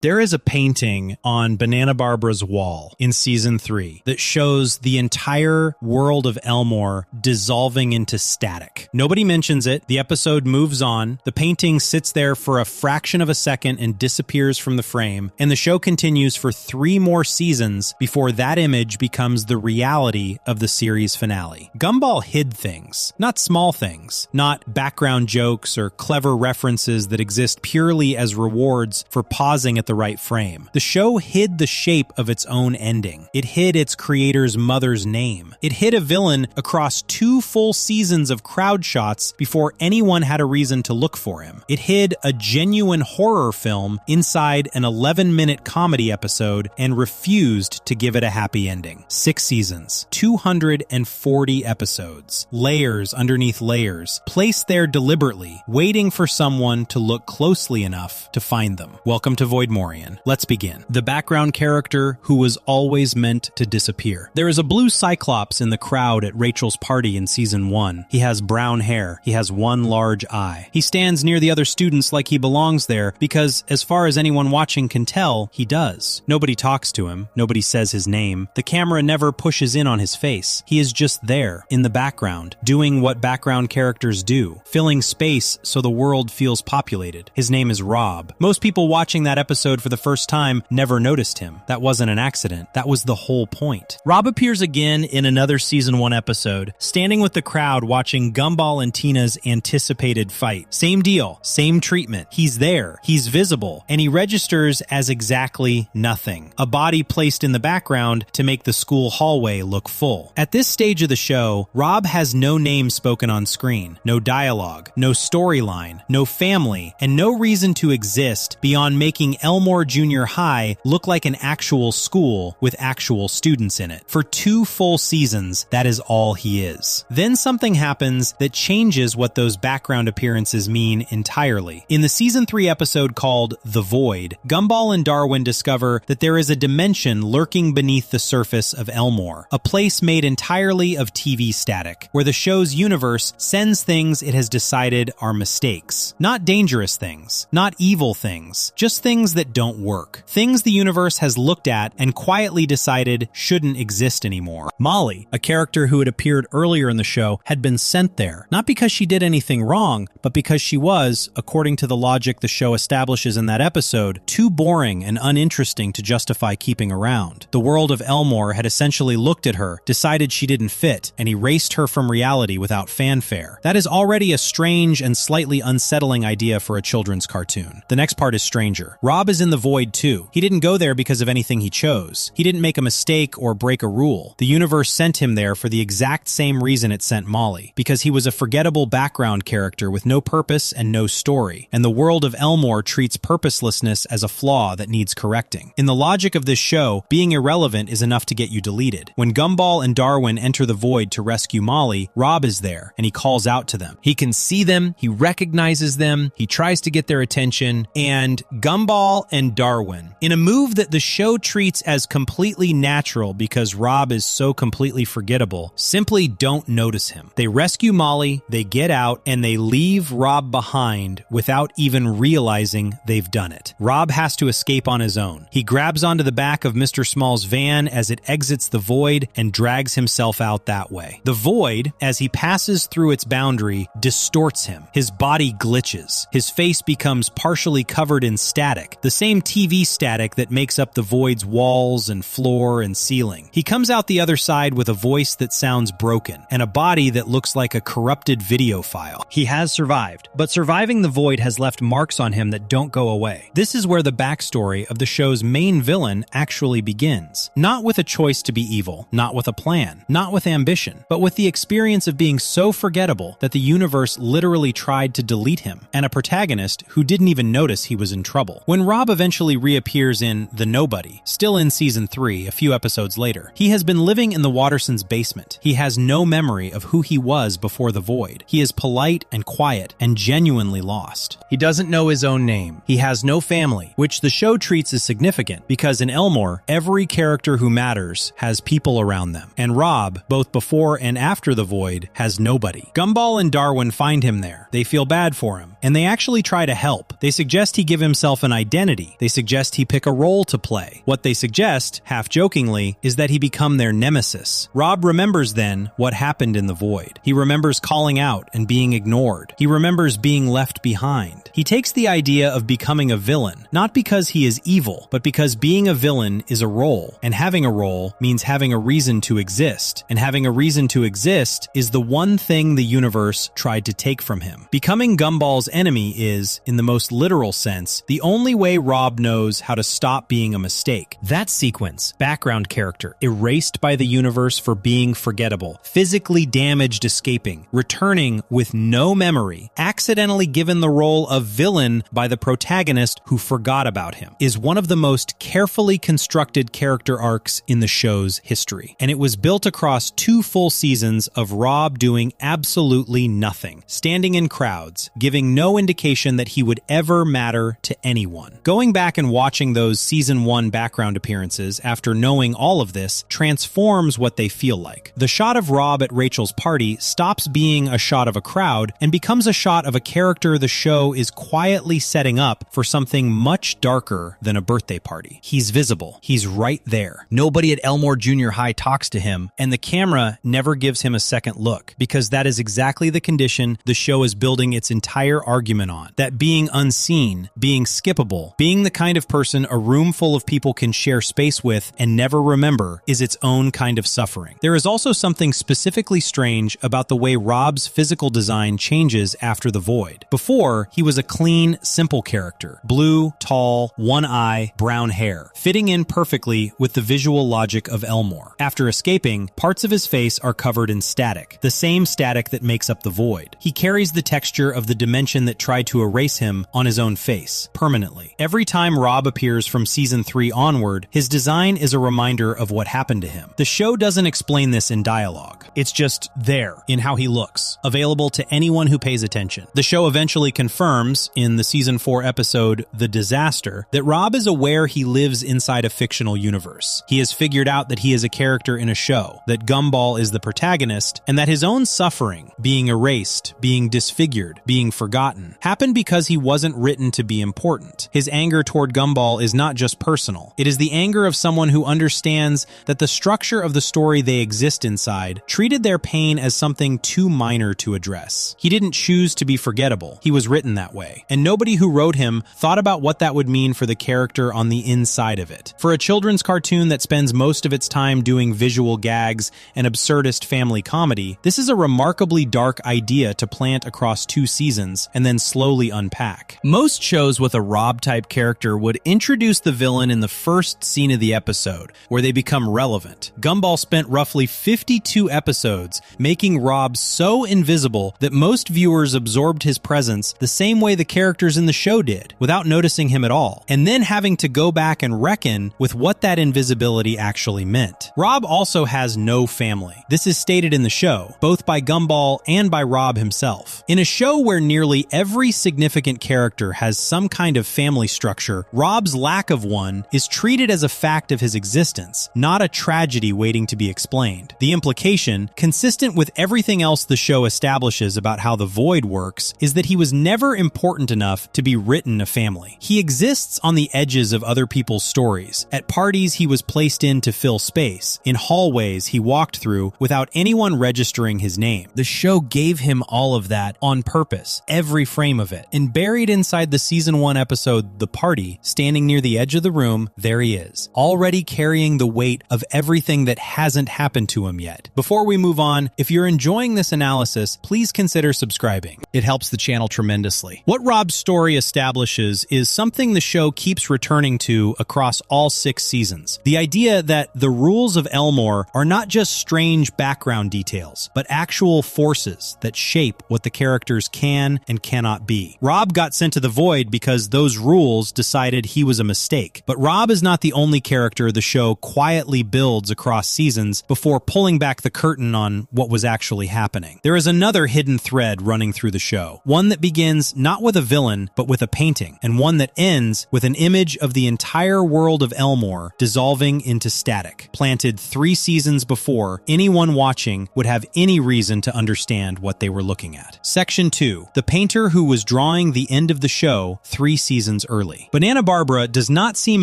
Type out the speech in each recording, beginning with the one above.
There is a painting on Banana Barbara's wall in Season 3 that shows the entire world of Elmore dissolving into static. Nobody mentions it. The episode moves on. The painting sits there for a fraction of a second and disappears from the frame, and the show continues for 3 more seasons before that image becomes the reality of the series finale. Gumball hid things, not small things, not background jokes or clever references that exist purely as rewards for pausing at the right frame. The show hid the shape of its own ending. It hid its creator's mother's name. It hid a villain across 2 full seasons of crowd shots before anyone had a reason to look for him. It hid a genuine horror film inside an 11-minute comedy episode and refused to give it a happy ending. 6 seasons, 240 episodes, layers underneath layers, placed there deliberately, waiting for someone to look closely enough to find them. Welcome to Voidmorian. Let's begin. The background character who was always meant to disappear. There is a blue Cyclops in the crowd at Rachel's party in Season 1. He has brown hair. He has one large eye. He stands near the other students like he belongs there because, as far as anyone watching can tell, he does. Nobody talks to him. Nobody says his name. The camera never pushes in on his face. He is just there, in the background, doing what background characters do, filling space so the world feels populated. His name is Rob. Most people watching that episode for the first time never noticed him. That wasn't an accident. That was the whole point. Rob appears again in another Season 1 episode, standing with the crowd watching Gumball and Tina's anticipated fight. Same deal, same treatment. He's there, he's visible, and he registers as exactly nothing. A body placed in the background to make the school hallway look full. At this stage of the show, Rob has no name spoken on screen, no dialogue, no storyline, no family, and no reason to exist beyond making Elmore Junior High look like an actual school with actual students in it. For 2 full seasons, that is all he is. Then something happens that changes what those background appearances mean entirely. In the Season 3 episode called The Void, Gumball and Darwin discover that there is a dimension lurking beneath the surface of Elmore, a place made entirely of TV static, where the show's universe sends things it has decided are mistakes. Not dangerous things, not evil things, just things that don't work. Things the universe has looked at and quietly decided shouldn't exist anymore. Molly, a character who had appeared earlier in the show, had been sent there, not because she did anything wrong, but because she was, according to the logic the show establishes in that episode, too boring and uninteresting to justify keeping around. The world of Elmore had essentially looked at her, decided she didn't fit, and erased her from reality without fanfare. That is already a strange and slightly unsettling idea for a children's cartoon. The next part is stranger. Rob is in the void too. He didn't go there because of anything he chose. He didn't make a mistake or break a rule. The universe sent him there for the exact same reason it sent Molly, because he was a forgettable background character with no purpose and no story, and the world of Elmore treats purposelessness as a flaw that needs correcting. In the logic of this show, being irrelevant is enough to get you deleted. When Gumball and Darwin enter the void to rescue Molly, Rob is there, and he calls out to them. He can see them, he recognizes them, he tries to get their attention, and Gumball and Darwin, in a move that the show treats as completely natural because Rob is so completely forgettable, simply don't notice him. They rescue Molly, they get out, and they leave Rob behind without even realizing they've done it. Rob has to escape on his own. He grabs onto the back of Mr. Small's van as it exits the void and drags himself out that way. The void, as he passes through its boundary, distorts him. His body glitches. His face becomes partially covered in static, the same TV static that makes up the void's walls and floor and ceiling. He comes out the other side with a voice that sounds broken and a body that looks like a corrupted video file. He has survived, but surviving the void has left marks on him that don't go away. This is where the backstory of the show's main villain actually begins. Not with a choice to be evil, not with a plan, not with ambition, but with the experience of being so forgettable that the universe literally tried to delete him, and a protagonist who didn't even notice he was in trouble. When Rob eventually reappears in The Nobody, still in Season 3, a few episodes later, he has been living in the Wattersons' basement. He has no memory of who he was before the void. He is polite and quiet and genuinely lost. He doesn't know his own name. He has no family, which the show treats as significant because in Elmore, every character who matters has people around them. And Rob, both before and after the void, has nobody. Gumball and Darwin find him there. They feel bad for him, and they actually try to help. They suggest he give himself an identity identity. They suggest he pick a role to play. What they suggest, half-jokingly, is that he become their nemesis. Rob remembers then what happened in the void. He remembers calling out and being ignored. He remembers being left behind. He takes the idea of becoming a villain, not because he is evil, but because being a villain is a role, and having a role means having a reason to exist, and having a reason to exist is the one thing the universe tried to take from him. Becoming Gumball's enemy is, in the most literal sense, the only way Rob knows how to stop being a mistake. That sequence, background character, erased by the universe for being forgettable, physically damaged escaping, returning with no memory, accidentally given the role of villain by the protagonist who forgot about him, is one of the most carefully constructed character arcs in the show's history. And it was built across 2 full seasons of Rob doing absolutely nothing, standing in crowds, giving no indication that he would ever matter to anyone. Going back and watching those season 1 background appearances after knowing all of this transforms what they feel like. The shot of Rob at Rachel's party stops being a shot of a crowd and becomes a shot of a character the show is quietly setting up for something much darker than a birthday party. He's visible. He's right there. Nobody at Elmore Junior High talks to him, and the camera never gives him a second look, because that is exactly the condition the show is building its entire argument on. That being unseen, being skippable, being the kind of person a room full of people can share space with and never remember is its own kind of suffering. There is also something specifically strange about the way Rob's physical design changes after the void. Before, he was a clean, simple character. Blue, tall, one eye, brown hair, fitting in perfectly with the visual logic of Elmore. After escaping, parts of his face are covered in static, the same static that makes up the void. He carries the texture of the dimension that tried to erase him on his own face, permanently. Every time Rob appears from season 3 onward, his design is a reminder of what happened to him. The show doesn't explain this in dialogue. It's just there, in how he looks, available to anyone who pays attention. The show eventually confirms, in the season 4 episode, The Disaster, that Rob is aware he lives inside a fictional universe. He has figured out that he is a character in a show, that Gumball is the protagonist, and that his own suffering, being erased, being disfigured, being forgotten, happened because he wasn't written to be important. His anger toward Gumball is not just personal. It is the anger of someone who understands that the structure of the story they exist inside treated their pain as something too minor to address. He didn't choose to be forgettable. He was written that way. And nobody who wrote him thought about what that would mean for the character on the inside of it. For a children's cartoon that spends most of its time doing visual gags and absurdist family comedy, this is a remarkably dark idea to plant across 2 seasons and then slowly unpack. Most shows with a Rob-type character would introduce the villain in the first scene of the episode, where they become relevant. Gumball spent roughly 52 episodes making Rob so invisible that most viewers absorbed his presence the same way the characters in the show did, without noticing him at all, and then having to go back and reckon with what that invisibility actually meant. Rob also has no family. This is stated in the show, both by Gumball and by Rob himself. In a show where nearly every significant character has some kind of family structure, Rob's lack of one is treated as a fact of his existence, not a tragedy waiting to be explained. The implication, consistent with everything else the show establishes about how the void works, is that he was never important enough to be written a family. He exists on the edges of other people's stories. At parties he was placed in to fill space. In hallways he walked through without anyone registering his name. The show gave him all of that on purpose, every frame of it. And buried inside the season 1 episode, The Party, standing near the edge of the room, there he is, already carrying the weight of everything that hasn't happened to him yet. Before we move on, if you're enjoying this analysis, please consider subscribing. It helps the channel tremendously. What Rob's story establishes is something the show keeps returning to across all 6 seasons. The idea that the rules of Elmore are not just strange background details, but actual forces that shape what the characters can and cannot be. Rob got sent to the void because those rules decided he was a mistake. But Rob is not the only character the show quietly builds across seasons before pulling back the curtain on what was actually happening. There is another hidden thread running through the show, one that begins not with a villain, but with a painting, and one that ends with an image of the entire world of Elmore dissolving into static, planted 3 seasons before anyone watching would have any reason to understand what they were looking at. Section 2. The painter who was drawing the end of the show 3 seasons earlier. early. Banana Barbara does not seem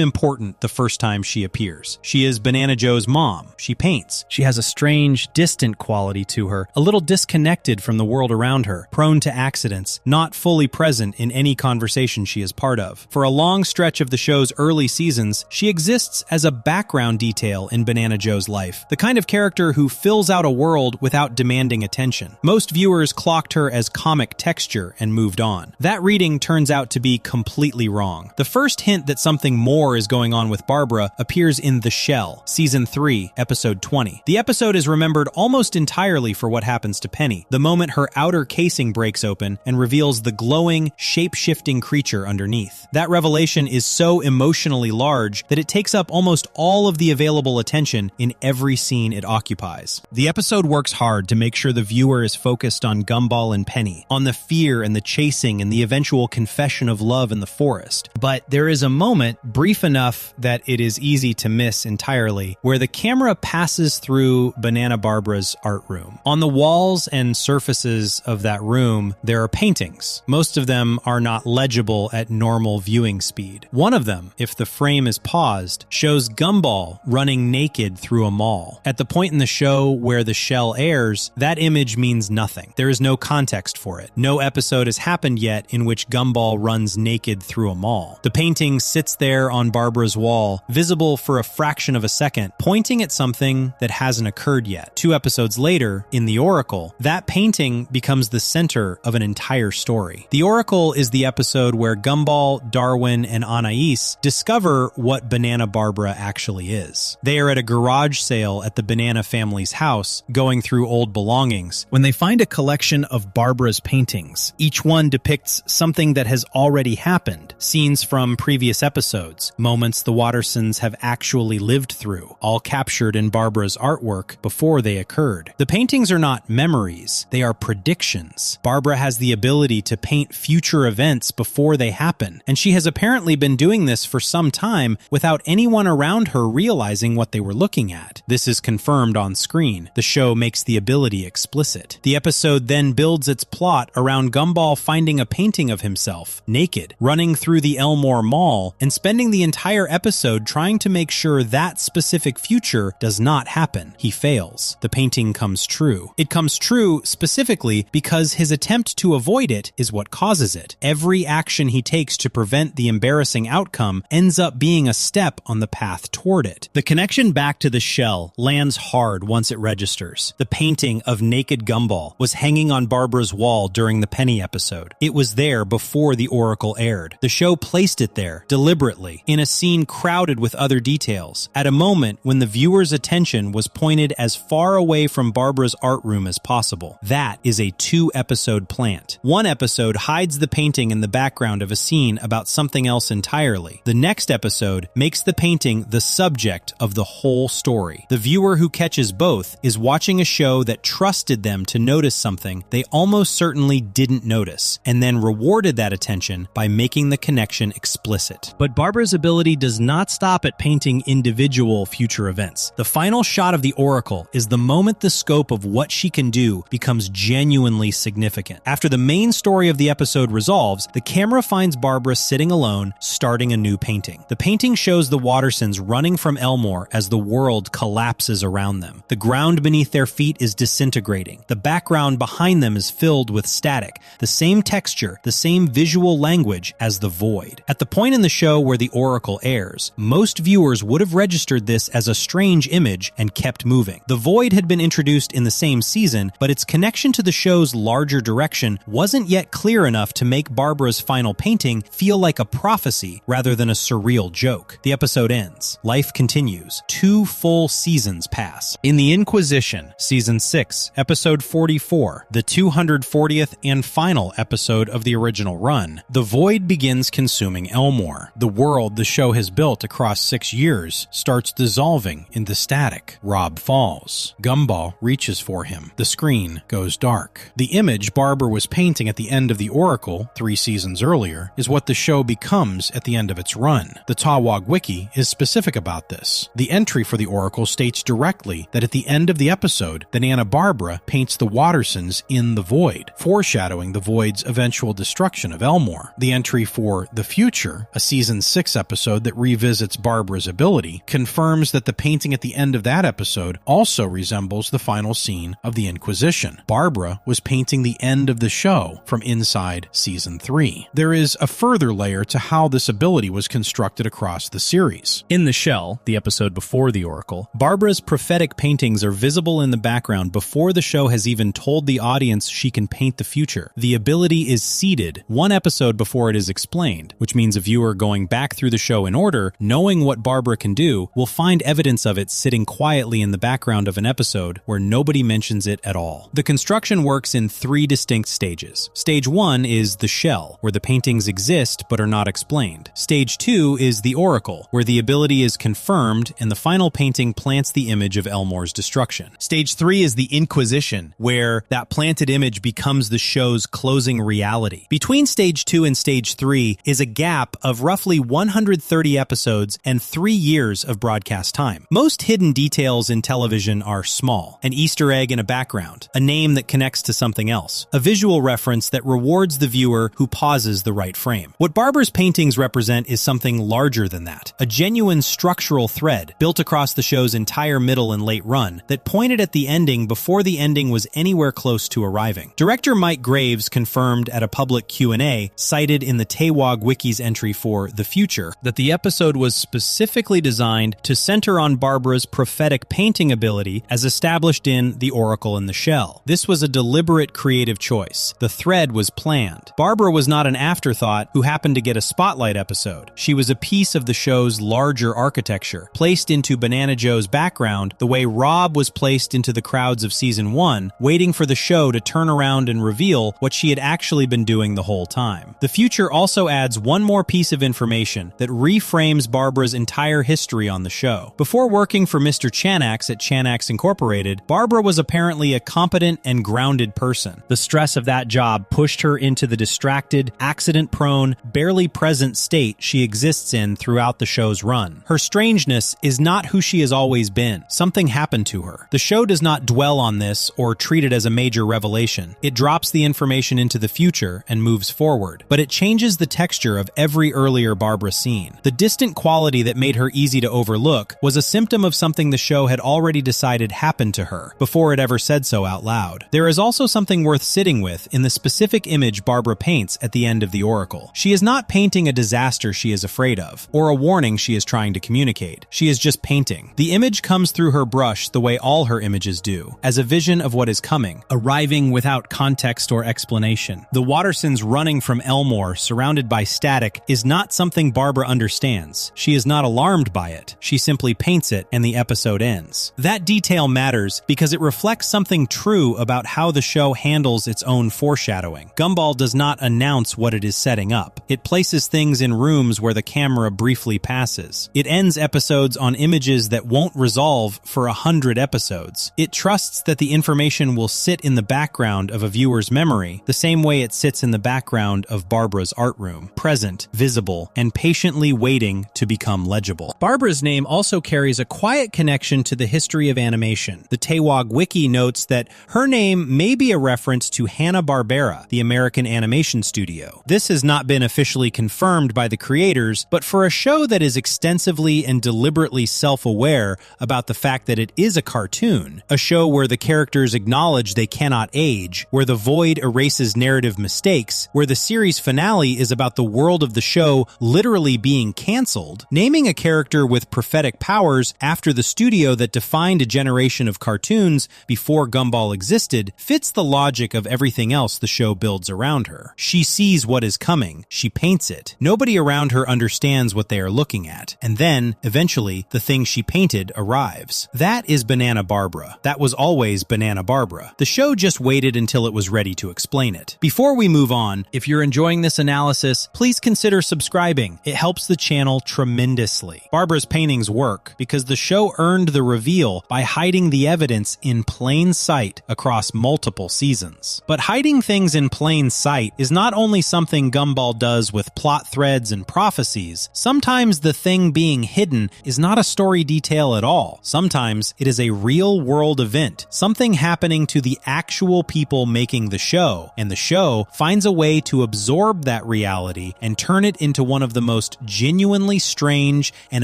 important the first time she appears. She is Banana Joe's mom. She paints. She has a strange, distant quality to her, a little disconnected from the world around her, prone to accidents, not fully present in any conversation she is part of. For a long stretch of the show's early seasons, she exists as a background detail in Banana Joe's life, the kind of character who fills out a world without demanding attention. Most viewers clocked her as comic texture and moved on. That reading turns out to be completely wrong. The first hint that something more is going on with Barbara appears in The Shell, Season 3, Episode 20. The episode is remembered almost entirely for what happens to Penny, the moment her outer casing breaks open and reveals the glowing, shape-shifting creature underneath. That revelation is so emotionally large that it takes up almost all of the available attention in every scene it occupies. The episode works hard to make sure the viewer is focused on Gumball and Penny, on the fear and the chasing and the eventual confession of love in the forest. But there is a moment, brief enough that it is easy to miss entirely, where the camera passes through Banana Barbara's art room. On the walls and surfaces of that room, there are paintings. Most of them are not legible at normal viewing speed. One of them, if the frame is paused, shows Gumball running naked through a mall. At the point in the show where The Shell airs, that image means nothing. There is no context for it. No episode has happened yet in which Gumball runs naked through a mall. The painting sits there on Barbara's wall, visible for a fraction of a second, pointing at something that hasn't occurred yet. 2 episodes later, in The Oracle, that painting becomes the center of an entire story. The Oracle is the episode where Gumball, Darwin, and Anais discover what Banana Barbara actually is. They are at a garage sale at the Banana family's house, going through old belongings, when they find a collection of Barbara's paintings. Each one depicts something that has already happened, scenes from previous episodes, moments the Wattersons have actually lived through, all captured in Barbara's artwork before they occurred. The paintings are not memories, they are predictions. Barbara has the ability to paint future events before they happen, and she has apparently been doing this for some time without anyone around her realizing what they were looking at. This is confirmed on screen. The show makes the ability explicit. The episode then builds its plot around Gumball finding a painting of himself, naked, running through the Elmore Mall, and spending the entire episode trying to make sure that specific future does not happen. He fails. The painting comes true. It comes true specifically because his attempt to avoid it is what causes it. Every action he takes to prevent the embarrassing outcome ends up being a step on the path toward it. The connection back to The Shell lands hard once it registers. The painting of naked Gumball was hanging on Barbara's wall during the Penny episode. It was there before The Oracle aired. The show placed it there, deliberately, in a scene crowded with other details, at a moment when the viewer's attention was pointed as far away from Barbara's art room as possible. That is a 2-episode plant. One episode hides the painting in the background of a scene about something else entirely. The next episode makes the painting the subject of the whole story. The viewer who catches both is watching a show that trusted them to notice something they almost certainly didn't notice, and then rewarded that attention by making the connection explicit. But Barbara's ability does not stop at painting individual future events. The final shot of The Oracle is the moment the scope of what she can do becomes genuinely significant. After the main story of the episode resolves, the camera finds Barbara sitting alone, starting a new painting. The painting shows the Wattersons running from Elmore as the world collapses around them. The ground beneath their feet is disintegrating. The background behind them is filled with static, the same texture, the same visual language as the void. At the point in the show where The Oracle airs, most viewers would have registered this as a strange image and kept moving. The void had been introduced in the same season, but its connection to the show's larger direction wasn't yet clear enough to make Barbara's final painting feel like a prophecy rather than a surreal joke. The episode ends. Life continues. 2 full seasons pass. In The Inquisition, Season 6, Episode 44, the 240th and final episode of the original run, the void begins consuming Elmore. The world the show has built across 6 years starts dissolving into static. Rob falls. Gumball reaches for him. The screen goes dark. The image Barbara was painting at the end of The Oracle, 3 seasons earlier, is what the show becomes at the end of its run. The Tawag Wiki is specific about this. The entry for The Oracle states directly that at the end of the episode, Banana Barbara paints the Wattersons in the void, foreshadowing the void's eventual destruction of Elmore. The entry for However, The Future, a Season 6 episode that revisits Barbara's ability, confirms that the painting at the end of that episode also resembles the final scene of The Inquisition. Barbara was painting the end of the show from inside Season 3. There is a further layer to how this ability was constructed across the series. In The Shell, the episode before the Oracle, Barbara's prophetic paintings are visible in the background before the show has even told the audience she can paint the future. The ability is seeded one episode before it is explained, which means a viewer going back through the show in order, knowing what Barbara can do, will find evidence of it sitting quietly in the background of an episode where nobody mentions it at all. The construction works in 3 distinct stages. Stage 1 is The Shell, where the paintings exist but are not explained. Stage 2 is The Oracle, where the ability is confirmed and the final painting plants the image of Elmore's destruction. Stage 3 is The Inquisition, where that planted image becomes the show's closing reality. Between Stage 2 and Stage 3 is a gap of roughly 130 episodes and 3 years of broadcast time. Most hidden details in television are small: an Easter egg in a background, a name that connects to something else, a visual reference that rewards the viewer who pauses the right frame. What Barbara's paintings represent is something larger than that, a genuine structural thread built across the show's entire middle and late run that pointed at the ending before the ending was anywhere close to arriving. Director Mike Graves confirmed at a public Q&A, cited in the Tewog Wiki's entry for The Future, that the episode was specifically designed to center on Barbara's prophetic painting ability as established in The Oracle and The Shell. This was a deliberate creative choice. The thread was planned. Barbara was not an afterthought who happened to get a spotlight episode. She was a piece of the show's larger architecture, placed into Banana Joe's background the way Rob was placed into the crowds of Season 1, waiting for the show to turn around and reveal what she had actually been doing the whole time. The Future also adds one more piece of information that reframes Barbara's entire history on the show. Before working for Mr. Chanax at Chanax Incorporated, Barbara was apparently a competent and grounded person. The stress of that job pushed her into the distracted, accident-prone, barely present state she exists in throughout the show's run. Her strangeness is not who she has always been. Something happened to her. The show does not dwell on this or treat it as a major revelation. It drops the information into the future and moves forward, but it changes the texture of every earlier Barbara scene. The distant quality that made her easy to overlook was a symptom of something the show had already decided happened to her, before it ever said so out loud. There is also something worth sitting with in the specific image Barbara paints at the end of The Oracle. She is not painting a disaster she is afraid of, or a warning she is trying to communicate. She is just painting. The image comes through her brush the way all her images do, as a vision of what is coming, arriving without context or explanation. The Wattersons running from Elmore, surrounded by static, is not something Barbara understands. She is not alarmed by it. She simply paints it, and the episode ends. That detail matters because it reflects something true about how the show handles its own foreshadowing. Gumball does not announce what it is setting up. It places things in rooms where the camera briefly passes. It ends episodes on images that won't resolve for 100 episodes. It trusts that the information will sit in the background of a viewer's memory, the same way it sits in the background of Barbara's art room, present, visible, and patiently waiting to become legible. Barbara's name also carries a quiet connection to the history of animation. The Tewog Wiki notes that her name may be a reference to Hanna-Barbera, the American animation studio. This has not been officially confirmed by the creators, but for a show that is extensively and deliberately self-aware about the fact that it is a cartoon, a show where the characters acknowledge they cannot age, where the void erases narrative mistakes, where the series finale is about the world of the show literally being canceled, naming a character with prophetic powers after the studio that defined a generation of cartoons before Gumball existed fits the logic of everything else the show builds around her. She sees what is coming. She paints it. Nobody around her understands what they are looking at. And then, eventually, the thing she painted arrives. That is Banana Barbara. That was always Banana Barbara. The show just waited until it was ready to explain it. Before we move on, if you're enjoying this analysis, please consider subscribing. It helps the channel tremendously. Barbara's paintings work because the show earned the reveal by hiding the evidence in plain sight across multiple seasons. But hiding things in plain sight is not only something Gumball does with plot threads and prophecies. Sometimes the thing being hidden is not a story detail at all. Sometimes it is a real-world event, something happening to the actual people making the show, and the show finds a way to absorb that reality reality and turn it into one of the most genuinely strange and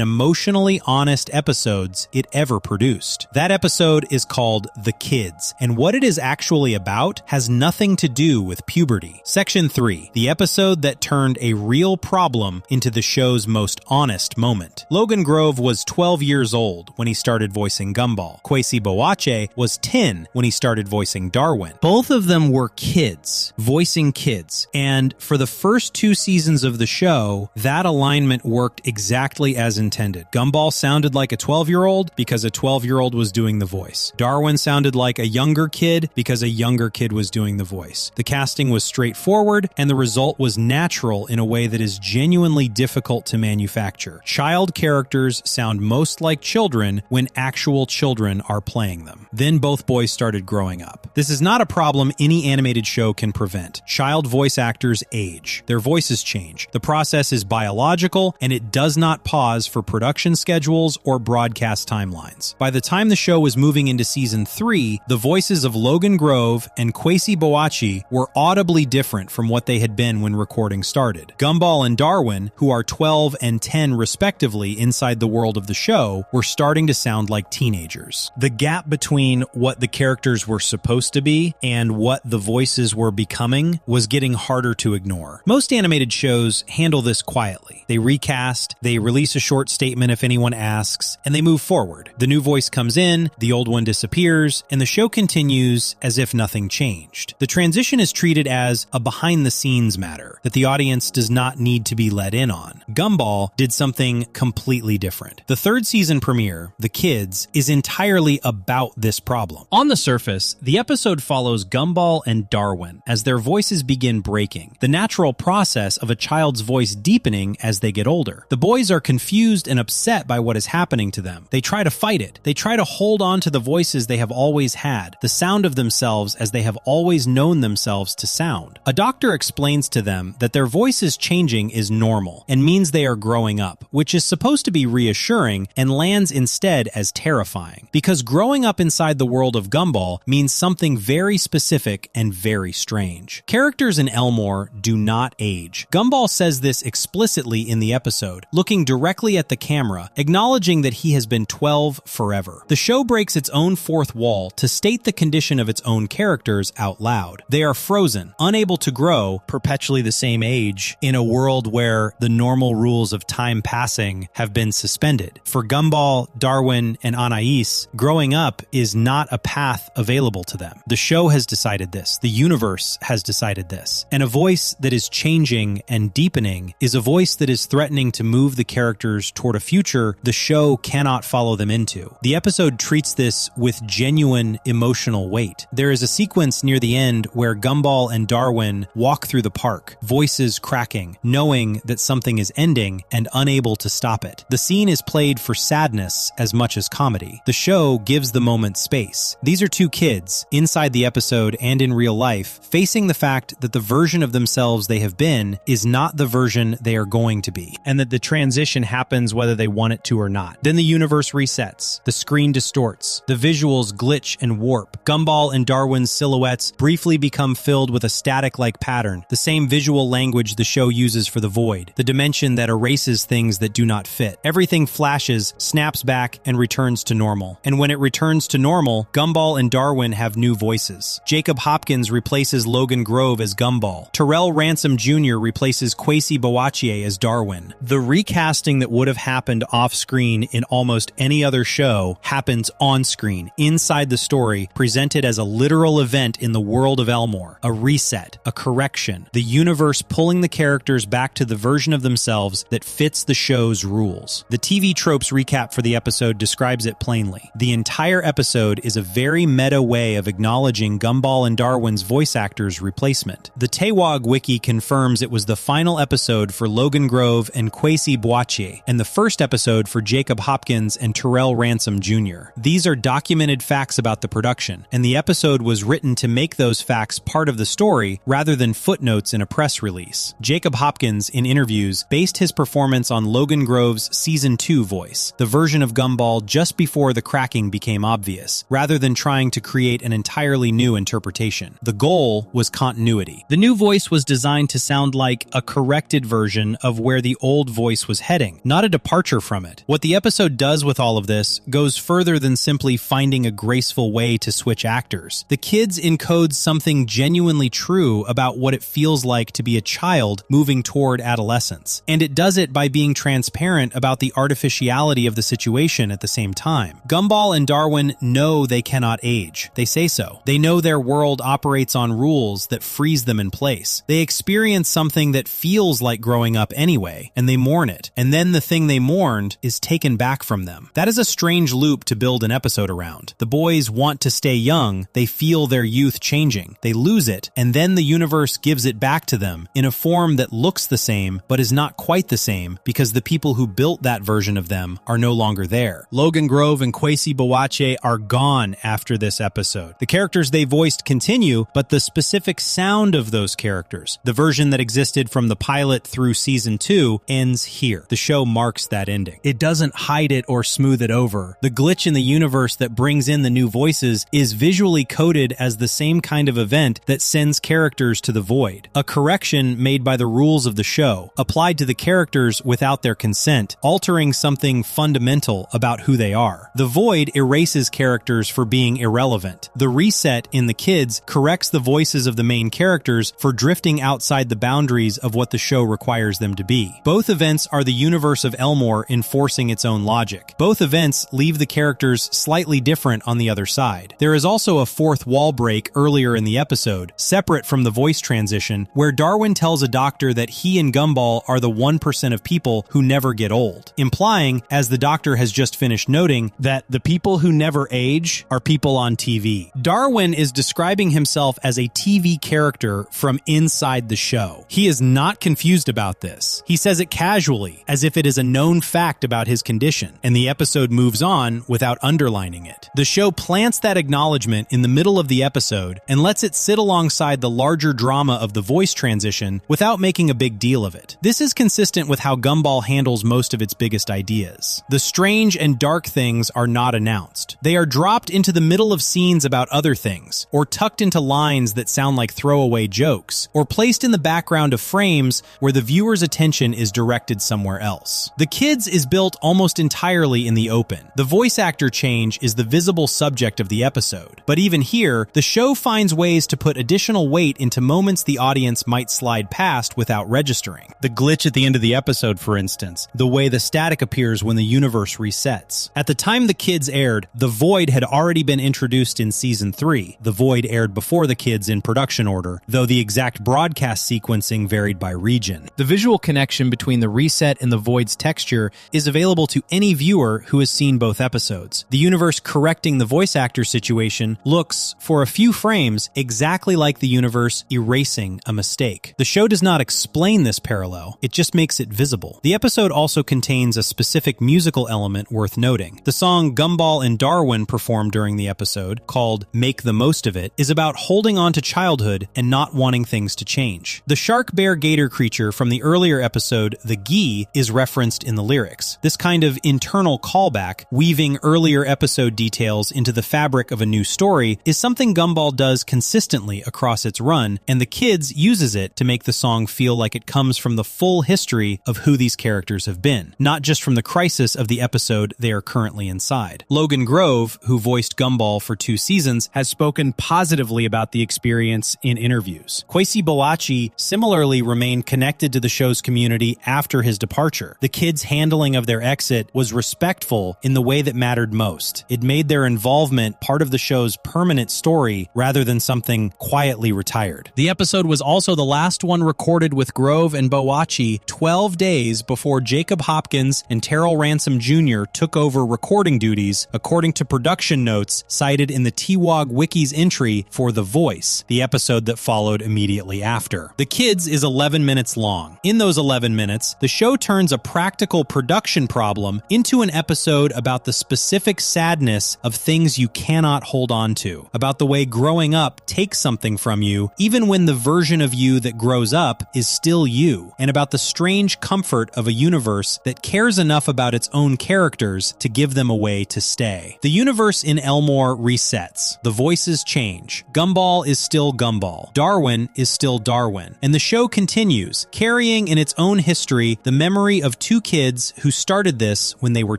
emotionally honest episodes it ever produced. That episode is called The Kids, and what it is actually about has nothing to do with puberty. Section 3, the episode that turned a real problem into the show's most honest moment. Logan Grove was 12 years old when he started voicing Gumball. Kwesi Boakye was 10 when he started voicing Darwin. Both of them were kids, voicing kids, and for the first 2 seasons of the show, that alignment worked exactly as intended. Gumball sounded like a 12-year-old because a 12-year-old was doing the voice. Darwin sounded like a younger kid because a younger kid was doing the voice. The casting was straightforward, and the result was natural in a way that is genuinely difficult to manufacture. Child characters sound most like children when actual children are playing them. Then both boys started growing up. This is not a problem any animated show can prevent. Child voice actors age. Their voices change. The process is biological, and it does not pause for production schedules or broadcast timelines. By the time the show was moving into season 3, the voices of Logan Grove and Kwesi Boakye were audibly different from what they had been when recording started. Gumball and Darwin, who are 12 and 10 respectively inside the world of the show, were starting to sound like teenagers. The gap between what the characters were supposed to be and what the voices were becoming was getting harder to ignore. Most animated shows handle this quietly. They recast, they release a short statement if anyone asks, and they move forward. The new voice comes in, the old one disappears, and the show continues as if nothing changed. The transition is treated as a behind-the-scenes matter that the audience does not need to be let in on. Gumball did something completely different. The 3rd season premiere, The Kids, is entirely about this problem. On the surface, the episode follows Gumball and Darwin as their voices begin breaking, the natural process of a child's voice deepening as they get older. The boys are confused and upset by what is happening to them. They try to fight it. They try to hold on to the voices they have always had, the sound of themselves as they have always known themselves to sound. A doctor explains to them that their voices changing is normal and means they are growing up, which is supposed to be reassuring and lands instead as terrifying, because growing up inside the world of Gumball means something very specific and very strange. Characters in Elmore do not age. Gumball says this explicitly in the episode, looking directly at the camera, acknowledging that he has been 12 forever. The show breaks its own fourth wall to state the condition of its own characters out loud. They are frozen, unable to grow, perpetually the same age, in a world where the normal rules of time passing have been suspended. For Gumball, Darwin, and Anais, growing up is not a path available to them. The show has decided this. The universe has decided this. And a voice that is changing and deepening is a voice that is threatening to move the characters toward a future the show cannot follow them into. The episode treats this with genuine emotional weight. There is a sequence near the end where Gumball and Darwin walk through the park, voices cracking, knowing that something is ending and unable to stop it. The scene is played for sadness as much as comedy. The show gives the moment space. These are 2 kids, inside the episode and in real life, facing the fact that the version of themselves they have been is not the version they are going to be, and that the transition happens whether they want it to or not. Then the universe resets, the screen distorts, the visuals glitch and warp. Gumball and Darwin's silhouettes briefly become filled with a static-like pattern, the same visual language the show uses for the void, the dimension that erases things that do not fit. Everything flashes, snaps back, and returns to normal. And when it returns to normal, Gumball and Darwin have new voices. Jacob Hopkins replaces Logan Grove as Gumball. Terrell Ransom Jr. replaces Kwesi Boakye as Darwin. The recasting that would have happened off-screen in almost any other show happens on-screen, inside the story, presented as a literal event in the world of Elmore. A reset, a correction, the universe pulling the characters back to the version of themselves that fits the show's rules. The TV Tropes recap for the episode describes it plainly. The entire episode is a very meta way of acknowledging Gumball and Darwin's voice actors' replacement. The Tewog Wiki confirms it was the final episode for Logan Grove and Kwesi Boakye, and the first episode for Jacob Hopkins and Terrell Ransom Jr. These are documented facts about the production, and the episode was written to make those facts part of the story rather than footnotes in a press release. Jacob Hopkins, in interviews, based his performance on Logan Grove's Season 2 voice, the version of Gumball just before the cracking became obvious, rather than trying to create an entirely new interpretation. The goal was continuity. The new voice was designed to sound sound like a corrected version of where the old voice was heading, not a departure from it. What the episode does with all of this goes further than simply finding a graceful way to switch actors. The kids encode something genuinely true about what it feels like to be a child moving toward adolescence, and it does it by being transparent about the artificiality of the situation at the same time. Gumball and Darwin know they cannot age. They say so. They know their world operates on rules that freeze them in place. They experience something that feels like growing up anyway, and they mourn it. And then the thing they mourned is taken back from them. That is a strange loop to build an episode around. The boys want to stay young. They feel their youth changing. They lose it, and then the universe gives it back to them in a form that looks the same, but is not quite the same because the people who built that version of them are no longer there. Logan Grove and Kwesi Boakye are gone after this episode. The characters they voiced continue, but the specific sound of those characters, the version that existed from the pilot through season 2, ends here. The show marks that ending. It doesn't hide it or smooth it over. The glitch in the universe that brings in the new voices is visually coded as the same kind of event that sends characters to the void. A correction made by the rules of the show, applied to the characters without their consent, altering something fundamental about who they are. The void erases characters for being irrelevant. The reset in the kids corrects the voices of the main characters for drifting outside the boundaries of what the show requires them to be. Both events are the universe of Elmore enforcing its own logic. Both events leave the characters slightly different on the other side. There is also a fourth wall break earlier in the episode, separate from the voice transition, where Darwin tells a doctor that he and Gumball are the 1% of people who never get old, implying, as the doctor has just finished noting, that the people who never age are people on TV. Darwin is describing himself as a TV character from inside the show. He is not confused about this. He says it casually, as if it is a known fact about his condition, and the episode moves on without underlining it. The show plants that acknowledgement in the middle of the episode and lets it sit alongside the larger drama of the voice transition without making a big deal of it. This is consistent with how Gumball handles most of its biggest ideas. The strange and dark things are not announced. They are dropped into the middle of scenes about other things, or tucked into lines that sound like throwaway jokes, or placed in the background of frames where the viewer's attention is directed somewhere else. The Kids is built almost entirely in the open. The voice actor change is the visible subject of the episode. But even here, the show finds ways to put additional weight into moments the audience might slide past without registering. The glitch at the end of the episode, for instance, the way the static appears when the universe resets. At the time The Kids aired, The Void had already been introduced in season 3. The Void aired before The Kids in production order, though the exact broadcast sequencing varied by region. The visual connection between the reset and The Void's texture is available to any viewer who has seen both episodes. The universe correcting the voice actor situation looks, for a few frames, exactly like the universe erasing a mistake. The show does not explain this parallel, it just makes it visible. The episode also contains a specific musical element worth noting. The song Gumball and Darwin performed during the episode, called Make the Most of It, is about holding on to childhood and not wanting things to change. The shark bear gator creature from the earlier episode, the Gi, is referenced in the lyrics. This kind of internal callback, weaving earlier episode details into the fabric of a new story, is something Gumball does consistently across its run, and The Kids uses it to make the song feel like it comes from the full history of who these characters have been, not just from the crisis of the episode they are currently inside. Logan Grove, who voiced Gumball for 2 seasons, has spoken positively about the experience in interviews. Kwesi Boakye similarly remained connected to the show's community after his departure. The Kids' handling of their exit was respectful in the way that mattered most. It made their involvement part of the show's permanent story rather than something quietly retired. The episode was also the last one recorded with Grove and Boakye 12 days before Jacob Hopkins and Terrell Ransom Jr. took over recording duties, according to production notes cited in the TWOG Wiki's entry for The Voice, the episode that followed immediately after. The Kids is 11 minutes long. In those 11 minutes, the show turns a practical production problem into an episode about the specific sadness of things you cannot hold on to, about the way growing up takes something from you, even when the version of you that grows up is still you, and about the strange comfort of a universe that cares enough about its own characters to give them a way to stay. The universe in Elmore resets. The voices change. Gumball is still Gumball. Darwin is still Darwin. And the show continues, carrying in its own history the memory of two kids who started this when they were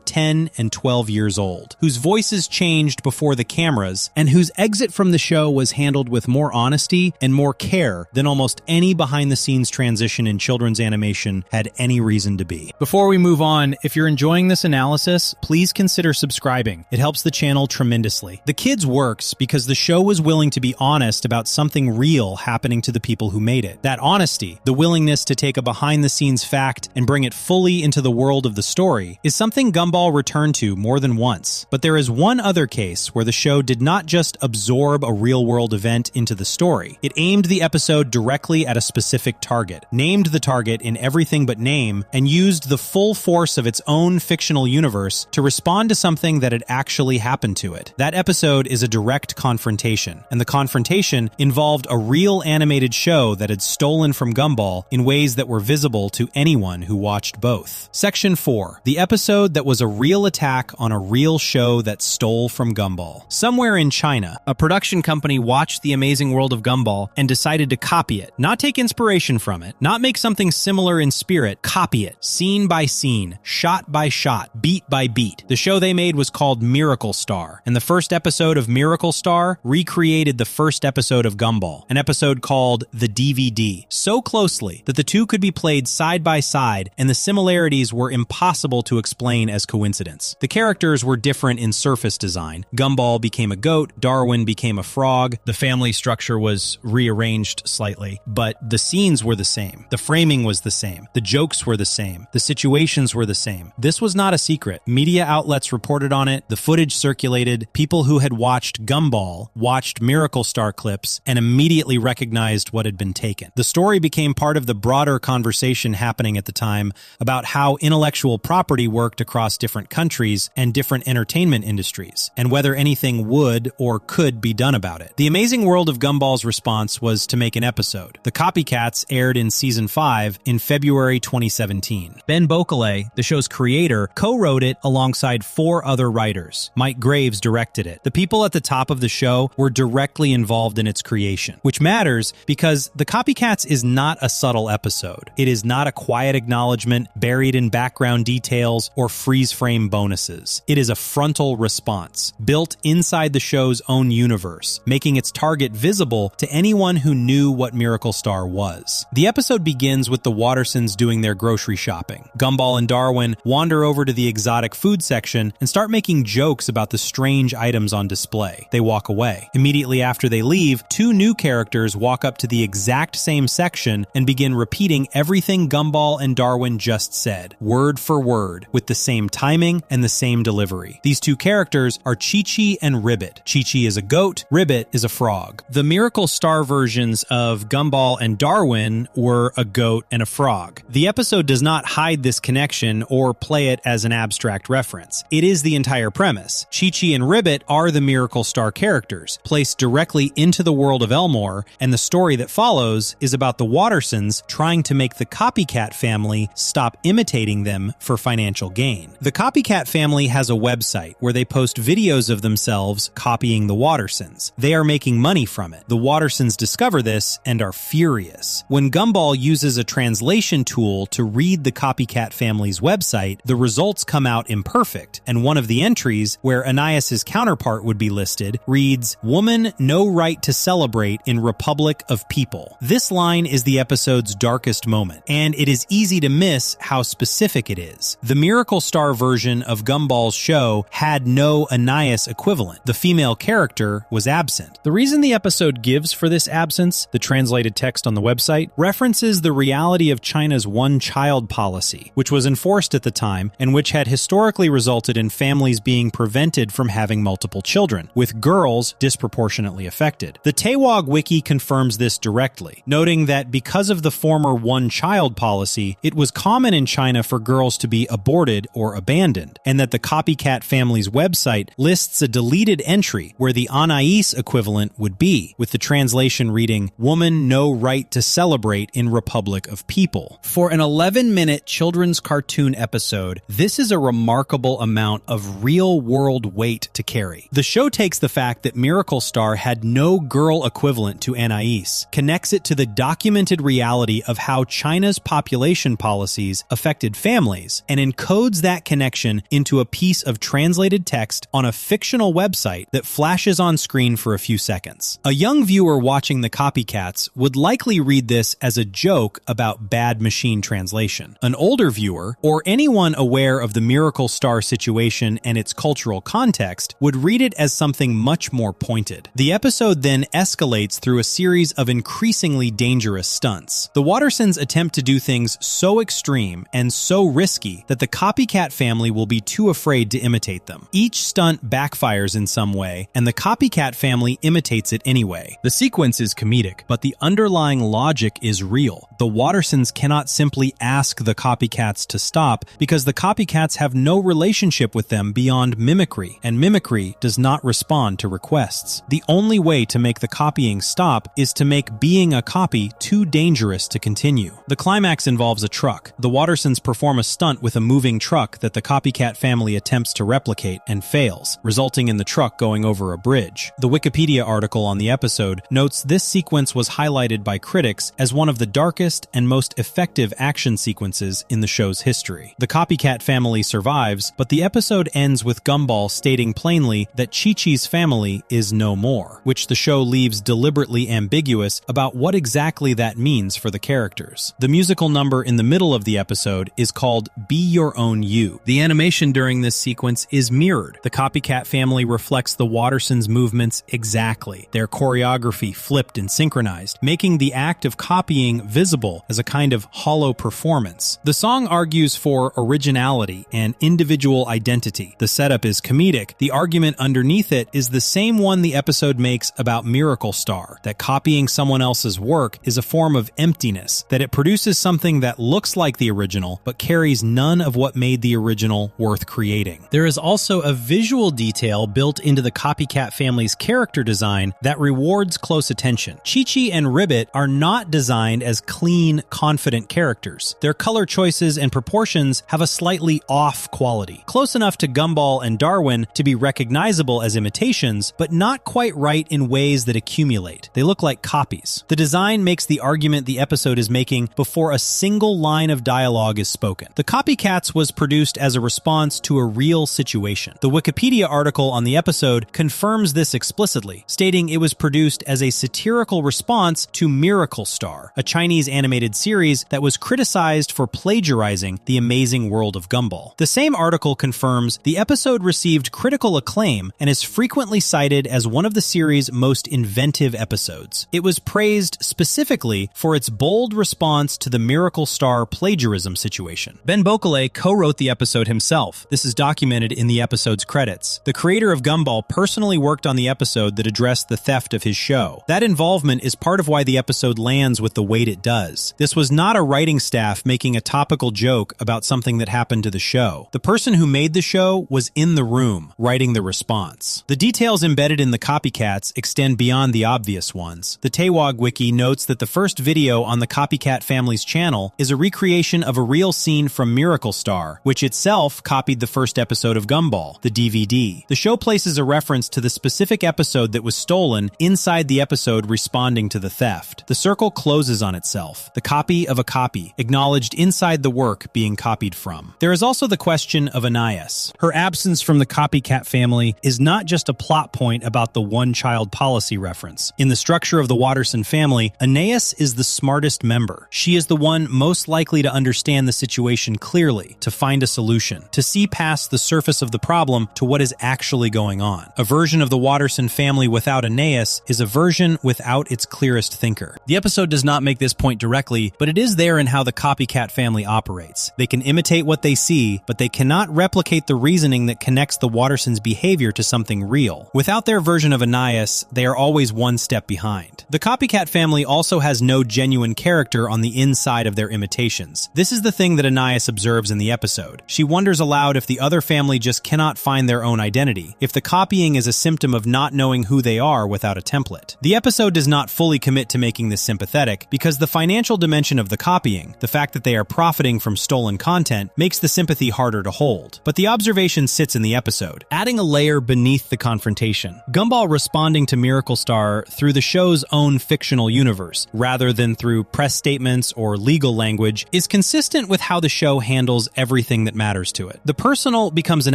10 and 12 years old, whose voices changed before the cameras, and whose exit from the show was handled with more honesty and more care than almost any behind-the-scenes transition in children's animation had any reason to be. Before we move on, if you're enjoying this analysis, please consider subscribing. It helps the channel tremendously. The Kids works because the show was willing to be honest about something real happening to the people who made it. That honesty, the willingness to take a behind-the-scenes fact and bring it fully into the world of the story, is something Gumball returned to more than once. But there is one other case where the show did not just absorb a real-world event into the story. It aimed the episode directly at a specific target, named the target in everything but name, and used the full force of its own fictional universe to respond to something that had actually happened to it. That episode is a direct confrontation, and the confrontation involved a real animated show that had stolen from Gumball in ways that were visible to anyone who watched both. Section 4. The episode that was a real attack on a real show that stole from Gumball. Somewhere in China, a production company watched The Amazing World of Gumball and decided to copy it. Not take inspiration from it, not make something similar in spirit, copy it, scene by scene, shot by shot, beat by beat. The show they made was called Miracle Star, and the first episode of Miracle Star recreated the first episode of Gumball, an episode called The DVD, so closely that the two could be played side by side, and the similarities were impossible to explain as coincidence. The characters were different in surface design. Gumball became a goat, Darwin became a frog, the family structure was rearranged slightly, but the scenes were the same. The framing was the same. The jokes were the same. The situations were the same. This was not a secret. Media outlets reported on it, the footage circulated, people who had watched Gumball watched Miracle Star clips and immediately recognized what had been taken. The story became part of the broader conversation happening at the time about how intellectual property worked across different countries and different entertainment industries, and whether anything would or could be done about it. The Amazing World of Gumball's response was to make an episode. The Copycats aired in Season 5 in February 2017. Ben Bocale, the show's creator, co-wrote it alongside 4 other writers. Mike Graves directed it. The people at the top of the show were directly involved in its creation, which matters because The Copycats is not a subtle episode. It is not a quiet acknowledgement buried in background details or freeze-frame bonuses. It is a frontal response, built inside the show's own universe, making its target visible to anyone who knew what Miracle Star was. The episode begins with the Wattersons doing their grocery shopping. Gumball and Darwin wander over to the exotic food section and start making jokes about the strange items on display. They walk away. Immediately after they leave, 2 new characters walk up to the exact same section and begin repeating everything Gumball and Darwin just said, word for word, with the same timing and the same delivery. These 2 characters are Chi-Chi and Ribbit. Chi-Chi is a goat, Ribbit is a frog. The Miracle Star versions of Gumball and Darwin were a goat and a frog. The episode does not hide this connection or play it as an abstract reference. It is the entire premise. Chi-Chi and Ribbit are the Miracle Star characters, placed directly into the world of Elmore, and the story that follows is about the Wattersons trying to make the Copycat family stop imitating them for financial gain. The Copycat family has a website where they post videos of themselves copying the Wattersons. They are making money from it. The Wattersons discover this and are furious. When Gumball uses a translation tool to read the Copycat family's website, the results come out imperfect, and one of the entries, where Anais' counterpart would be listed, reads, "Woman no right to celebrate in Republic of People." This line is the episode's darkest moment, and it is easy to miss how specific it is. The Miracle Star version of Gumball's show had no Anais equivalent. The female character was absent. The reason the episode gives for this absence, the translated text on the website, references the reality of China's one-child policy, which was enforced at the time and which had historically resulted in families being prevented from having multiple children, with girls disproportionately affected. The Taewog Wiki confirms this directly, noting that because of the former one-child policy, it was common in China for girls to be aborted or abandoned, and that the Copycat family's website lists a deleted entry where the Anais equivalent would be, with the translation reading, "Woman no right to celebrate in Republic of People." For an 11-minute children's cartoon episode, this is a remarkable amount of real-world weight to carry. The show takes the fact that Miracle Star had no girl equivalent to Anais, connects it to the documented reality of how China's population policies affected families and encodes that connection into a piece of translated text on a fictional website that flashes on screen for a few seconds. A young viewer watching the copycats would likely read this as a joke about bad machine translation. An older viewer, or anyone aware of the Miracle Star situation and its cultural context, would read it as something much more pointed. The episode then escalates through a series of increasingly dangerous stunts. The Wattersons attempt to do things so extreme and so risky that the copycat family will be too afraid to imitate them. Each stunt backfires in some way, and the copycat family imitates it anyway. The sequence is comedic, but the underlying logic is real. The Wattersons cannot simply ask the copycats to stop because the copycats have no relationship with them beyond mimicry, and mimicry does not respond to requests. The only way to make the copying stop is to make being a copy too dangerous to continue. The climax involves a truck. The Wattersons perform a stunt with a moving truck that the copycat family attempts to replicate and fails, resulting in the truck going over a bridge. The Wikipedia article on the episode notes this sequence was highlighted by critics as one of the darkest and most effective action sequences in the show's history. The copycat family survives, but the episode ends with Gumball stating plainly that Chi-Chi's family is no more, which the show leaves deliberately ambiguous about what exactly that means for the characters. The musical number in the middle of the episode is called Be Your Own You. The animation during this sequence is mirrored. The copycat family reflects the Wattersons' movements exactly, their choreography flipped and synchronized, making the act of copying visible as a kind of hollow performance. The song argues for originality and individual identity. The setup is comedic. The argument underneath it is the same one the episode makes about Miracle Star, that copying someone else's work is a form of emptiness, that it produces something that looks like the original but carries none of what made the original worth creating. There is also a visual detail built into the copycat family's character design that rewards close attention. Chi-Chi and Ribbit are not designed as clean, confident characters. Their color choices and proportions have a slightly off quality, close enough to Gumball and Darwin to be recognizable as imitations, but not quite right in ways that accumulate. They look like copies. The design makes the argument the episode is making before a single line of dialogue is spoken. The Copycats was produced as a response to a real situation. The Wikipedia article on the episode confirms this explicitly, stating it was produced as a satirical response to Miracle Star, a Chinese animated series that was criticized for plagiarizing The Amazing World of Gumball. The same article confirms the episode received critical acclaim and is frequently cited as one of the series' most inventive episodes. It was praised specifically for its bold response to the Miracle Star plagiarism situation. Ben Bocale co-wrote the episode himself. This is documented in the episode's credits. The creator of Gumball personally worked on the episode that addressed the theft of his show. That involvement is part of why the episode lands with the weight it does. This was not a writing staff making a topical joke about something that happened to the show. The person who made the show was in the room, writing the response. The details embedded in the Copycats extend beyond the obvious ones. The Taewog Wiki notes that the first video on the Copycat family's channel is a recreation of a real scene from Miracle Star, which itself copied the first episode of Gumball, the DVD. The show places a reference to the specific episode that was stolen inside the episode responding to the theft. The circle closes on itself, the copy of a copy, acknowledged inside the work being copied from. There is also the question of Anais. Her absence from the Copycat family is not just a plot point about the one-child policy reference. In the structure of the Watterson family, Anais is the smartest member. She is the one most likely to understand the situation clearly, to find a solution, to see past the surface of the problem to what is actually going on. A version of the Watterson family without Anais is a version without its clearest thinker. The episode does not make this point directly, but it is there in how the Copycat family operates. They can imitate what they see, but they cannot replicate the reasoning that connects the Wattersons' behavior to something real. Without their version of Anais, they are always one step behind. The Copycat family also has no genuine character on the inside of their imitations. This is the thing that Anais observes in the episode. She wonders aloud if the other family just cannot find their own identity, if the copying is a symptom of not knowing who they are without a template. The episode does not fully commit to making this sympathetic because the financial dimension of the copying, the fact that they are profiting from stolen content, makes the sympathy harder to hold. But the observation sits in the episode, adding a layer beneath the confrontation. Gumball responding to Miracle Star through the show's own fictional universe words, rather than through press statements or legal language, is consistent with how the show handles everything that matters to it. The personal becomes an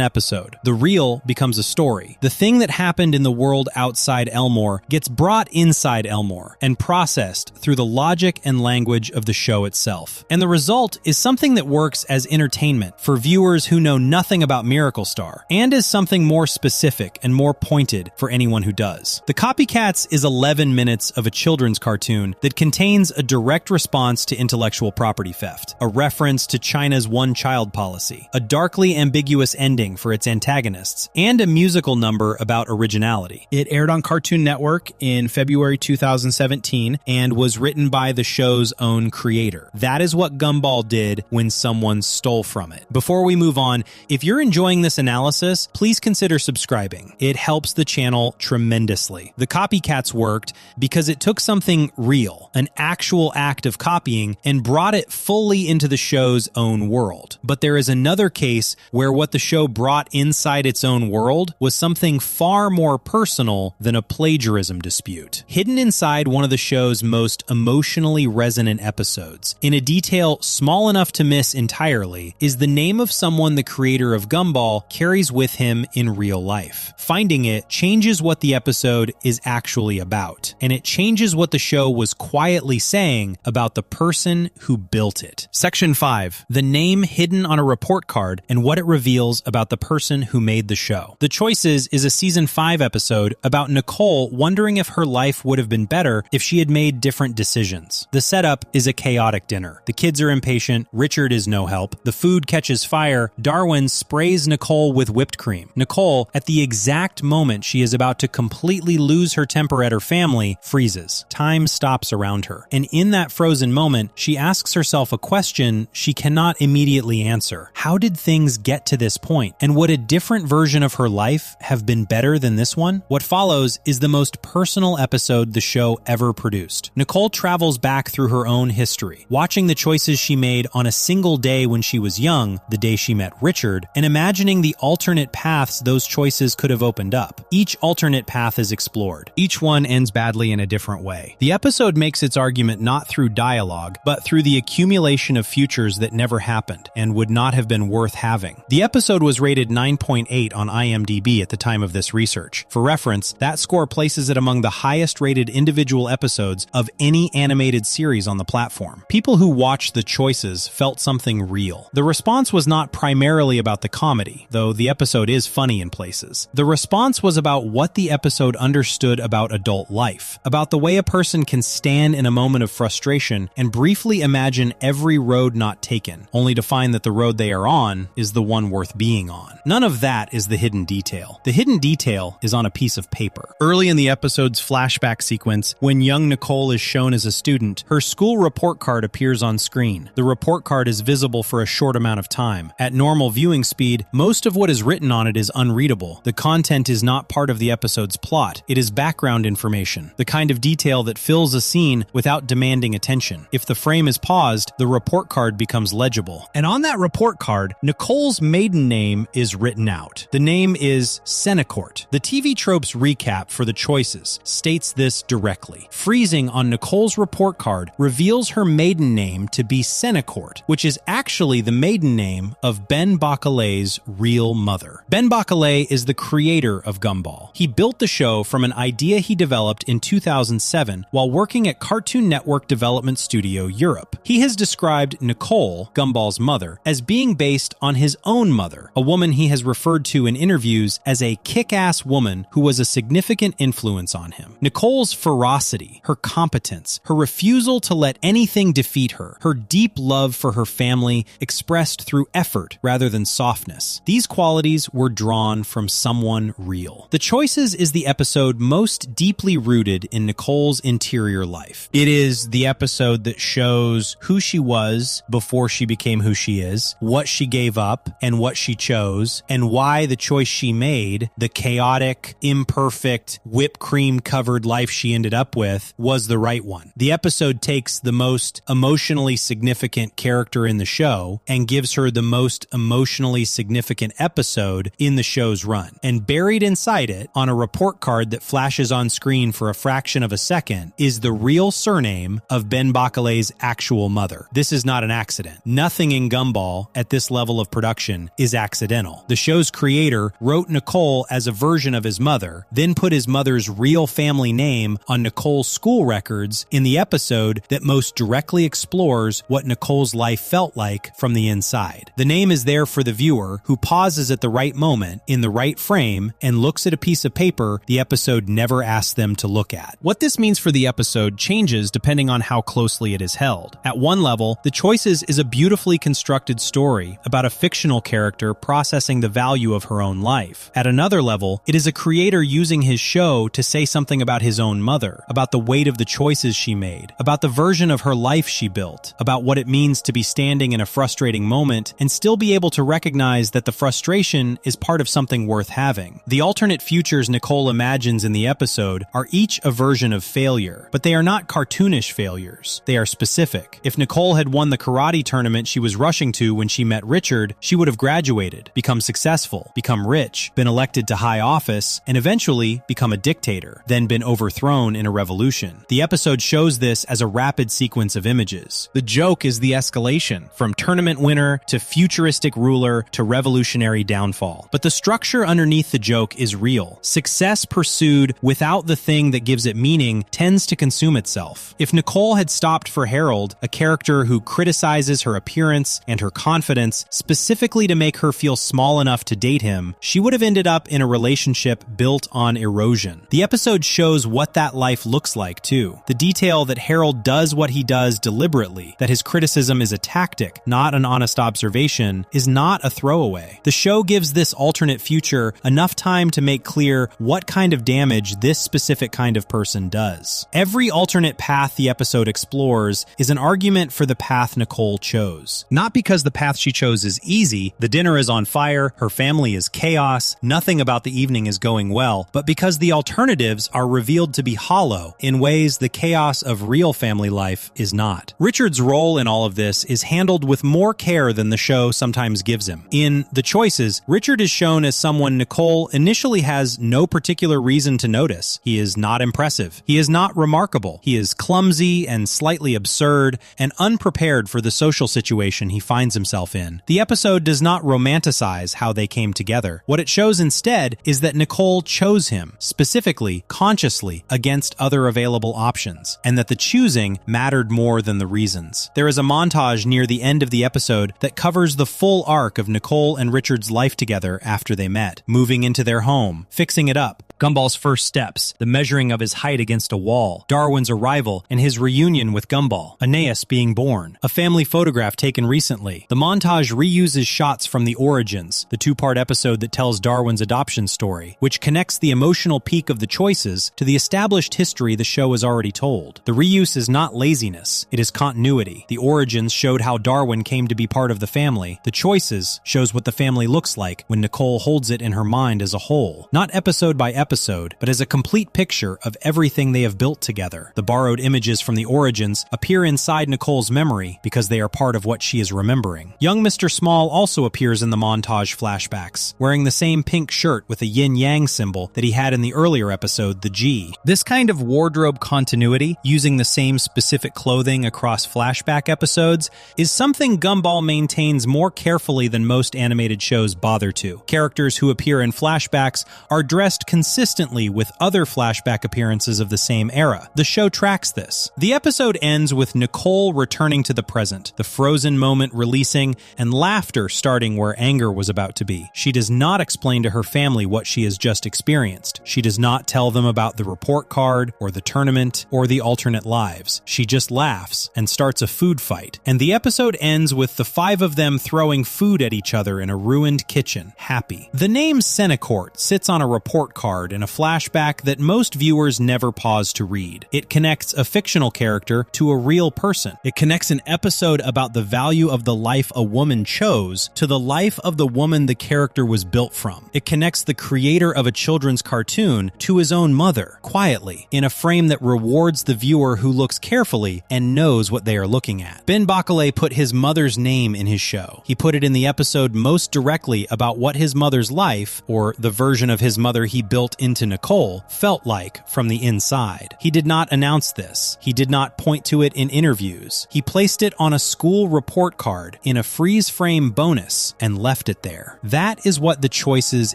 episode. The real becomes a story. The thing that happened in the world outside Elmore gets brought inside Elmore and processed through the logic and language of the show itself. And the result is something that works as entertainment for viewers who know nothing about Miracle Star, and as something more specific and more pointed for anyone who does. The Copycats is 11 minutes of a children's cartoon that contains a direct response to intellectual property theft, a reference to China's one-child policy, a darkly ambiguous ending for its antagonists, and a musical number about originality. It aired on Cartoon Network in February 2017 and was written by the show's own creator. That is what Gumball did when someone stole from it. Before we move on, if you're enjoying this analysis, please consider subscribing. It helps the channel tremendously. The Copycats worked because it took something real, an actual act of copying, and brought it fully into the show's own world. But there is another case where what the show brought inside its own world was something far more personal than a plagiarism dispute. Hidden inside one of the show's most emotionally resonant episodes, in a detail small enough to miss entirely, is the name of someone the creator of Gumball carries with him in real life. Finding it changes what the episode is actually about, and it changes what the show was quietly saying about the person who built it. Section 5. The name hidden on a report card and what it reveals about the person who made the show. The Choices is a season 5 episode about Nicole wondering if her life would have been better if she had made different decisions. The setup is a chaotic dinner. The kids are impatient, Richard is no help, the food catches fire, Darwin sprays Nicole with whipped cream. Nicole, at the exact moment she is about to completely lose her temper at her family, freezes. Time stops around her. And in that frozen moment, she asks herself a question she cannot immediately answer. How did things get to this point? And would a different version of her life have been better than this one? What follows is the most personal episode the show ever produced. Nicole travels back through her own history, watching the choices she made on a single day when she was young, the day she met Richard, and imagining the alternate paths those choices could have opened up. Each alternate path is explored. Each one ends badly in a different way. The episode makes its argument not through dialogue, but through the accumulation of futures that never happened and would not have been worth having. The episode was rated 9.8 on IMDb at the time of this research. For reference, that score places it among the highest rated individual episodes of any animated series on the platform. People who watched The Choices felt something real. The response was not primarily about the comedy, though the episode is funny in places. The response was about what the episode understood about adult life, about the way a person can stand in a moment of frustration and briefly imagine every road not taken, only to find that the road they are on is the one worth being on. None of that is the hidden detail. The hidden detail is on a piece of paper. Early in the episode's flashback sequence, when young Nicole is shown as a student, her school report card appears on screen. The report card is visible for a short amount of time. At normal viewing speed, most of what is written on it is unreadable. The content is not part of the episode's plot. It is background information, the kind of detail that fills a scene without demanding attention. If the frame is paused, the report card becomes legible. And on that report card, Nicole's maiden name is written out. The name is Senecourt. The TV Tropes recap for The Choices states this directly. Freezing on Nicole's report card reveals her maiden name to be Senecourt, which is actually the maiden name of Ben Bakalay's real mother. Ben Bakalay is the creator of Gumball. He built the show from an idea he developed in 2007 while working at Cartoon Network Development Studio Europe. He has described Nicole, Gumball's mother, as being based on his own mother, a woman he has referred to in interviews as a kick-ass woman who was a significant influence on him. Nicole's ferocity, her competence, her refusal to let anything defeat her, her deep love for her family expressed through effort rather than softness. These qualities were drawn from someone real. The Choices is the episode most deeply rooted in Nicole's interior life. It is the episode that shows who she was before she became who she is, what she gave up and what she chose, and why the choice she made, the chaotic, imperfect, whipped cream covered life she ended up with, was the right one. The episode takes the most emotionally significant character in the show and gives her the most emotionally significant episode in the show's run. And buried inside it, on a report card that flashes on screen for a fraction of a second, is the the real surname of Ben Bakalay's actual mother. This is not an accident. Nothing in Gumball at this level of production is accidental. The show's creator wrote Nicole as a version of his mother, then put his mother's real family name on Nicole's school records in the episode that most directly explores what Nicole's life felt like from the inside. The name is there for the viewer, who pauses at the right moment, in the right frame, and looks at a piece of paper the episode never asked them to look at. What this means for the episode changes depending on how closely it is held. At one level, The Choices is a beautifully constructed story about a fictional character processing the value of her own life. At another level, it is a creator using his show to say something about his own mother, about the weight of the choices she made, about the version of her life she built, about what it means to be standing in a frustrating moment and still be able to recognize that the frustration is part of something worth having. The alternate futures Nicole imagines in the episode are each a version of failure, but they are not cartoonish failures. They are specific. If Nicole had won the karate tournament she was rushing to when she met Richard, she would have graduated, become successful, become rich, been elected to high office, and eventually become a dictator, then been overthrown in a revolution. The episode shows this as a rapid sequence of images. The joke is the escalation, from tournament winner to futuristic ruler to revolutionary downfall. But the structure underneath the joke is real. Success pursued without the thing that gives it meaning tends to consume itself. If Nicole had stopped for Harold, a character who criticizes her appearance and her confidence specifically to make her feel small enough to date him, she would have ended up in a relationship built on erosion. The episode shows what that life looks like, too. The detail that Harold does what he does deliberately, that his criticism is a tactic, not an honest observation, is not a throwaway. The show gives this alternate future enough time to make clear what kind of damage this specific kind of person does. Every alternate path the episode explores is an argument for the path Nicole chose. Not because the path she chose is easy, the dinner is on fire, her family is chaos, nothing about the evening is going well, but because the alternatives are revealed to be hollow in ways the chaos of real family life is not. Richard's role in all of this is handled with more care than the show sometimes gives him. In The Choices, Richard is shown as someone Nicole initially has no particular reason to notice. He is not impressive. He is not remarkable. He is clumsy and slightly absurd and unprepared for the social situation he finds himself in. The episode does not romanticize how they came together. What it shows instead is that Nicole chose him, specifically, consciously, against other available options, and that the choosing mattered more than the reasons. There is a montage near the end of the episode that covers the full arc of Nicole and Richard's life together after they met, moving into their home, fixing it up, Gumball's first steps, the measuring of his height against a wall, Darwin's arrival, and his reunion with Gumball, Aeneas being born, a family photograph taken recently. The montage reuses shots from The Origins, the two-part episode that tells Darwin's adoption story, which connects the emotional peak of The Choices to the established history the show has already told. The reuse is not laziness, it is continuity. The Origins showed how Darwin came to be part of the family. The Choices shows what the family looks like when Nicole holds it in her mind as a whole, not episode by episode, but as a complete picture of everything they have built together. The borrowed images from The Origins appear inside Nicole's memory because they are part of what she is remembering. Young Mr. Small also appears in the montage flashbacks, wearing the same pink shirt with a yin-yang symbol that he had in the earlier episode, The G. This kind of wardrobe continuity, using the same specific clothing across flashback episodes, is something Gumball maintains more carefully than most animated shows bother to. Characters who appear in flashbacks are dressed consistently with other flashback appearances of the same era. The show tracks this. The episode ends with Nicole returning to the present, the frozen moment releasing, and laughter starting where anger was about to be. She does not explain to her family what she has just experienced. She does not tell them about the report card, or the tournament, or the alternate lives. She just laughs and starts a food fight. And the episode ends with the five of them throwing food at each other in a ruined kitchen, happy. The name Senecourt sits on a report card in a flashback that most viewers never pause to read. It connects a fictional character to a real person. It connects an episode about the value of the life a woman chose to the life of the woman the character was built from. It connects the creator of a children's cartoon to his own mother, quietly, in a frame that rewards the viewer who looks carefully and knows what they are looking at. Ben Bakalay put his mother's name in his show. He put it in the episode most directly about what his mother's life, or the version of his mother he built built into Nicole felt like from the inside. He did not announce this. He did not point to it in interviews. He placed it on a school report card in a freeze frame bonus and left it there. That is what The Choices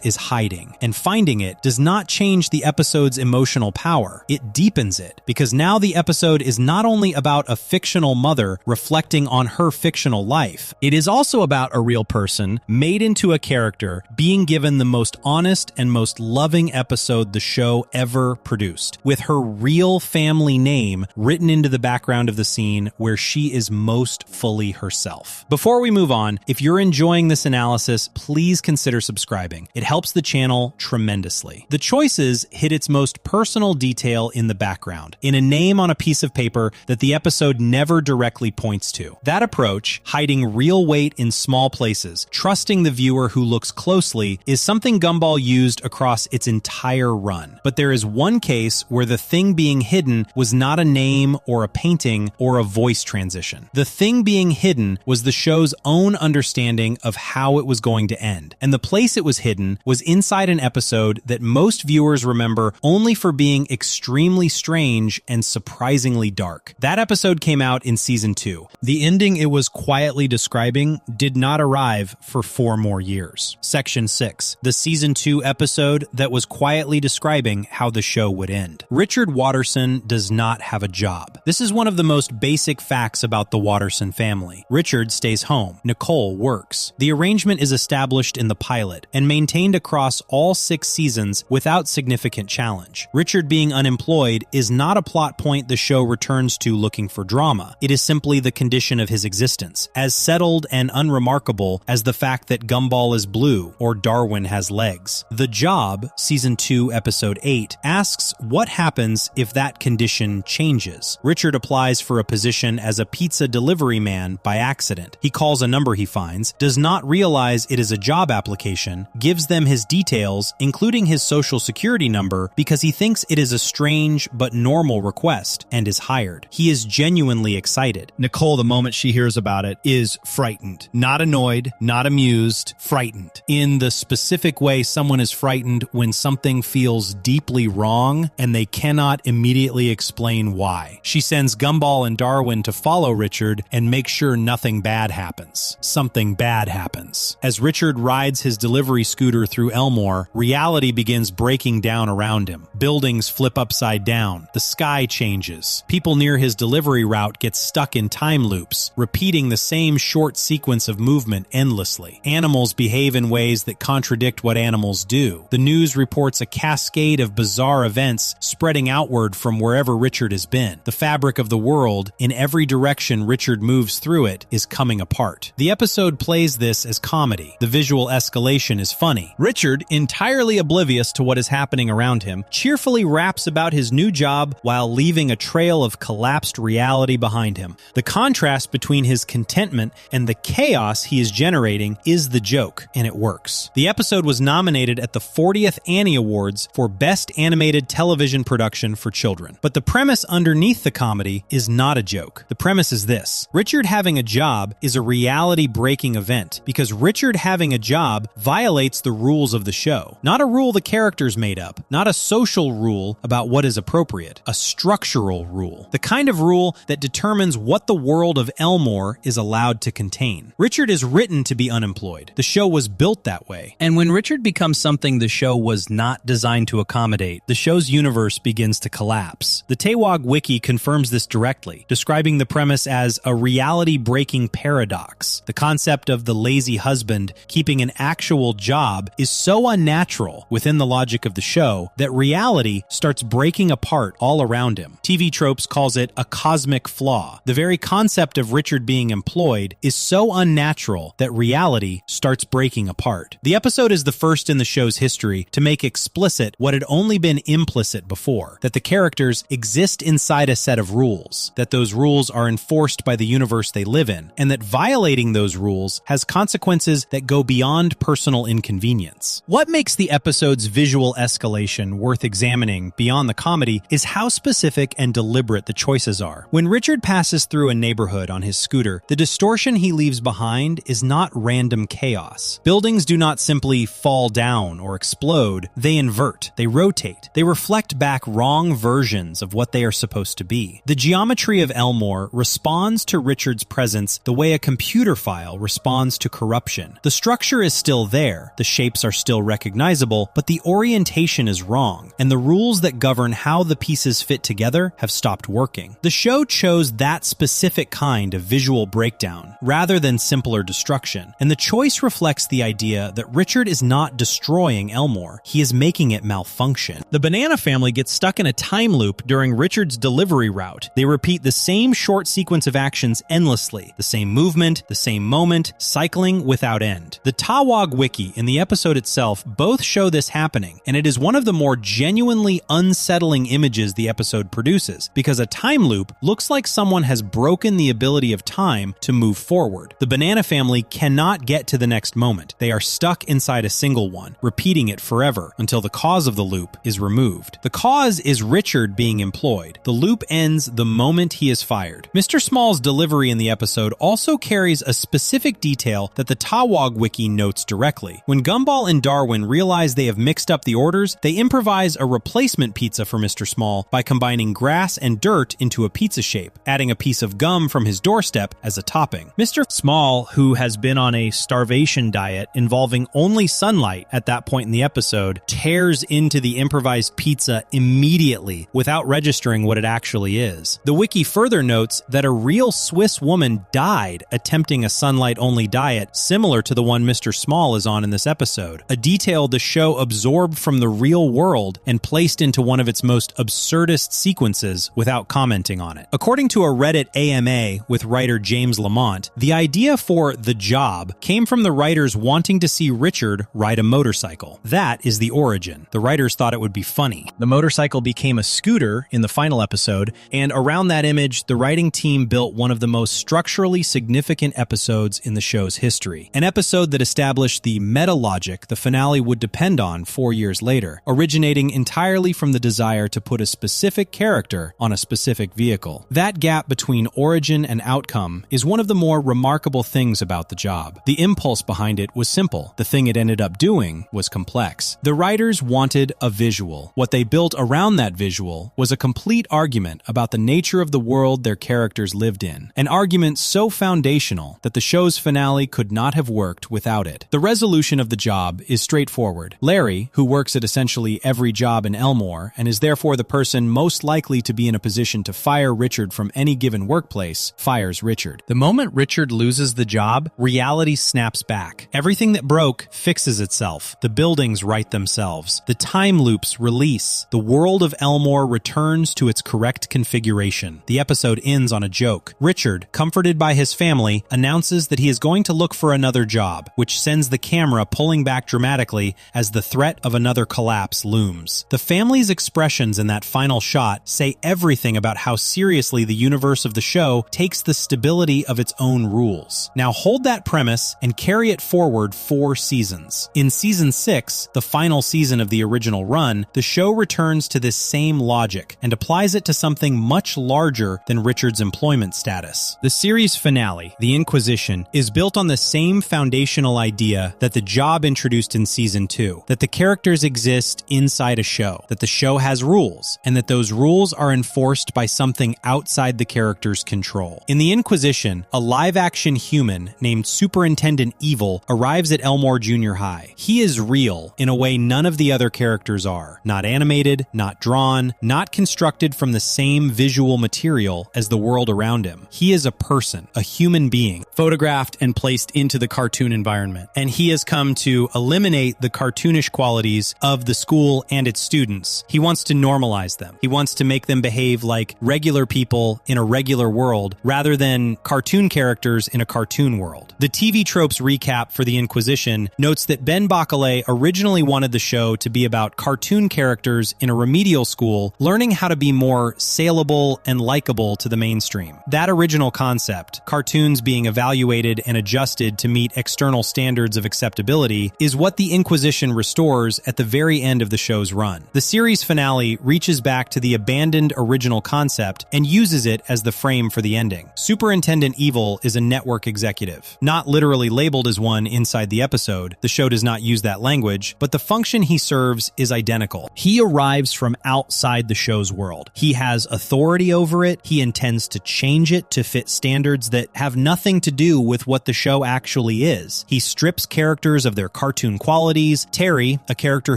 is hiding, and finding it does not change the episode's emotional power. It deepens it, because now the episode is not only about a fictional mother reflecting on her fictional life, it is also about a real person made into a character being given the most honest and most loving episode the show ever produced, with her real family name written into the background of the scene where she is most fully herself. Before we move on, if you're enjoying this analysis, please consider subscribing. It helps the channel tremendously. The Choices hit its most personal detail in the background, in a name on a piece of paper that the episode never directly points to. That approach, hiding real weight in small places, trusting the viewer who looks closely, is something Gumball used across its entire run. But there is one case where the thing being hidden was not a name or a painting or a voice transition. The thing being hidden was the show's own understanding of how it was going to end. And the place it was hidden was inside an episode that most viewers remember only for being extremely strange and surprisingly dark. That episode came out in season 2. The ending it was quietly describing did not arrive for 4 more years. Section 6, the season 2 episode that was quietly describing how the show would end. Richard Watterson does not have a job. This is one of the most basic facts about the Watterson family. Richard stays home. Nicole works. The arrangement is established in the pilot and maintained across all 6 seasons without significant challenge. Richard being unemployed is not a plot point the show returns to looking for drama. It is simply the condition of his existence, as settled and unremarkable as the fact that Gumball is blue or Darwin has legs. The Job, season 2, episode 8, asks what happens if that condition changes. Richard applies for a position as a pizza delivery man by accident. He calls a number he finds, does not realize it is a job application, gives them his details, including his social security number, because he thinks it is a strange but normal request, and is hired. He is genuinely excited. Nicole, the moment she hears about it, is frightened. Not annoyed, not amused, frightened. In the specific way someone is frightened when something feels deeply wrong and they cannot immediately explain why. She sends Gumball and Darwin to follow Richard and make sure nothing bad happens. Something bad happens. As Richard rides his delivery scooter through Elmore, reality begins breaking down around him. Buildings flip upside down. The sky changes. People near his delivery route get stuck in time loops, repeating the same short sequence of movement endlessly. Animals behave in ways that contradict what animals do. The news reports a cascade of bizarre events spreading outward from wherever Richard has been. The fabric of the world, in every direction Richard moves through it, is coming apart. The episode plays this as comedy. The visual escalation is funny. Richard, entirely oblivious to what is happening around him, cheerfully raps about his new job while leaving a trail of collapsed reality behind him. The contrast between his contentment and the chaos he is generating is the joke, and it works. The episode was nominated at the 40th Annie Awards for Best Animated Television Production for Children. But the premise underneath the comedy is not a joke. The premise is this: Richard having a job is a reality-breaking event because Richard having a job violates the rules of the show. Not a rule the characters made up, not a social rule about what is appropriate, a structural rule. The kind of rule that determines what the world of Elmore is allowed to contain. Richard is written to be unemployed. The show was built that way. And when Richard becomes something the show was not designed to accommodate, the show's universe begins to collapse. The Tewog Wiki confirms this directly, describing the premise as a reality-breaking paradox. The concept of the lazy husband keeping an actual job is so unnatural within the logic of the show that reality starts breaking apart all around him. TV Tropes calls it a cosmic flaw. The very concept of Richard being employed is so unnatural that reality starts breaking apart. The episode is the first in the show's history to make explicit what had only been implicit before, that the characters exist inside a set of rules, that those rules are enforced by the universe they live in, and that violating those rules has consequences that go beyond personal inconvenience. What makes the episode's visual escalation worth examining beyond the comedy is how specific and deliberate the choices are. When Richard passes through a neighborhood on his scooter, the distortion he leaves behind is not random chaos. Buildings do not simply fall down or explode, they They invert, they rotate, they reflect back wrong versions of what they are supposed to be. The geometry of Elmore responds to Richard's presence the way a computer file responds to corruption. The structure is still there, the shapes are still recognizable, but the orientation is wrong, and the rules that govern how the pieces fit together have stopped working. The show chose that specific kind of visual breakdown, rather than simpler destruction, and the choice reflects the idea that Richard is not destroying Elmore, he is making it malfunction. The Banana family gets stuck in a time loop during Richard's delivery route. They repeat the same short sequence of actions endlessly, the same movement, the same moment, cycling without end. The Tawag Wiki and the episode itself both show this happening, and it is one of the more genuinely unsettling images the episode produces, because a time loop looks like someone has broken the ability of time to move forward. The Banana family cannot get to the next moment. They are stuck inside a single one, repeating it forever until the cause of the loop is removed. The cause is Richard being employed. The loop ends the moment he is fired. Mr. Small's delivery in the episode also carries a specific detail that the Tawag Wiki notes directly. When Gumball and Darwin realize they have mixed up the orders, they improvise a replacement pizza for Mr. Small by combining grass and dirt into a pizza shape, adding a piece of gum from his doorstep as a topping. Mr. Small, who has been on a starvation diet involving only sunlight at that point in the episode, tears into the improvised pizza immediately without registering what it actually is. The wiki further notes that a real Swiss woman died attempting a sunlight-only diet similar to the one Mr. Small is on in this episode, a detail the show absorbed from the real world and placed into one of its most absurdist sequences without commenting on it. According to a Reddit AMA with writer James Lamont, the idea for The Job came from the writers wanting to see Richard ride a motorcycle. That is the origin. The writers thought it would be funny. The motorcycle became a scooter in the final episode, and around that image, the writing team built one of the most structurally significant episodes in the show's history. An episode that established the meta-logic the finale would depend on 4 years later, originating entirely from the desire to put a specific character on a specific vehicle. That gap between origin and outcome is one of the more remarkable things about The Job. The impulse behind it was simple. The thing it ended up doing was complex. The writers wanted a visual. What they built around that visual was a complete argument about the nature of the world their characters lived in. An argument so foundational that the show's finale could not have worked without it. The resolution of The Job is straightforward. Larry, who works at essentially every job in Elmore and is therefore the person most likely to be in a position to fire Richard from any given workplace, fires Richard. The moment Richard loses the job, reality snaps back. Everything that broke fixes itself. The buildings right themselves. The time loops release. The world of Elmore returns to its correct configuration. The episode ends on a joke. Richard, comforted by his family, announces that he is going to look for another job, which sends the camera pulling back dramatically as the threat of another collapse looms. The family's expressions in that final shot say everything about how seriously the universe of the show takes the stability of its own rules. Now hold that premise and carry it forward 4 seasons. In season 6, the final season of the original run, the show returns to this same logic and applies it to something much larger than Richard's employment status. The series finale, The Inquisition, is built on the same foundational idea that The Job introduced in season 2, that the characters exist inside a show, that the show has rules, and that those rules are enforced by something outside the character's control. In The Inquisition, a live-action human named Superintendent Evil arrives at Elmore Junior High. He is real in a way none of the other characters are. Not animated, not drawn, not constructed from the same visual material as the world around him. He is a person, a human being, photographed and placed into the cartoon environment. And he has come to eliminate the cartoonish qualities of the school and its students. He wants to normalize them. He wants to make them behave like regular people in a regular world rather than cartoon characters in a cartoon world. The TV Tropes recap for The Inquisition notes that Ben Bacalé originally wanted the show to be about cartoon characters in a remedial school learning how to be more saleable and likable to the mainstream. That original concept, cartoons being evaluated and adjusted to meet external standards of acceptability, is what The Inquisition restores at the very end of the show's run. The series finale reaches back to the abandoned original concept and uses it as the frame for the ending. Superintendent Evil is a network executive. Not literally labeled as one inside the episode, the show does not use that language, but the function mission he serves is identical. He arrives from outside the show's world. He has authority over it. He intends to change it to fit standards that have nothing to do with what the show actually is. He strips characters of their cartoon qualities. Terry, a character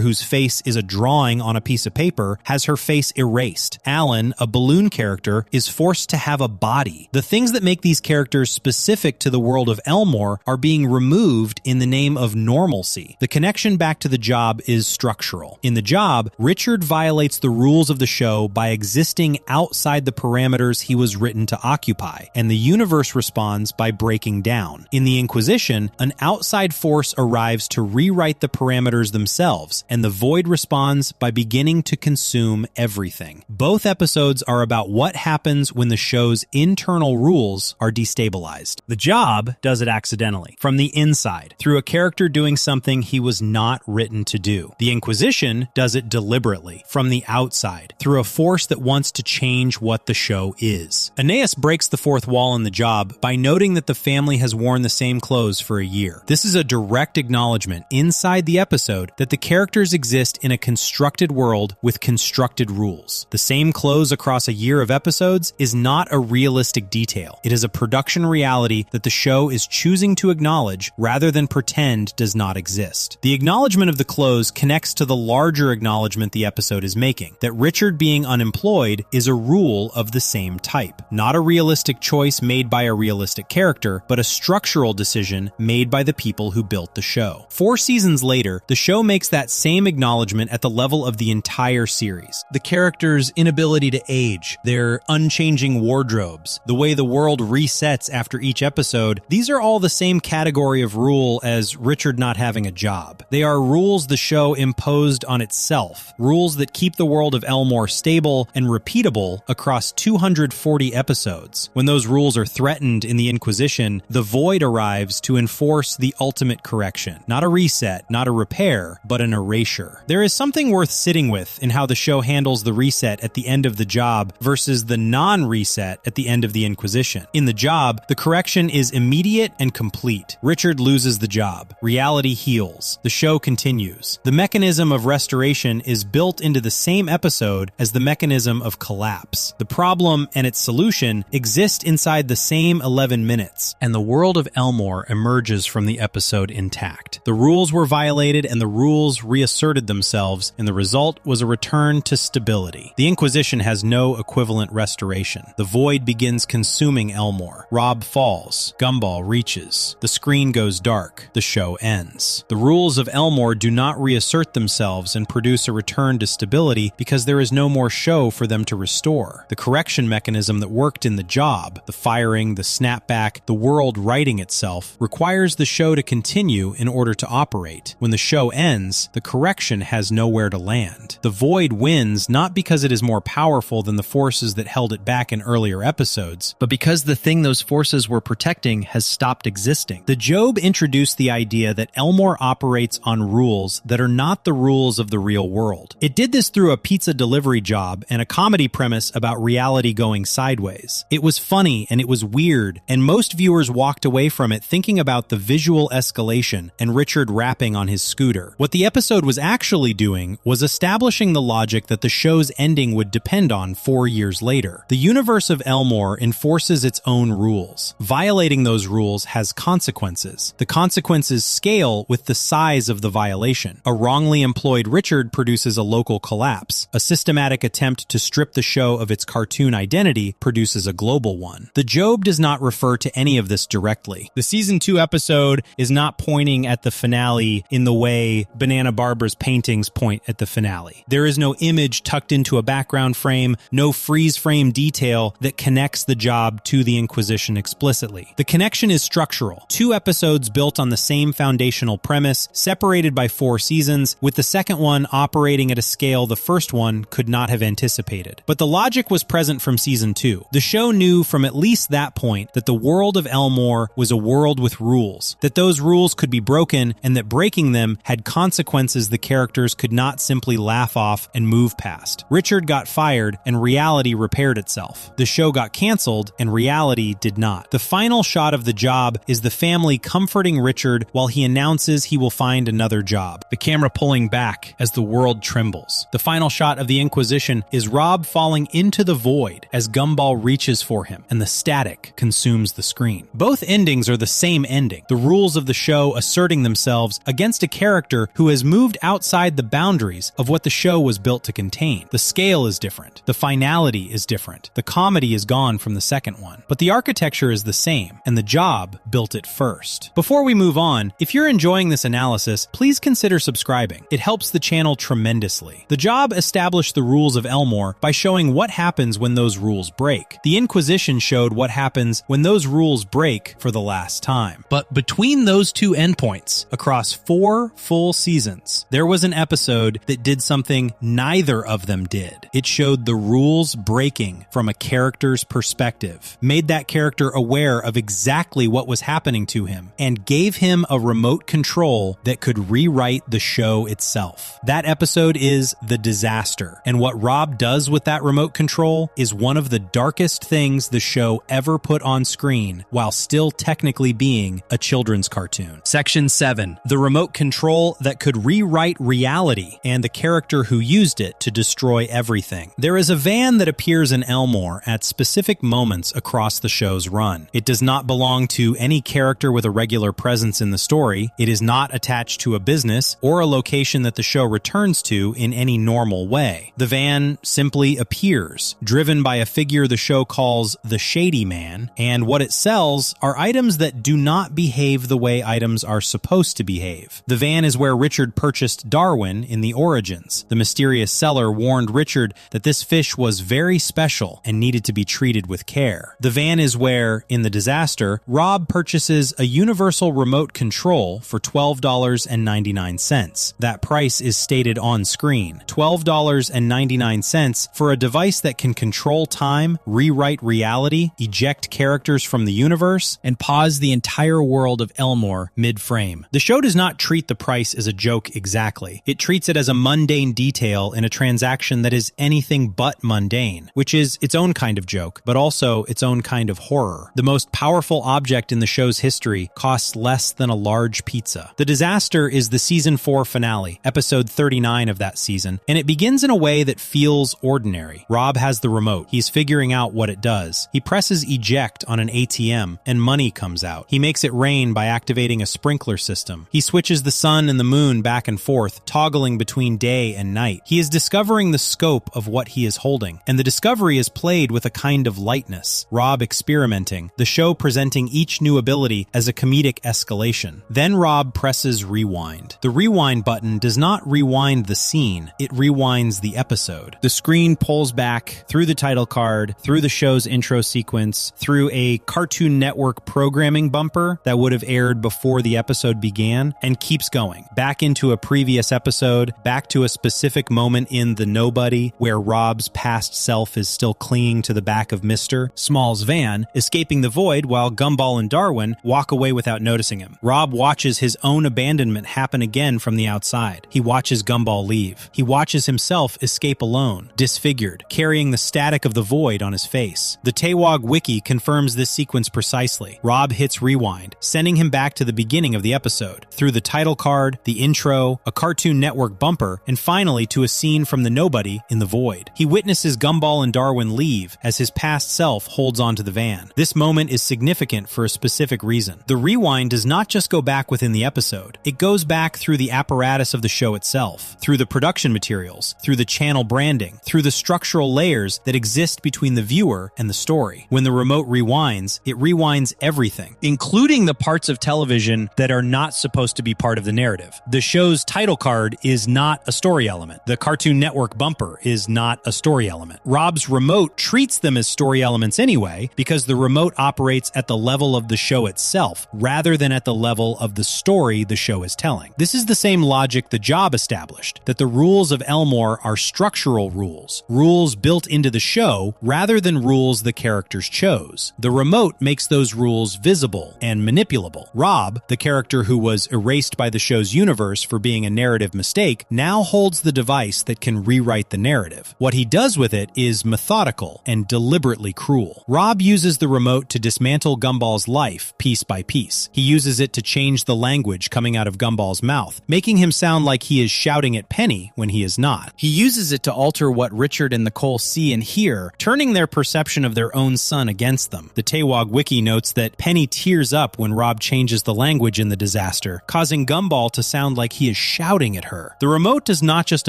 whose face is a drawing on a piece of paper, has her face erased. Alan, a balloon character, is forced to have a body. The things that make these characters specific to the world of Elmore are being removed in the name of normalcy. The connection back to the job is structural. In the job, Richard violates the rules of the show by existing outside the parameters he was written to occupy, and the universe responds by breaking down. In the Inquisition, an outside force arrives to rewrite the parameters themselves, and the Void responds by beginning to consume everything. Both episodes are about what happens when the show's internal rules are destabilized. The job does it accidentally, from the inside, through a character doing something he was not written to do. The Inquisition does it deliberately, from the outside, through a force that wants to change what the show is. Aeneas breaks the fourth wall in the job by noting that the family has worn the same clothes for a year. This is a direct acknowledgement inside the episode that the characters exist in a constructed world with constructed rules. The same clothes across a year of episodes is not a realistic detail. It is a production reality that the show is choosing to acknowledge rather than pretend does not exist. The acknowledgement of the clothes connects to the larger acknowledgement the episode is making, that Richard being unemployed is a rule of the same type. Not a realistic choice made by a realistic character, but a structural decision made by the people who built the show. 4 seasons later, the show makes that same acknowledgement at the level of the entire series. The characters' inability to age, their unchanging wardrobes, the way the world resets after each episode, these are all the same category of rule as Richard not having a job. They are rules the show imposed on itself, rules that keep the world of Elmore stable and repeatable across 240 episodes. When those rules are threatened in the Inquisition, the Void arrives to enforce the ultimate correction. Not a reset, not a repair, but an erasure. There is something worth sitting with in how the show handles the reset at the end of the job versus the non-reset at the end of the Inquisition. In the job, the correction is immediate and complete. Richard loses the job. Reality heals. The show continues. The mechanism of restoration is built into the same episode as the mechanism of collapse. The problem and its solution exist inside the same 11 minutes, and the world of Elmore emerges from the episode intact. The rules were violated and the rules reasserted themselves, and the result was a return to stability. The Inquisition has no equivalent restoration. The Void begins consuming Elmore. Rob falls. Gumball reaches. The screen goes dark. The show ends. The rules of Elmore do not reassert themselves and produce a return to stability because there is no more show for them to restore. The correction mechanism that worked in the job, the firing, the snapback, the world righting itself, requires the show to continue in order to operate. When the show ends, the correction has nowhere to land. The Void wins not because it is more powerful than the forces that held it back in earlier episodes, but because the thing those forces were protecting has stopped existing. The Job introduced the idea that Elmore operates on rules that are not the rules of the real world. It did this through a pizza delivery job and a comedy premise about reality going sideways. It was funny and it was weird, and most viewers walked away from it thinking about the visual escalation and Richard rapping on his scooter. What the episode was actually doing was establishing the logic that the show's ending would depend on 4 years later. The universe of Elmore enforces its own rules. Violating those rules has consequences. The consequences scale with the size of the violation. A wrongly employed Richard produces a local collapse. A systematic attempt to strip the show of its cartoon identity produces a global one. The Job does not refer to any of this directly. The season 2 episode is not pointing at the finale in the way Banana Barbara's paintings point at the finale. There is no image tucked into a background frame, no freeze frame detail that connects the job to the Inquisition explicitly. The connection is structural. 2 episodes built on the same foundational premise, separated by 4 seasons, with the second one operating at a scale the first one could not have anticipated. But the logic was present from season 2. The show knew from at least that point that the world of Elmore was a world with rules, that those rules could be broken, and that breaking them had consequences the characters could not simply laugh off and move past. Richard got fired, and reality repaired itself. The show got canceled, and reality did not. The final shot of the job is the family comforting Richard while he announces he will find another job. The camera pulling back as the world trembles. The final shot of the Inquisition is Rob falling into the void as Gumball reaches for him, and the static consumes the screen. Both endings are the same ending, the rules of the show asserting themselves against a character who has moved outside the boundaries of what the show was built to contain. The scale is different. The finality is different. The comedy is gone from the second one. But the architecture is the same, and the job built it first. Before we move on, if you're enjoying this analysis, please consider subscribing. It helps the channel tremendously. The job established the rules of Elmore by showing what happens when those rules break. The Inquisition showed what happens when those rules break for the last time. But between those two endpoints, across 4 full seasons, there was an episode that did something neither of them did. It showed the rules breaking from a character's perspective, made that character aware of exactly what was happening to him, and gave him a remote control that could rewrite the show itself. That episode is The Disaster, and what Rob does with that remote control is one of the darkest things the show ever put on screen while still technically being a children's cartoon. Section 7. The remote control that could rewrite reality and the character who used it to destroy everything. There is a van that appears in Elmore at specific moments across the show's run. It does not belong to any character with a regular presence in the story. It is not attached to a business or a location that the show returns to in any normal way. The van simply appears, driven by a figure the show calls the Shady Man, and what it sells are items that do not behave the way items are supposed to behave. The van is where Richard purchased Darwin in the Origins. The mysterious seller warned Richard that this fish was very special and needed to be treated with care. The van is where, in The Disaster, Rob purchases a universal remote control for $12.99. That price is stated on screen. $12.99 for a device that can control time, rewrite reality, eject characters from the universe, and pause the entire world of Elmore mid-frame. The show does not treat the price as a joke exactly. It treats it as a mundane detail in a transaction that is anything but mundane, which is its own kind of joke, but also its own kind of horror. The most powerful object in the show's history costs less than a large pizza. The Disaster is the season 4 finale, episode 39 of that season, and it begins in a way that feels ordinary. Rob has the remote. He's figuring out what it does. He presses eject on an ATM, and money comes out. He makes it rain by activating a sprinkler system. He switches the sun and the moon back and forth, toggling between day and night. He is discovering the scope of what he is holding, and the discovery is played with a kind of lightness. Rob experimenting, the show presenting each new ability as a comedic escalation. Then Rob presses rewind. The rewind button does not rewind the scene, it rewinds the episode. The screen pulls back through the title card, through the show's intro sequence, through a Cartoon Network programming bumper that would have aired before the episode began, and keeps going. Back into a previous episode, back to a specific moment in The Nobody, where Rob's past self is still clinging to the back of Mr. Small's van, escaping the void while Gumball and Darwin walk away without noticing him. Rob watches his own abandonment happen again from the outside. He watches Gumball leave. He watches himself escape alone, disfigured, carrying the static of the void on his face. The Tewog Wiki confirms this sequence precisely. Rob hits rewind, sending him back to the beginning of the episode, through the title card, the intro, a Cartoon Network bumper, and finally to a scene from The Nobody in the void. He witnesses Gumball and Darwin leave as his past self holds onto the van. This moment is significant for a specific reason. The rewind does not just go back within the episode. It goes back through the apparatus of the show itself, through the production materials, through the channel branding, through the structural layers that exist between the viewer and the story. When the remote rewinds, it rewinds everything, including the parts of television that are not supposed to be part of the narrative. The show's title card is not a story element. The Cartoon Network bumper is not a story element. Rob's remote treats them as story elements anyway, because the remote operates at the level of the show itself, rather than at the level of the story the show is telling. This is the same logic The Job established, that the rules of Elmore are structural rules, rules built into the show rather than rules the characters chose. The remote makes those rules visible and manipulable. Rob, the character who was erased by the show's universe for being a narrative mistake, now holds the device that can rewrite the narrative. What he does with it is methodical and deliberately cruel. Rob uses the remote to dismantle Gumball's life piece by piece. He uses it to change the language coming out of Gumball's mouth, making him sound like he is shouting at Penny when he is not. He uses it to alter what Richard and Nicole see and hear, turning their perception of their own son against them. The Tewog Wiki notes that Penny tears up when Rob changes the language in the disaster, causing Gumball to sound like he is shouting at her. The remote does not just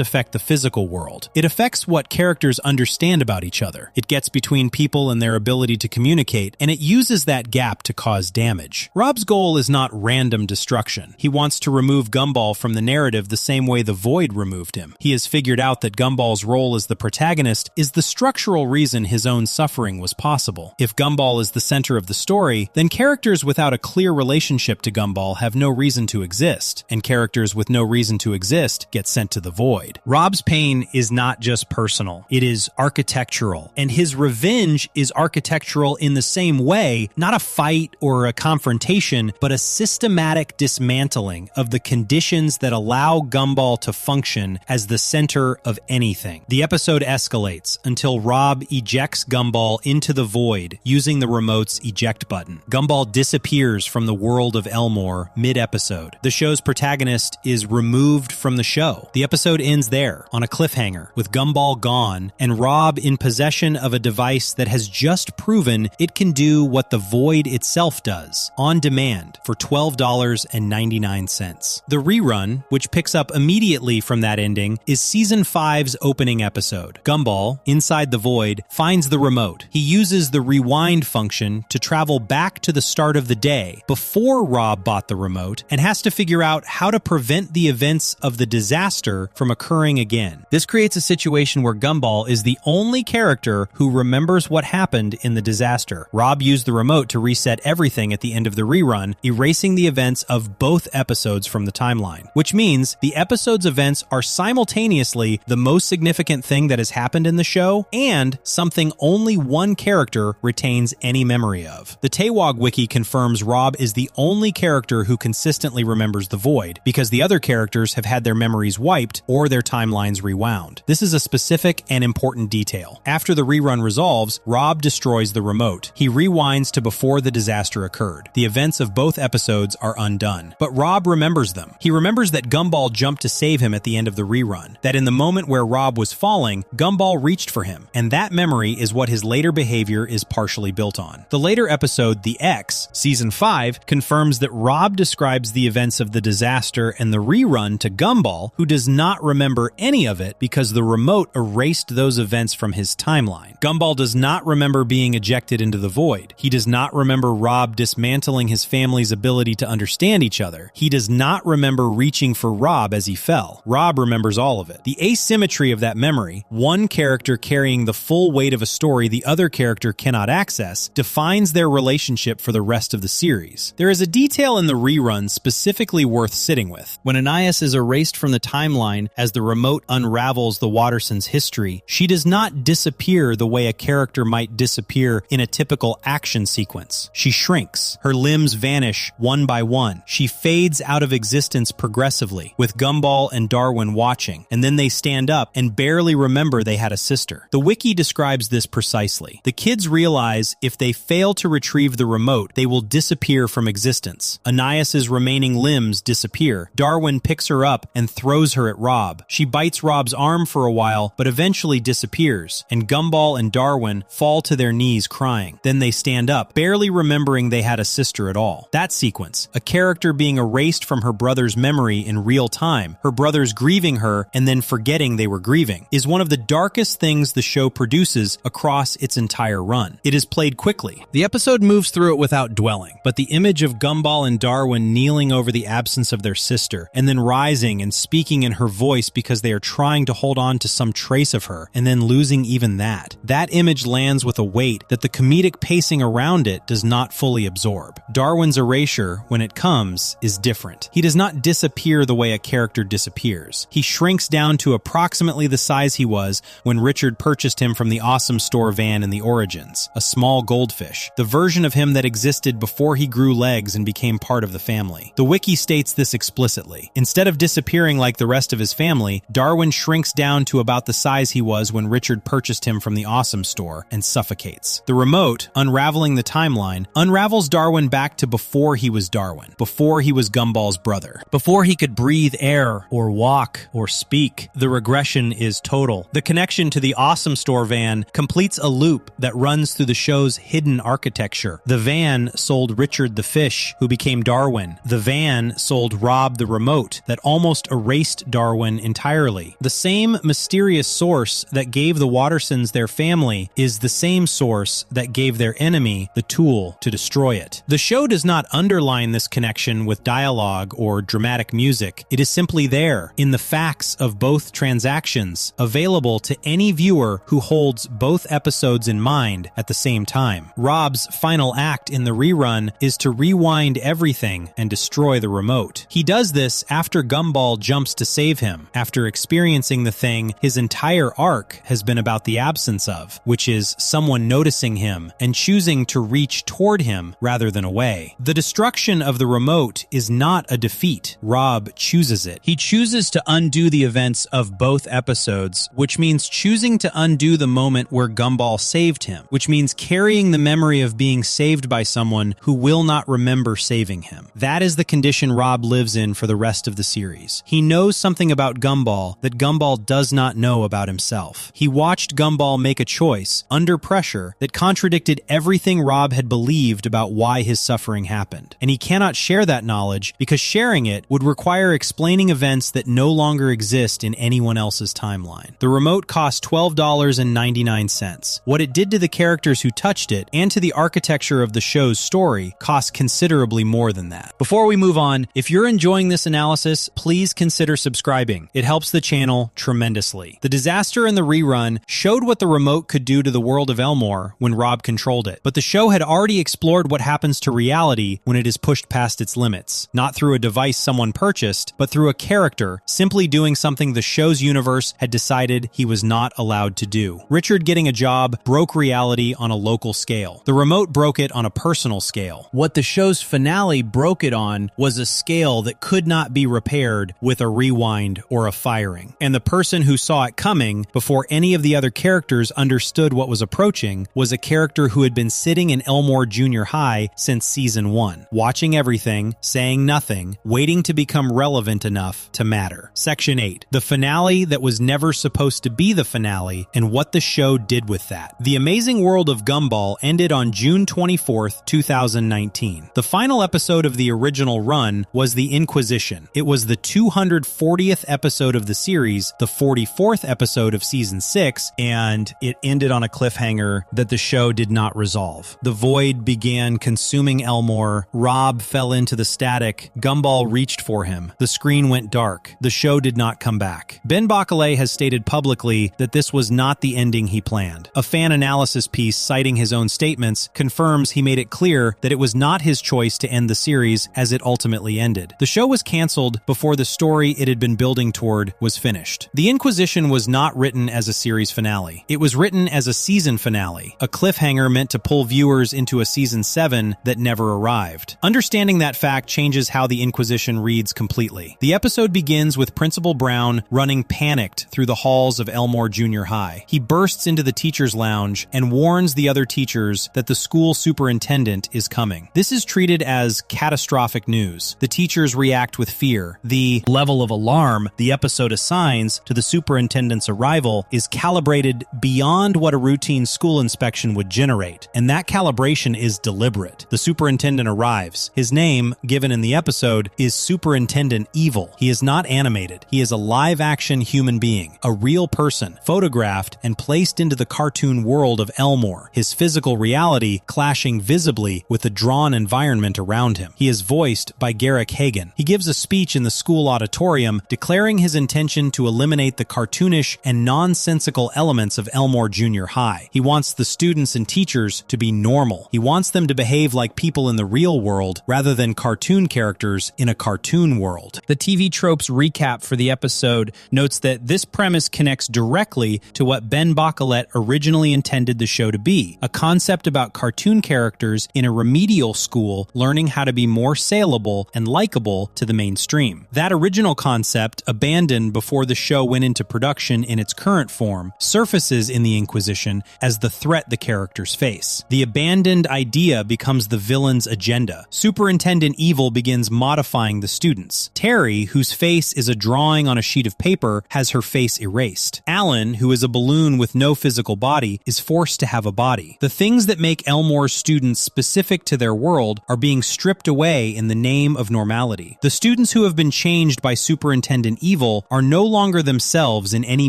affect the physical world. It affects what characters understand about each other. It gets between people and their ability to communicate, and it uses that gap to cause damage. Rob's goal is not random destruction. He wants to remove Gumball from the narrative the same way the Void removed him. He has figured out that Gumball's role as the protagonist is the structural reason his own suffering was possible. If Gumball is the center of the story, then characters without a clear relationship to Gumball have no reason to exist, and characters with no reason to exist get sent to the Void. Rob's pain is not just personal, it is architectural, and his revenge is architectural in the same way, not a fight or a confrontation, but a systematic dismantling of the conditions that allow Gumball to function as the center of anything. The episode escalates until Rob ejects Gumball into the Void using the remote's eject button. Gumball disappears from the world of Elmore mid-episode. The show's protagonist is removed from the show. The episode ends there, on a cliffhanger, with Gumball gone and Rob in possession of a device that has just proven it can do what the Void itself does, on demand, for $12.99. The rerun, which picks up immediately from that ending, is Season 5's opening episode. Gumball, inside the Void, finds the remote. He uses the rewind function to travel back to the start of the day, before Rob bought the remote, and has to figure out how to prevent the events of the disaster from occurring again. This creates a situation where Gumball is the only character who remembers what happened in the disaster. Rob used the remote to reset everything at the end of the rerun, erasing the events of both episodes from the timeline, which means the episode's events are simultaneously the most significant thing that has happened in the show and something only one character retains any memory of. The Tewog Wiki confirms Rob is the only character who consistently remembers the Void, because the other characters have had their memories wiped or their timelines rewound. This is a specific and important detail. After the rerun resolves, Rob destroys the remote. He rewinds to before the disaster occurred. The events of both episodes are undone, but Rob remembers them. He remembers that Gumball jumped to save him at the end of the rerun, that in the moment where Rob was falling, Gumball reached for him, and that memory is what his later behavior is partially built on. The later episode, The X, Season 5, confirms that Rob describes the events of the disaster and the rerun to Gumball, who does not remember any of it because the remote erased those events from his timeline. Gumball does not remember being ejected into the Void. He does not remember Rob dismantling his family's ability to understand each other. He does not remember reaching for Rob as he fell. Rob remembers all of it. The asymmetry of that memory, one character carrying the full weight of a story the other character cannot access, defines their relationship for the rest of the series. There is a detail in the rerun specifically worth sitting with. When Anais is erased from the timeline as the remote unravels the Wattersons' history, she does not disappear the way a character might disappear in a typical action sequence. She shrinks. Her limbs vanish one by one. She fades out of existence progressively, with Gumball and Darwin watching, and then they stand up and barely remember they had a sister. The wiki describes this precisely. The kids realize if they fail to retrieve the remote, they will disappear from existence. Anais's remaining limbs disappear. Darwin picks her up and throws her at Rob. She bites Rob's arm for a while, but eventually disappears, and Gumball and Darwin fall to their knees crying. Then they stand up, barely remembering they had a sister at all. That sequence, a character being erased from her brother's memory in real time, her brothers grieving her and then forgetting they were grieving, is one of the darkest things the show produces across its entire run. It is played quickly. The episode moves through it without dwelling, but the image of Gumball and Darwin kneeling over the absence of their sister, and then rising and speaking in her voice because they are trying to hold on to some trace of her, and then losing even that. That image lands with a weight that the comedic pacing around it does not fully absorb. Darwin's erasure, when it comes, is different. He does not disappear the way a character disappears. He shrinks down to approximately the size he was when Richard purchased him from the Awesome Store van in the Origins, a small goldfish, the version of him that existed before he grew legs and became part of the family. The wiki states this explicitly. Instead of disappearing like the rest of his family, Darwin shrinks down to about the size he was when Richard purchased him from the Awesome Store and suffocates. The remote, unraveling the timeline, unravels Darwin back to before he was Darwin, before he was Gumball's brother. Before Before he could breathe air or walk or speak, the regression is total. The connection to the Awesome Store van completes a loop that runs through the show's hidden architecture. The van sold Richard the fish, who became Darwin. The van sold Rob the remote that almost erased Darwin entirely. The same mysterious source that gave the Wattersons their family is the same source that gave their enemy the tool to destroy it. The show does not underline this connection with dialogue or dramatic music. It is simply there, in the facts of both transactions, available to any viewer who holds both episodes in mind at the same time. Rob's final act in the rerun is to rewind everything and destroy the remote. He does this after Gumball jumps to save him, after experiencing the thing his entire arc has been about the absence of, which is someone noticing him and choosing to reach toward him rather than away. The destruction of the remote is not a defeat. Rob chooses it. He chooses to undo the events of both episodes, which means choosing to undo the moment where Gumball saved him, which means carrying the memory of being saved by someone who will not remember saving him. That is the condition Rob lives in for the rest of the series. He knows something about Gumball that Gumball does not know about himself. He watched Gumball make a choice, under pressure, that contradicted everything Rob had believed about why his suffering happened. And he cannot share that knowledge because sharing it would require explaining events that no longer exist in anyone else's timeline. The remote cost $12.99. What it did to the characters who touched it and to the architecture of the show's story cost considerably more than that. Before we move on, if you're enjoying this analysis, please consider subscribing. It helps the channel tremendously. The disaster in the rerun showed what the remote could do to the world of Elmore when Rob controlled it, but the show had already explored what happens to reality when it is pushed past its limits, not through a device someone purchased, but through a character simply doing something the show's universe had decided he was not allowed to do. Richard getting a job broke reality on a local scale. The remote broke it on a personal scale. What the show's finale broke it on was a scale that could not be repaired with a rewind or a firing. And the person who saw it coming before any of the other characters understood what was approaching was a character who had been sitting in Elmore Junior High since season 1, watching everything, saying nothing, waiting to become relevant enough to matter. Section 8. The finale that was never supposed to be the finale and what the show did with that. The Amazing World of Gumball ended on June 24th, 2019. The final episode of the original run was The Inquisition. It was the 240th episode of the series, the 44th episode of season 6, and it ended on a cliffhanger that the show did not resolve. The void began consuming Elmore. Rob fell into the static. Gumball reached for him. The screen went dark. The show did not come back. Ben Bacalé has stated publicly that this was not the ending he planned. A fan analysis piece citing his own statements confirms he made it clear that it was not his choice to end the series as it ultimately ended. The show was canceled before the story it had been building toward was finished. The Inquisition was not written as a series finale. It was written as a season finale, a cliffhanger meant to pull viewers into a season 7 that never arrived. Understanding that fact changes how The Inquisition reads completely. The episode begins with Principal Brown running panicked through the halls of Elmore Junior High. He bursts into the teacher's lounge and warns the other teachers that the school superintendent is coming. This is treated as catastrophic news. The teachers react with fear. The level of alarm the episode assigns to the superintendent's arrival is calibrated beyond what a routine school inspection would generate, and that calibration is deliberate. The superintendent arrives. His name, given in the episode, is Superintendent Evil. He is not animated. He is a live-action human being, a real person, photographed and placed into the cartoon world of Elmore, his physical reality clashing visibly with the drawn environment around him. He is voiced by Garrick Hagan. He gives a speech in the school auditorium declaring his intention to eliminate the cartoonish and nonsensical elements of Elmore Junior High. He wants the students and teachers to be normal. He wants them to behave like people in the real world rather than cartoon characters in a cartoon world. The TV Tropes recap for the episode notes that this premise connects directly to what Ben Bacalé originally intended the show to be, a concept about cartoon characters in a remedial school learning how to be more saleable and likable to the mainstream. That original concept, abandoned before the show went into production in its current form, surfaces in The Inquisition as the threat the characters face. The abandoned idea becomes the villain's agenda. Superintendent Evil begins modifying the students. Terry, whose face is a drawing on a sheet of paper, has her face erased. Alan, who is a balloon with no physical body, is forced to have a body. The things that make Elmore's students specific to their world are being stripped away in the name of normality. The students who have been changed by Superintendent Evil are no longer themselves in any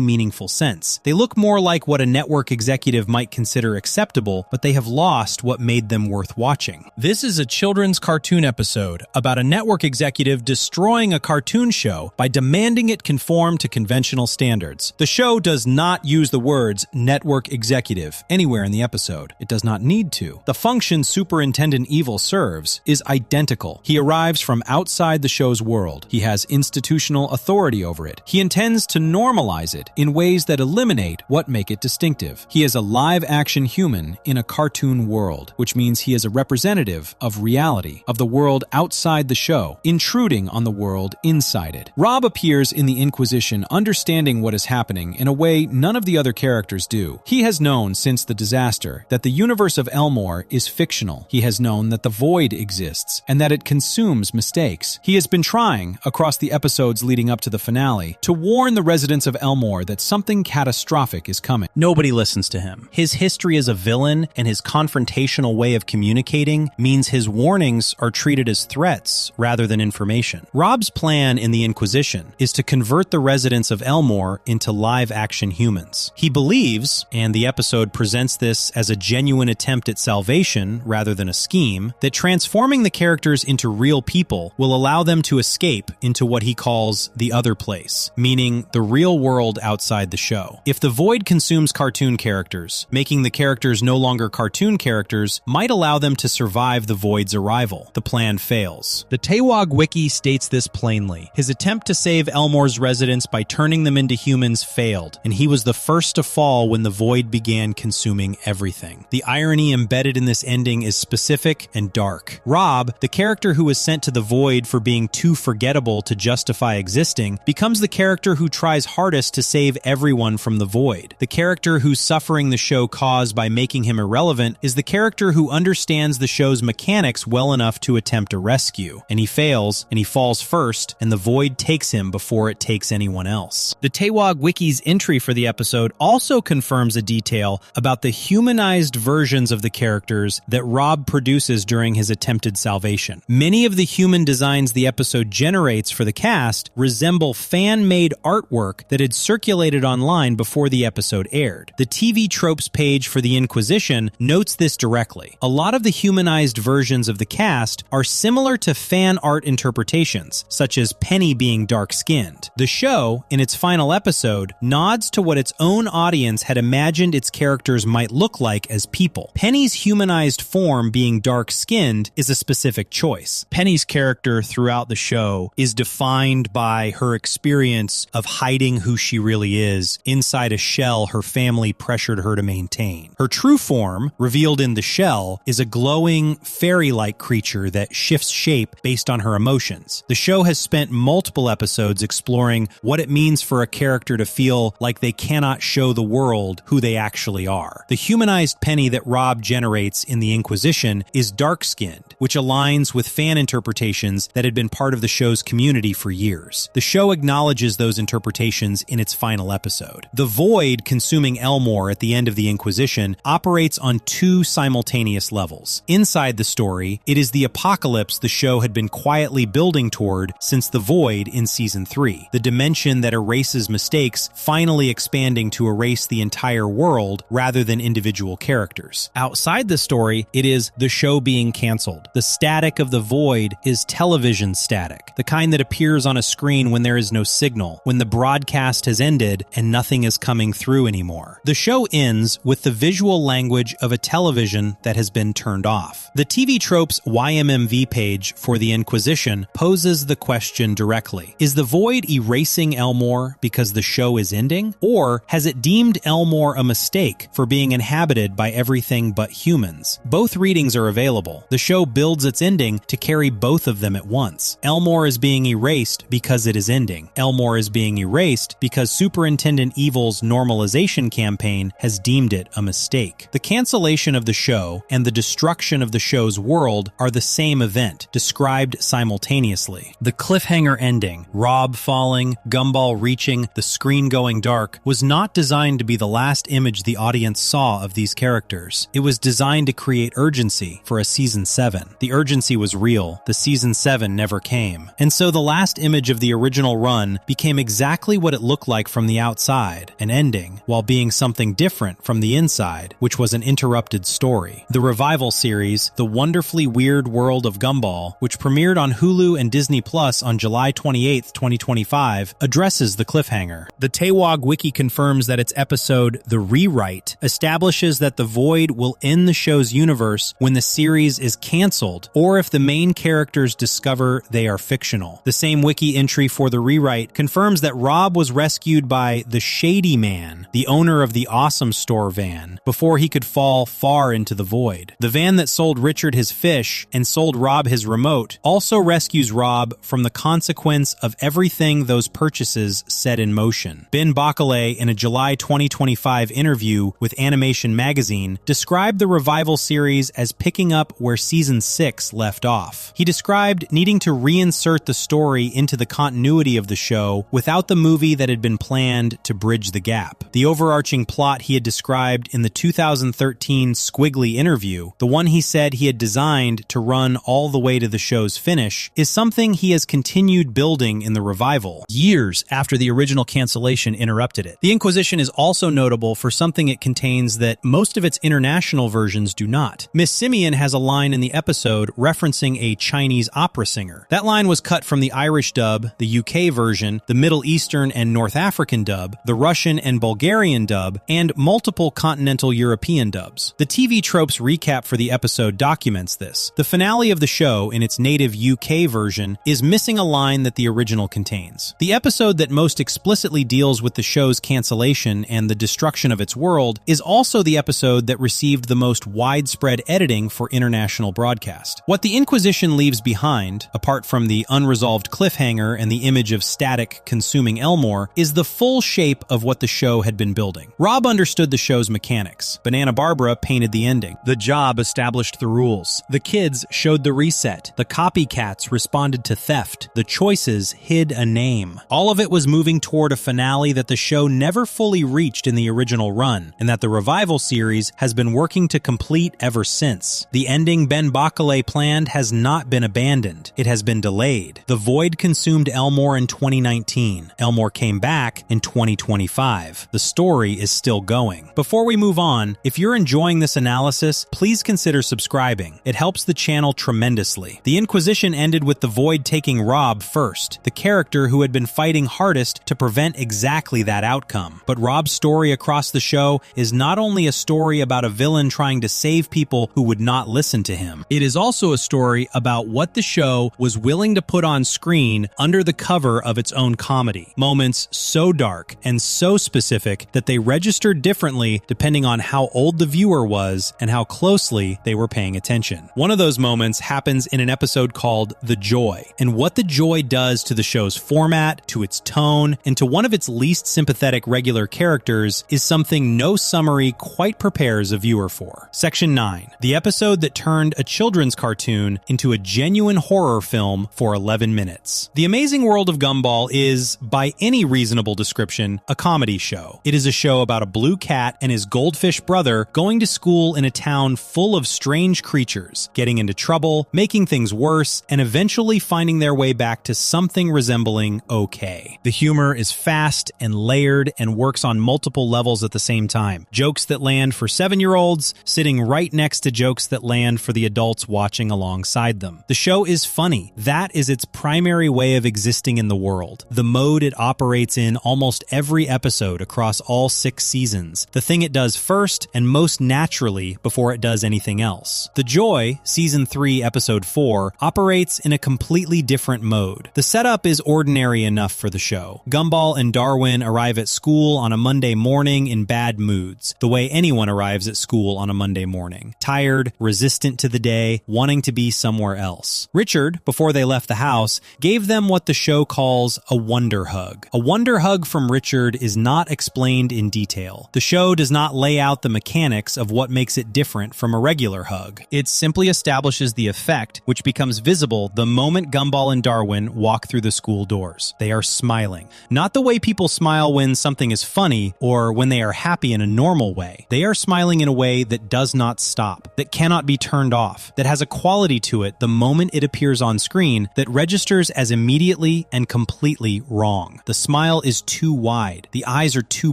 meaningful sense. They look more like what a network executive might consider acceptable, but they have lost what made them worth watching. This is a children's cartoon episode about a network executive destroying a cartoon show by demanding it conform to conventional standards. The show does not use the words network executive anywhere in the episode. It does not need to. The function Superintendent Evil serves is identical. He arrives from outside the show's world. He has institutional authority over it. He intends to normalize it in ways that eliminate what make it distinctive. He is a live-action human in a cartoon world, which means he is a representative of reality, of the world outside the show, intruding on the world inside it. Rob appears in the Inquisition understanding what is happening in a way none of the other characters do. He has known since the disaster that the universe of Elmore is fictional. He has known that the void exists and that it consumes mistakes. He has been trying, across the episodes leading up to the finale, to warn the residents of Elmore that something catastrophic is coming. Nobody listens to him. His history as a villain and his confrontational way of communicating means his warnings are treated as threats rather than information. Rob's plan in the Inquisition is to convert the residents of Elmore into live-action humans. He believes, and the episode presents this as a genuine attempt at salvation rather than a scheme, that transforming the characters into real people will allow them to escape into what he calls the other place, meaning the real world outside the show. If the void consumes cartoon characters, making the characters no longer cartoon characters might allow them to survive the void's arrival. The plan fails. The Tewog Wiki states this plainly. His attempt to save Elmore's residents by turning them into humans failed, and he was the first to fall when the void began consuming everything. The irony embedded in this ending is specific and dark. Rob, the character who was sent to the void for being too forgettable to justify existing, becomes the character who tries hardest to save everyone from the void. The character whose suffering the show caused by making him irrelevant is the character who understands the show's mechanics well enough to attempt a rescue. And he fails, and he falls first, and the void takes him before it takes anyone else. The Tewog Wiki's entry for the episode also confirms a detail about the humanized versions of the characters that Rob produces during his attempted salvation. Many of the human designs the episode generates for the cast resemble fan-made artwork that had circulated online before the episode aired. The TV Tropes page for the Inquisition notes this directly. A lot of the humanized versions of the cast are similar to fan art interpretations, such as Penny being dark-skinned. The show, in its final episode, nods to what its own audience had imagined its characters might look like as people. Penny's humanized form being dark-skinned is a specific choice. Penny's character throughout the show is defined by her experience of hiding who she really is inside a shell her family pressured her to maintain. Her true form, revealed in the shell, is a glowing, fairy-like creature that shifts shape based on her emotions. The show has spent multiple episodes exploring what it means for a character to feel like they cannot show the world who they actually are. The humanized Penny that Rob generates in the Inquisition is dark-skinned, which aligns with fan interpretations that had been part of the show's community for years. The show acknowledges those interpretations in its final episode. The void consuming Elmore at the end of the Inquisition operates on two simultaneous levels. Inside the story, it is the apocalypse the show had been quietly building toward since the void in season 3, the dimension that erases mistakes finally expanding to erase the entire world rather than individual characters. Outside the story, it is the show being canceled. The static of the void is television static, the kind that appears on a screen when there is no signal, when the broadcast has ended and nothing is coming through anymore. The show ends with the visual language of a television that has been turned off. The TV Tropes YMMV page for the Inquisition poses the question directly. Is the void erasing Elmore because the show is ending? Or has it deemed Elmore a mistake for being inhabited by everything but humans? Both readings are available. The show builds its ending to carry both of them at once. Elmore is being erased because it is ending. Elmore is being erased because Superintendent Evil's normalization campaign has deemed it a mistake. The cancellation of the show and the destruction of the show's world are the same event, described simultaneously. The cliffhanger ending, Rob falling, Gumball reaching, the screen going dark, was not designed to be the last image the audience saw of these characters. It was designed to create urgency for a Season 7. The urgency was real. The Season 7 never came. And so the last image of the original run became exactly what it looked like from the outside, an ending, while being something different from the inside, which was an interrupted story. The revival series, The Wonderfully Weird World of Gumball, which premiered on Hulu and Disney Plus on July 28, 2025, addresses the cliffhanger. The Tewog Wiki confirms that its episode, The Rewrite, establishes that the Void will end the show's universe when the series is canceled, or if the main characters discover they are fictional. The same wiki entry for The Rewrite confirms that Rob was rescued by the Shady Man, the owner of the Awesome Store van, before he could fall far into the void. The van that sold Richard his fish and sold Rob his remote also rescues Rob from the consequence of everything those purchases set in motion. Ben Bacalé, in a July 2025 interview with Animation Magazine, described the revival series as picking up where Season 6 left off. He described needing to reinsert the story into the continuity of the show without the movie that had been planned to bridge the gap. The overarching plot he had described in the 2013 Squiggly interview, the one he said he had designed to run all the way to the show's finish, is something he has continued building in the revival, years after the original cancellation interrupted it. The Inquisition is also notable for something it contains that most of its international versions do not. Miss Simeon has a line in the episode referencing a Chinese opera singer. That line was cut from the Irish dub, the UK version, the Middle Eastern and North African dub, the Russian and Bulgarian dub, and multiple continental European dubs. The TV Tropes recap for the episode documents this. The finale of the show, in its native UK version, is missing a line that the original contains. The episode that most explicitly deals with the show's cancellation and the destruction of its world is also the episode that received the most widespread editing for international broadcast. What the Inquisition leaves behind, apart from the unresolved cliffhanger and the image of static consuming Elmore, is the full shape of what the show had been building. Rob understood the show's mechanics. Banana-Barbera painted the ending. The Job established the rules. The Kids showed the reset. The copycats responded to theft. The Choices hid a name. All of it was moving toward a finale that the show never fully reached in the original run, and that the revival series has been working to complete ever since. The ending Ben Bacalé planned has not been abandoned. It has been delayed. The Void consumed Elmore in 2019. Elmore came back in 2025. The story is still going. Before we move on, if you're enjoying this analysis, please consider subscribing. It helps the channel tremendously. The Inquisition ended with the Void taking Rob first, the character who had been fighting hardest to prevent exactly that outcome. But Rob's story across the show is not only a story about a villain trying to save people who would not listen to him. It is also a story about what the show was willing to put on screen under the cover of its own comedy. Moments so dark and so specific that they registered differently depending on how old the viewer was and how closely they were paying attention. One of those moments happens in an episode called The Joy, and what The Joy does to the show's format, to its tone, and to one of its least sympathetic regular characters is something no summary quite prepares a viewer for. Section 9, the episode that turned a children's cartoon into a genuine horror film for 11 minutes. The Amazing World of Gumball is, by any reasonable description, a comedy show. It is a show about a blue cat and his goldfish brother going to school in a town full of strange creatures, getting into trouble, making things worse, and eventually finding their way back to something resembling okay. The humor is fast and layered and works on multiple levels at the same time. Jokes that land for 7-year-olds sitting right next to jokes that land for the adults watching alongside them. The show is funny. That is its primary way of existing in the world. The mode it operates in almost every episode across all 6 seasons. The thing it does first and most naturally before it does anything else. The Joy, Season 3, Episode 4, operates in a completely different mode. The setup is ordinary enough for the show. Gumball and Darwin arrive at school on a Monday morning in bad moods, the way anyone arrives at school on a Monday morning. Tired, resistant to the day, away, wanting to be somewhere else. Richard, before they left the house, gave them what the show calls a wonder hug. A wonder hug from Richard is not explained in detail. The show does not lay out the mechanics of what makes it different from a regular hug. It simply establishes the effect, which becomes visible the moment Gumball and Darwin walk through the school doors. They are smiling. Not the way people smile when something is funny or when they are happy in a normal way. They are smiling in a way that does not stop, that cannot be turned off, that has a quality to it the moment it appears on screen that registers as immediately and completely wrong. The smile is too wide. The eyes are too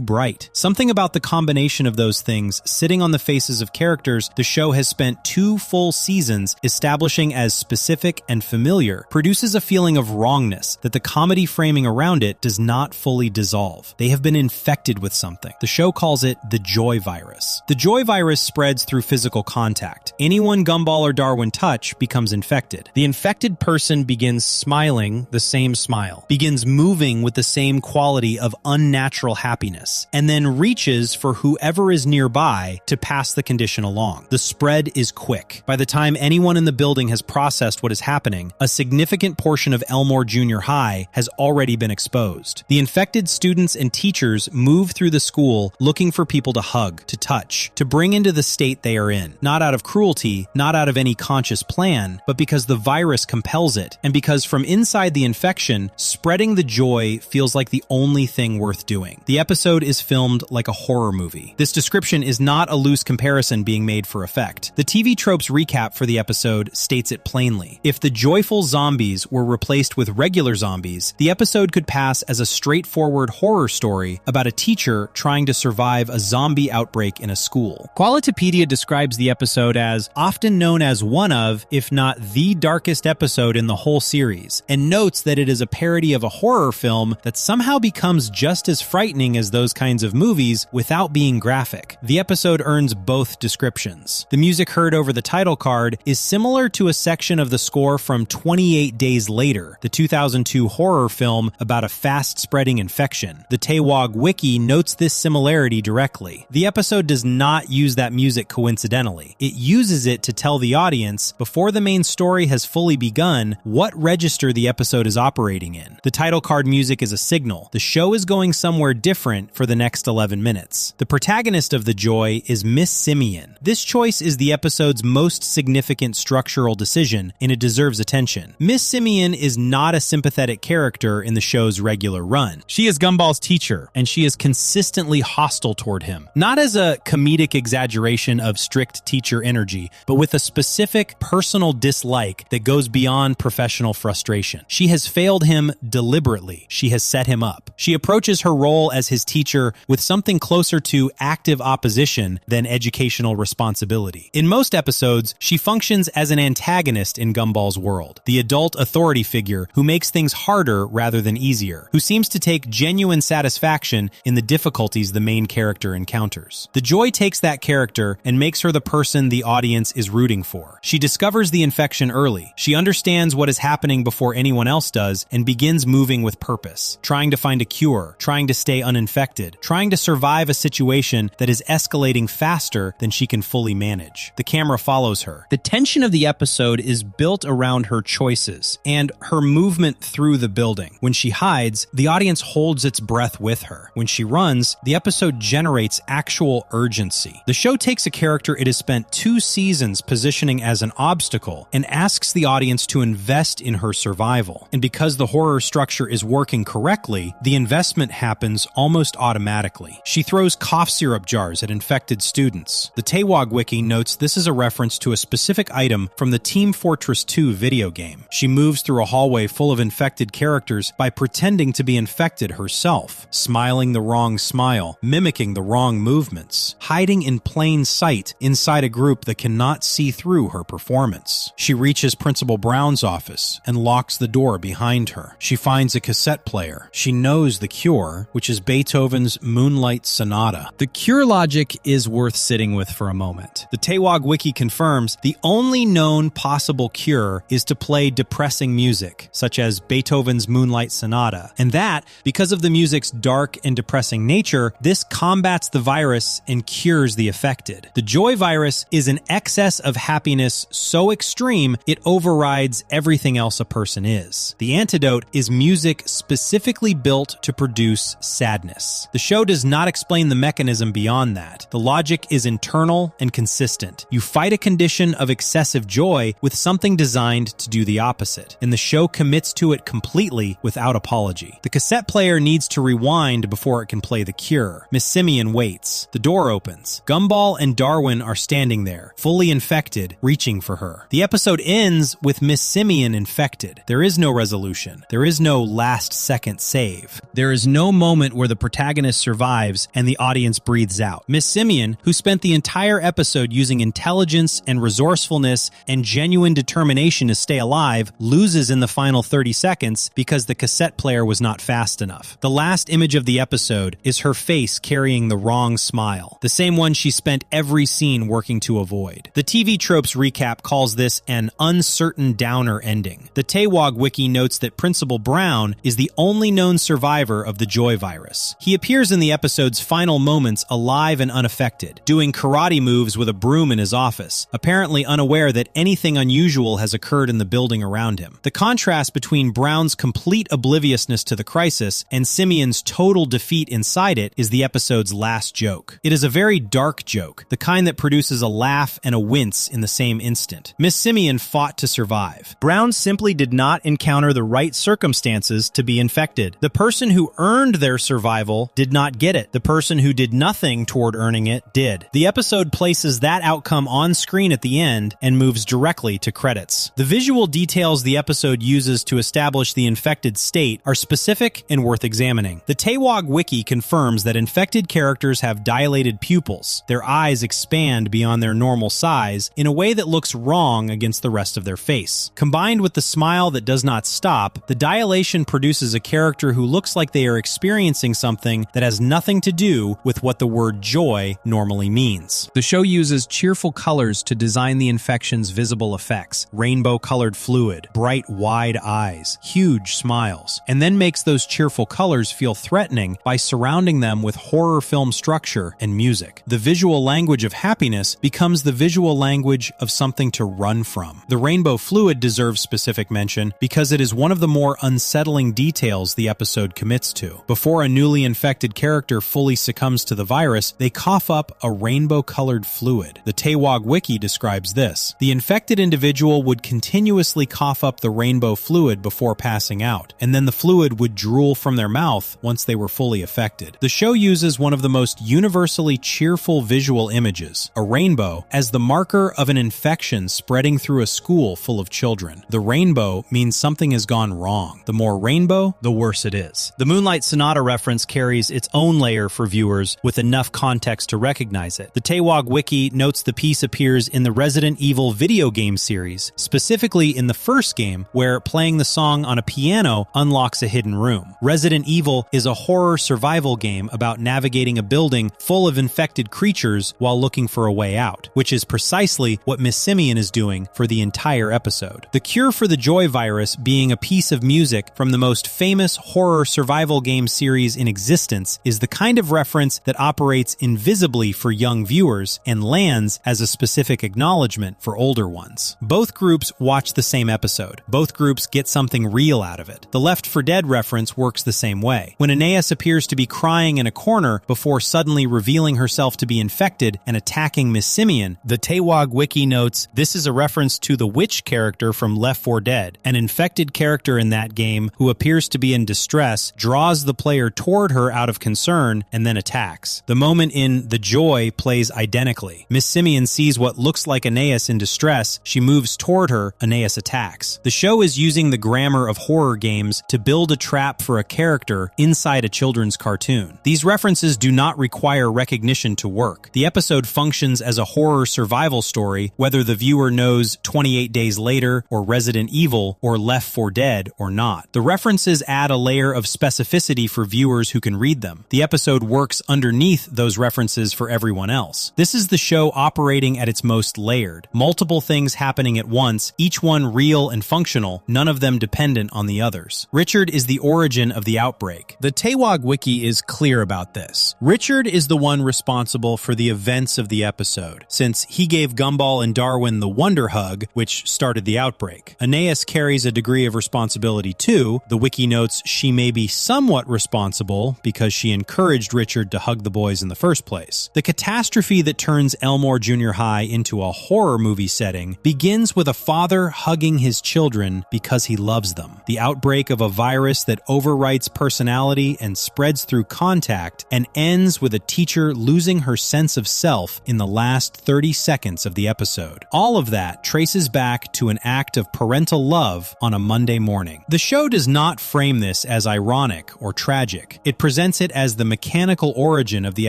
bright. Something about the combination of those things sitting on the faces of characters the show has spent 2 full seasons establishing as specific and familiar produces a feeling of wrongness that the comedy framing around it does not fully dissolve. They have been infected with something. The show calls it the joy virus. The joy virus spreads through physical contact. Anyone Gumball or Darwin touch becomes infected. The infected person begins smiling the same smile, begins moving with the same quality of unnatural happiness, and then reaches for whoever is nearby to pass the condition along. The spread is quick. By the time anyone in the building has processed what is happening, a significant portion of Elmore Junior High has already been exposed. The infected students and teachers move through the school looking for people to hug, to touch, to bring into the state they are in, not out of cruelty, not out of any conscious plan, but because the virus compels it, and because from inside the infection, spreading the joy feels like the only thing worth doing. The episode is filmed like a horror movie. This description is not a loose comparison being made for effect. The TV Tropes recap for the episode states it plainly. If the joyful zombies were replaced with regular zombies, the episode could pass as a straightforward horror story about a teacher trying to survive a zombie outbreak in a school. Qualitopedia describes the episode as often known as one of, if not the darkest episode in the whole series, and notes that it is a parody of a horror film that somehow becomes just as frightening as those kinds of movies without being graphic. The episode earns both descriptions. The music heard over the title card is similar to a section of the score from 28 Days Later, the 2002 horror film about a fast-spreading infection. The Tewog Wiki notes this similarity directly. The episode does not use that music coincidentally. It uses it to tell the audience, before the main story has fully begun, what register the episode is operating in. The title card music is a signal. The show is going somewhere different for the next 11 minutes. The protagonist of The Joy is Miss Simeon. This choice is the episode's most significant structural decision, and it deserves attention. Miss Simeon is not a sympathetic character in the show's regular run. She is Gumball's teacher, and she is consistently hostile toward him. Not as a comedic exaggeration of strict teacher energy, but with a specific personal dislike that goes beyond professional frustration. She has failed him deliberately. She has set him up. She approaches her role as his teacher with something closer to active opposition than educational responsibility. In most episodes, she functions as an antagonist in Gumball's world, the adult authority figure who makes things harder rather than easier, who seems to take genuine satisfaction in the difficulties the main character encounters. The Joy takes that character and makes her the person the audience is rooting for. She discovers the infection early. She understands what is happening before anyone else does and begins moving with purpose, trying to find a cure, trying to stay uninfected, trying to survive a situation that is escalating faster than she can fully manage. The camera follows her. The tension of the episode is built around her choices and her movement through the building. When she hides, the audience holds its breath with her. When she runs, the episode generates actual urgency. The show takes a character it has spent 2 seasons positioning as an obstacle and asks the audience to invest in her survival. And because the horror structure is working correctly, the investment happens almost automatically. She throws cough syrup jars at infected students. The Tewog Wiki notes this is a reference to a specific item from the Team Fortress 2 video game. She moves through a hallway full of infected characters by pretending to be infected herself, smiling the wrong smile, mimicking the wrong movements, hiding in plain sight inside a group that cannot see through her performance. She reaches Principal Brown's office and locks the door behind her. She finds a cassette player. She knows chose the cure, which is Beethoven's Moonlight Sonata. The cure logic is worth sitting with for a moment. The Tewog Wiki confirms the only known possible cure is to play depressing music, such as Beethoven's Moonlight Sonata, and that, because of the music's dark and depressing nature, this combats the virus and cures the affected. The joy virus is an excess of happiness so extreme it overrides everything else a person is. The antidote is music specifically built to produce sadness. The show does not explain the mechanism beyond that. The logic is internal and consistent. You fight a condition of excessive joy with something designed to do the opposite, and the show commits to it completely without apology. The cassette player needs to rewind before it can play the cure. Miss Simeon waits. The door opens. Gumball and Darwin are standing there, fully infected, reaching for her. The episode ends with Miss Simeon infected. There is no resolution. There is no last-second save. There is no moment where the protagonist survives and the audience breathes out. Miss Simeon, who spent the entire episode using intelligence and resourcefulness and genuine determination to stay alive, loses in the final 30 seconds because the cassette player was not fast enough. The last image of the episode is her face carrying the wrong smile, the same one she spent every scene working to avoid. The TV Tropes recap calls this an uncertain downer ending. The Tewog Wiki notes that Principal Brown is the only known survivor of the joy virus. He appears in the episode's final moments alive and unaffected, doing karate moves with a broom in his office, apparently unaware that anything unusual has occurred in the building around him. The contrast between Brown's complete obliviousness to the crisis and Simeon's total defeat inside it is the episode's last joke. It is a very dark joke, the kind that produces a laugh and a wince in the same instant. Miss Simeon fought to survive. Brown simply did not encounter the right circumstances to be infected. The person who earned their survival did not get it. The person who did nothing toward earning it did. The episode places that outcome on screen at the end and moves directly to credits. The visual details the episode uses to establish the infected state are specific and worth examining. The Tewog Wiki confirms that infected characters have dilated pupils. Their eyes expand beyond their normal size in a way that looks wrong against the rest of their face. Combined with the smile that does not stop, the dilation produces a character who looks like they are experiencing something that has nothing to do with what the word joy normally means. The show uses cheerful colors to design the infection's visible effects: rainbow-colored fluid, bright, wide eyes, huge smiles, and then makes those cheerful colors feel threatening by surrounding them with horror film structure and music. The visual language of happiness becomes the visual language of something to run from. The rainbow fluid deserves specific mention because it is one of the more unsettling details the episode commits to. Before a newly infected character fully succumbs to the virus, they cough up a rainbow-colored fluid. The Tewog Wiki describes this. The infected individual would continuously cough up the rainbow fluid before passing out, and then the fluid would drool from their mouth once they were fully affected. The show uses one of the most universally cheerful visual images, a rainbow, as the marker of an infection spreading through a school full of children. The rainbow means something has gone wrong. The more rainbow, the worse it is. The Moonlight Sonata reference carries its own layer for viewers with enough context to recognize it. The Tewog Wiki notes the piece appears in the Resident Evil video game series, specifically in the first game, where playing the song on a piano unlocks a hidden room. Resident Evil is a horror survival game about navigating a building full of infected creatures while looking for a way out, which is precisely what Miss Simeon is doing for the entire episode. The cure for the joy virus being a piece of music from the most famous horror survival game series in existence is the kind of reference that operates invisibly for young viewers and lands as a specific acknowledgement for older ones. Both groups watch the same episode. Both groups get something real out of it. The Left 4 Dead reference works the same way. When Aeneas appears to be crying in a corner before suddenly revealing herself to be infected and attacking Miss Simeon, the Tewog Wiki notes this is a reference to the witch character from Left 4 Dead. An infected character in that game who appears to be in distress draws the player toward her out of concern and then attacks. The moment in The Joy plays identically. Miss Simeon sees what looks like Aeneas in distress. She moves toward her. Aeneas attacks. The show is using the grammar of horror games to build a trap for a character inside a children's cartoon. These references do not require recognition to work. The episode functions as a horror survival story, whether the viewer knows 28 Days Later or Resident Evil or Left 4 Dead or not. The references add a layer of specificity for viewers who can read them. The episode works underneath those references for everyone else. This is the show operating at its most layered. Multiple things happening at once, each one real and functional, none of them dependent on the others. Richard is the origin of the outbreak. The Tewog Wiki is clear about this. Richard is the one responsible for the events of the episode, since he gave Gumball and Darwin the Wonder Hug, which started the outbreak. Aeneas carries a degree of responsibility too. The wiki notes she may be somewhat responsible because she encouraged Richard to hug the boys in the first place. The catastrophe that turns Elmore Junior High into a horror movie setting begins with a father hugging his children because he loves them. The outbreak of a virus that overwrites personality and spreads through contact, and ends with a teacher losing her sense of self in the last 30 seconds of the episode. All of that traces back to an act of parental love on a Monday morning. The show does not frame this as ironic or tragic. It presents it as the mechanical origin of the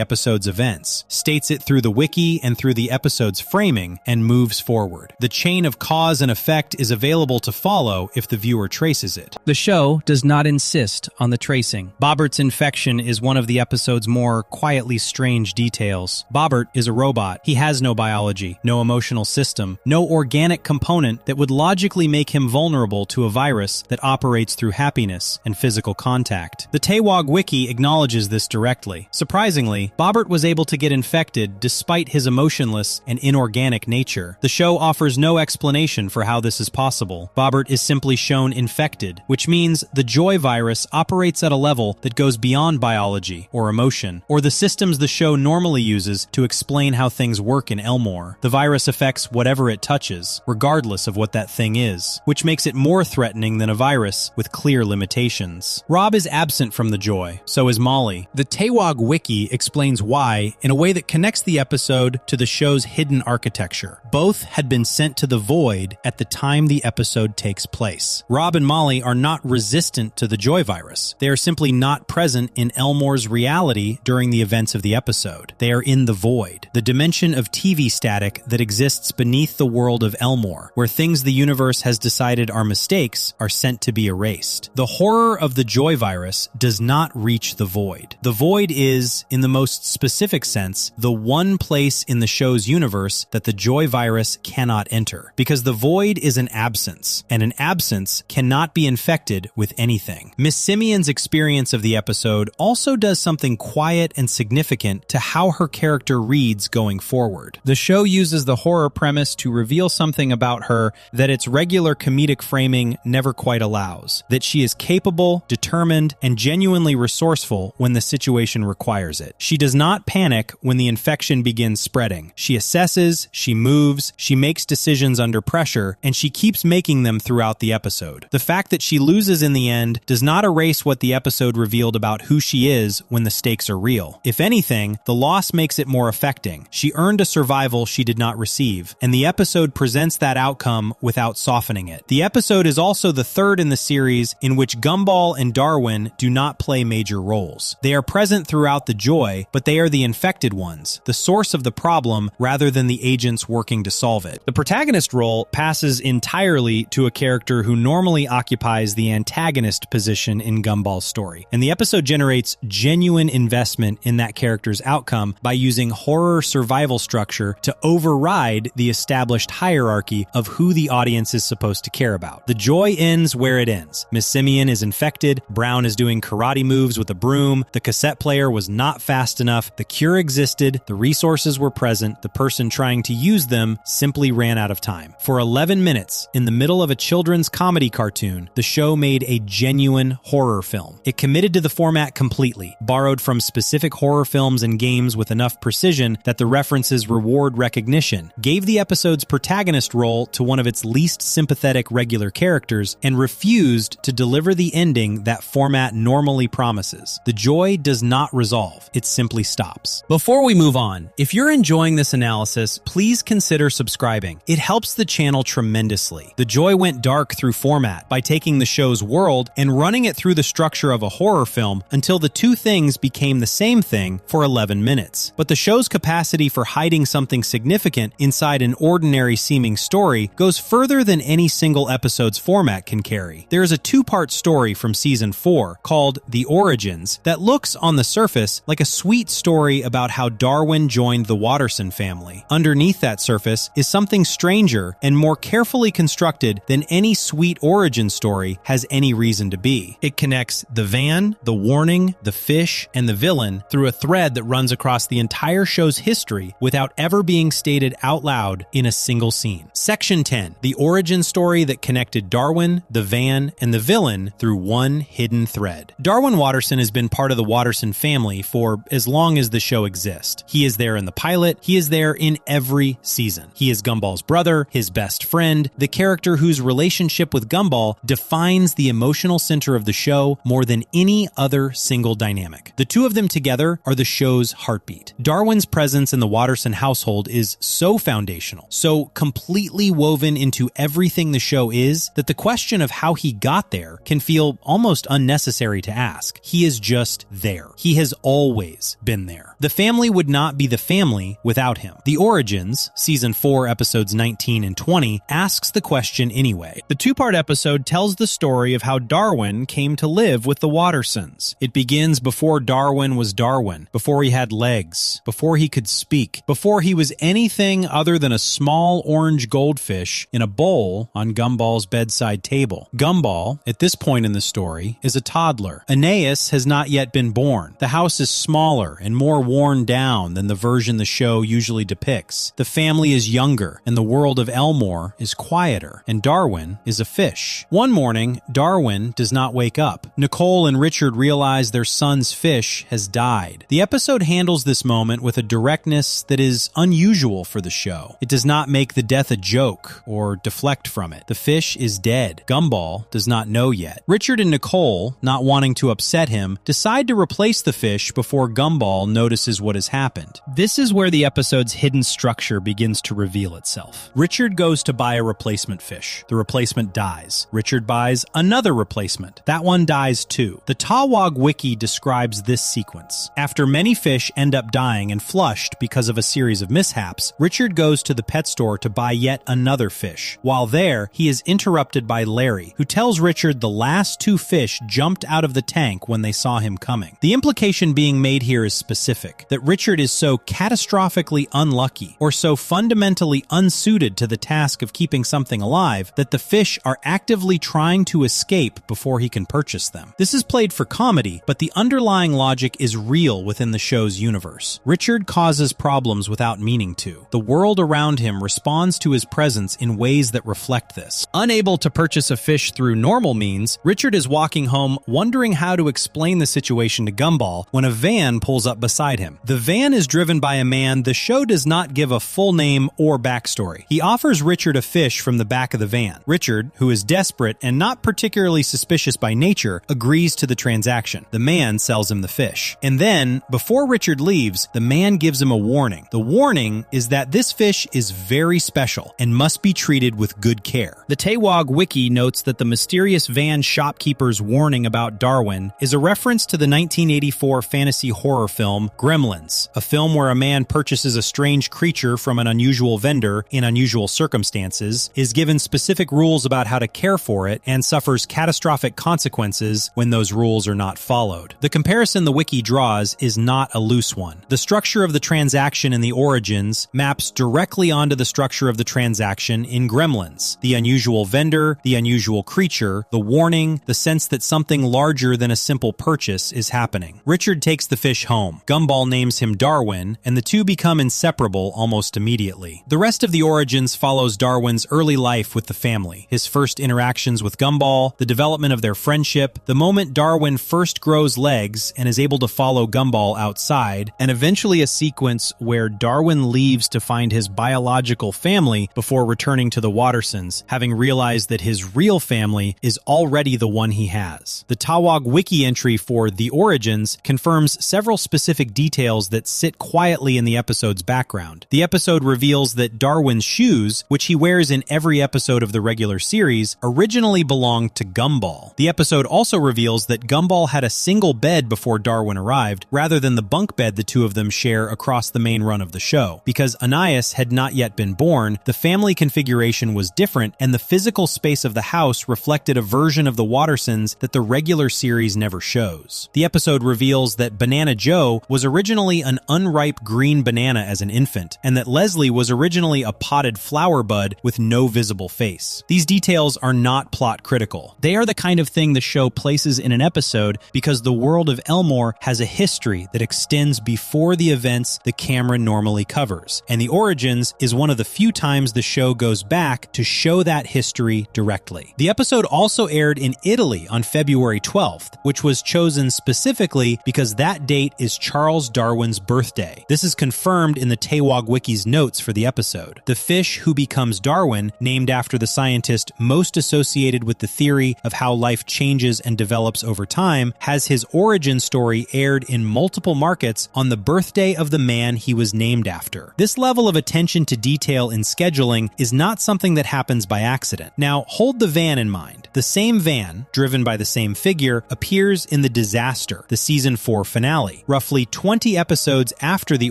episode's events, states it through the wiki and through the episode's framing, and moves forward. The chain of cause and effect is available to follow if the viewer traces it. The show does not insist on the tracing. Bobbert's infection is one of the episode's more quietly strange details. Bobbert is a robot. He has no biology, no emotional system, no organic component that would logically make him vulnerable to a virus that operates through happiness and physical contact. The Tewog Wiki acknowledges this directly. Surprisingly, Bobbert was able to get infected despite his emotionless and inorganic nature. The show offers no explanation for how this is possible. Bobbert is simply shown infected, which means the Joy virus operates at a level that goes beyond biology or emotion, or the systems the show normally uses to explain how things work in Elmore. The virus affects whatever it touches, regardless of what that thing is, which makes it more threatening than a virus with clear limitations. Rob is absent from the Joy, so is Molly. The Tewog Wiki explains why in a way that connects the episode to the show's hidden architecture. Both had been sent to the Void at the time the episode takes place. Rob and Molly are not resistant to the Joy virus. They are simply not present in Elmore's reality during the events of the episode. They are in the Void, the dimension of TV static that exists beneath the world of Elmore, where things the universe has decided are mistakes are sent to be erased. The horror of the Joy virus does not reach the Void. The Void is, in the most specific sense, the one place in the show's universe that the Joy virus cannot enter, because the Void is an absence, and an absence cannot be infected with anything. Miss Simeon's experience of the episode also does something quiet and significant to how her character reads going forward. The show uses the horror premise to reveal something about her that its regular comedic framing never quite allows, that she is capable, determined, and genuinely resourceful when the situation requires it. She does not panic when the infection begins spreading. She assesses, she moves, she makes decisions under pressure, and she keeps making them throughout the episode. The fact that she loses in the end does not erase what the episode revealed about who she is when the stakes are real. If anything, the loss makes it more affecting. She earned a survival she did not receive, and the episode presents that outcome without softening it. The episode is also the third in the series in which Gumball and Darwin do not play major roles. They are present throughout the Joy, but they are the infected ones, the source of the problem rather than the agents working to solve it. The protagonist role passes entirely to a character who normally occupies the antagonist position in Gumball's story, and the episode generates genuine investment in that character's outcome by using horror survival structure to override the established hierarchy of who the audience is supposed to care about. The Joy ends where it ends. Miss Simeon is infected, Brown is doing karate moves with a broom, the cassette player was not fast enough, the cure existed, the resources were present, the person trying to use them simply ran out of time. For 11 minutes, in the middle of a children's comedy cartoon, the show made a genuine horror film. It committed to the format completely, borrowed from specific horror films and games with enough precision that the references reward recognition, gave the episode's protagonist role to one of its least sympathetic regular characters, and refused to deliver the ending that format normally promises. The Joy does not resolve, it simply stops. Before we move on, if you're enjoying this analysis, please consider subscribing. It helps the channel tremendously. The Joy went dark through format by taking the show's world and running it through the structure of a horror film until the two things became the same thing for 11 minutes. But the show's capacity capacity for hiding something significant inside an ordinary-seeming story goes further than any single episode's format can carry. There is a two-part story from Season 4 called The Origins that looks, on the surface, like a sweet story about how Darwin joined the Watterson family. Underneath that surface is something stranger and more carefully constructed than any sweet origin story has any reason to be. It connects the van, the warning, the fish, and the villain through a thread that runs across the entire show's history without ever being stated out loud in a single scene. Section 10, the origin story that connected Darwin, the van, and the villain through one hidden thread. Darwin Watterson has been part of the Watterson family for as long as the show exists. He is there in the pilot, he is there in every season. He is Gumball's brother, his best friend, the character whose relationship with Gumball defines the emotional center of the show more than any other single dynamic. The two of them together are the show's heartbeat. Darwin's presence in the Watterson household is so foundational, so completely woven into everything the show is, that the question of how he got there can feel almost unnecessary to ask. He is just there. He has always been there. The family would not be the family without him. The Origins, Season 4, Episodes 19 and 20, asks the question anyway. The two-part episode tells the story of how Darwin came to live with the Wattersons. It begins before Darwin was Darwin, before he had legs, before he could speak, before he was anything other than a small orange goldfish in a bowl on Gumball's bedside table. Gumball, at this point in the story, is a toddler. Aeneas has not yet been born. The house is smaller and more worn down than the version the show usually depicts. The family is younger, and the world of Elmore is quieter, and Darwin is a fish. One morning, Darwin does not wake up. Nicole and Richard realize their son's fish has died. The episode handles this moment with a directness that is unusual for the show. It does not make the death a joke or deflect from it. The fish is dead. Gumball does not know yet. Richard and Nicole, not wanting to upset him, decide to replace the fish before Gumball notices what has happened. This is where the episode's hidden structure begins to reveal itself. Richard goes to buy a replacement fish. The replacement dies. Richard buys another replacement. That one dies too. The Tawag Wiki describes this sequence. After many fish end up dying and flushed because of a series of mishaps, Richard goes to the pet store to buy yet another fish. While there, he is interrupted by Larry, who tells Richard the last two fish jumped out of the tank when they saw him coming. The implication being made here is specific, that Richard is so catastrophically unlucky, or so fundamentally unsuited to the task of keeping something alive, that the fish are actively trying to escape before he can purchase them. This is played for comedy, but the underlying logic is real within the show's universe. Richard causes problems without meaning to. The world around him responds to his presence in ways that reflect this. Unable to purchase a fish through normal means, Richard is walking home wondering how to explain the situation to Gumball when a van pulls up beside him. The van is driven by a man the show does not give a full name or backstory. He offers Richard a fish from the back of the van. Richard, who is desperate and not particularly suspicious by nature, agrees to the transaction. The man sells him the fish. And then, before Richard leaves, the man gives him a warning. The warning is that this fish is very special and must be treated with good care. The Tawag Wiki notes that the mysterious van shopkeeper's warning about Darwin is a reference to the 1984 fantasy horror film Gremlins, a film where a man purchases a strange creature from an unusual vendor in unusual circumstances, is given specific rules about how to care for it, and suffers catastrophic consequences when those rules are not followed. The comparison the wiki draws is not a loose one. The structure of the transaction in the Origins maps directly onto the structure of the transaction in Gremlins. The unusual vendor, the unusual creature, the warning, the sense that something larger than a simple purchase is happening. Richard takes the fish home. Gumball names him Darwin, and the two become inseparable almost immediately. The rest of the Origins follows Darwin's early life with the family, his first interactions with Gumball, the development of their friendship, the moment Darwin first grows legs and is able to follow Gumball outside, and eventually a sequence where Darwin leaves to find his biological family before returning to the Wattersons, having realized that his real family is already the one he has. The Tawag Wiki entry for The Origins confirms several specific details that sit quietly in the episode's background. The episode reveals that Darwin's shoes, which he wears in every episode of the regular series, originally belonged to Gumball. The episode also reveals that Gumball had a single bed before Darwin arrived, rather than the bunk bed the two of them share across the main run of the show. Because Anais had not yet been born, the family configuration was different, and the physical space of the house reflected a version of the Wattersons that the regular series never shows. The episode reveals that Banana Joe was originally an unripe green banana as an infant, and that Leslie was originally a potted flower bud with no visible face. These details are not plot critical. They are the kind of thing the show places in an episode because the world of Elmore has a history that extends before the events the camera normally covers, and the origins is one of the few times the show goes back to show that history directly. The episode also aired in Italy on February 12th, which was chosen specifically because that date is Charles Darwin's birthday. This is confirmed in the Tewog Wiki's notes for the episode. The fish who becomes Darwin, named after the scientist most associated with the theory of how life changes and develops over time, has his origin story aired in multiple markets on the birthday of the man he was named after. This level of attention to detail in scheduling is not something that happens by accident. Now, hold the van in mind. The same van, driven by the same figure, appears in The Disaster, the season 4 finale, roughly 20 episodes after the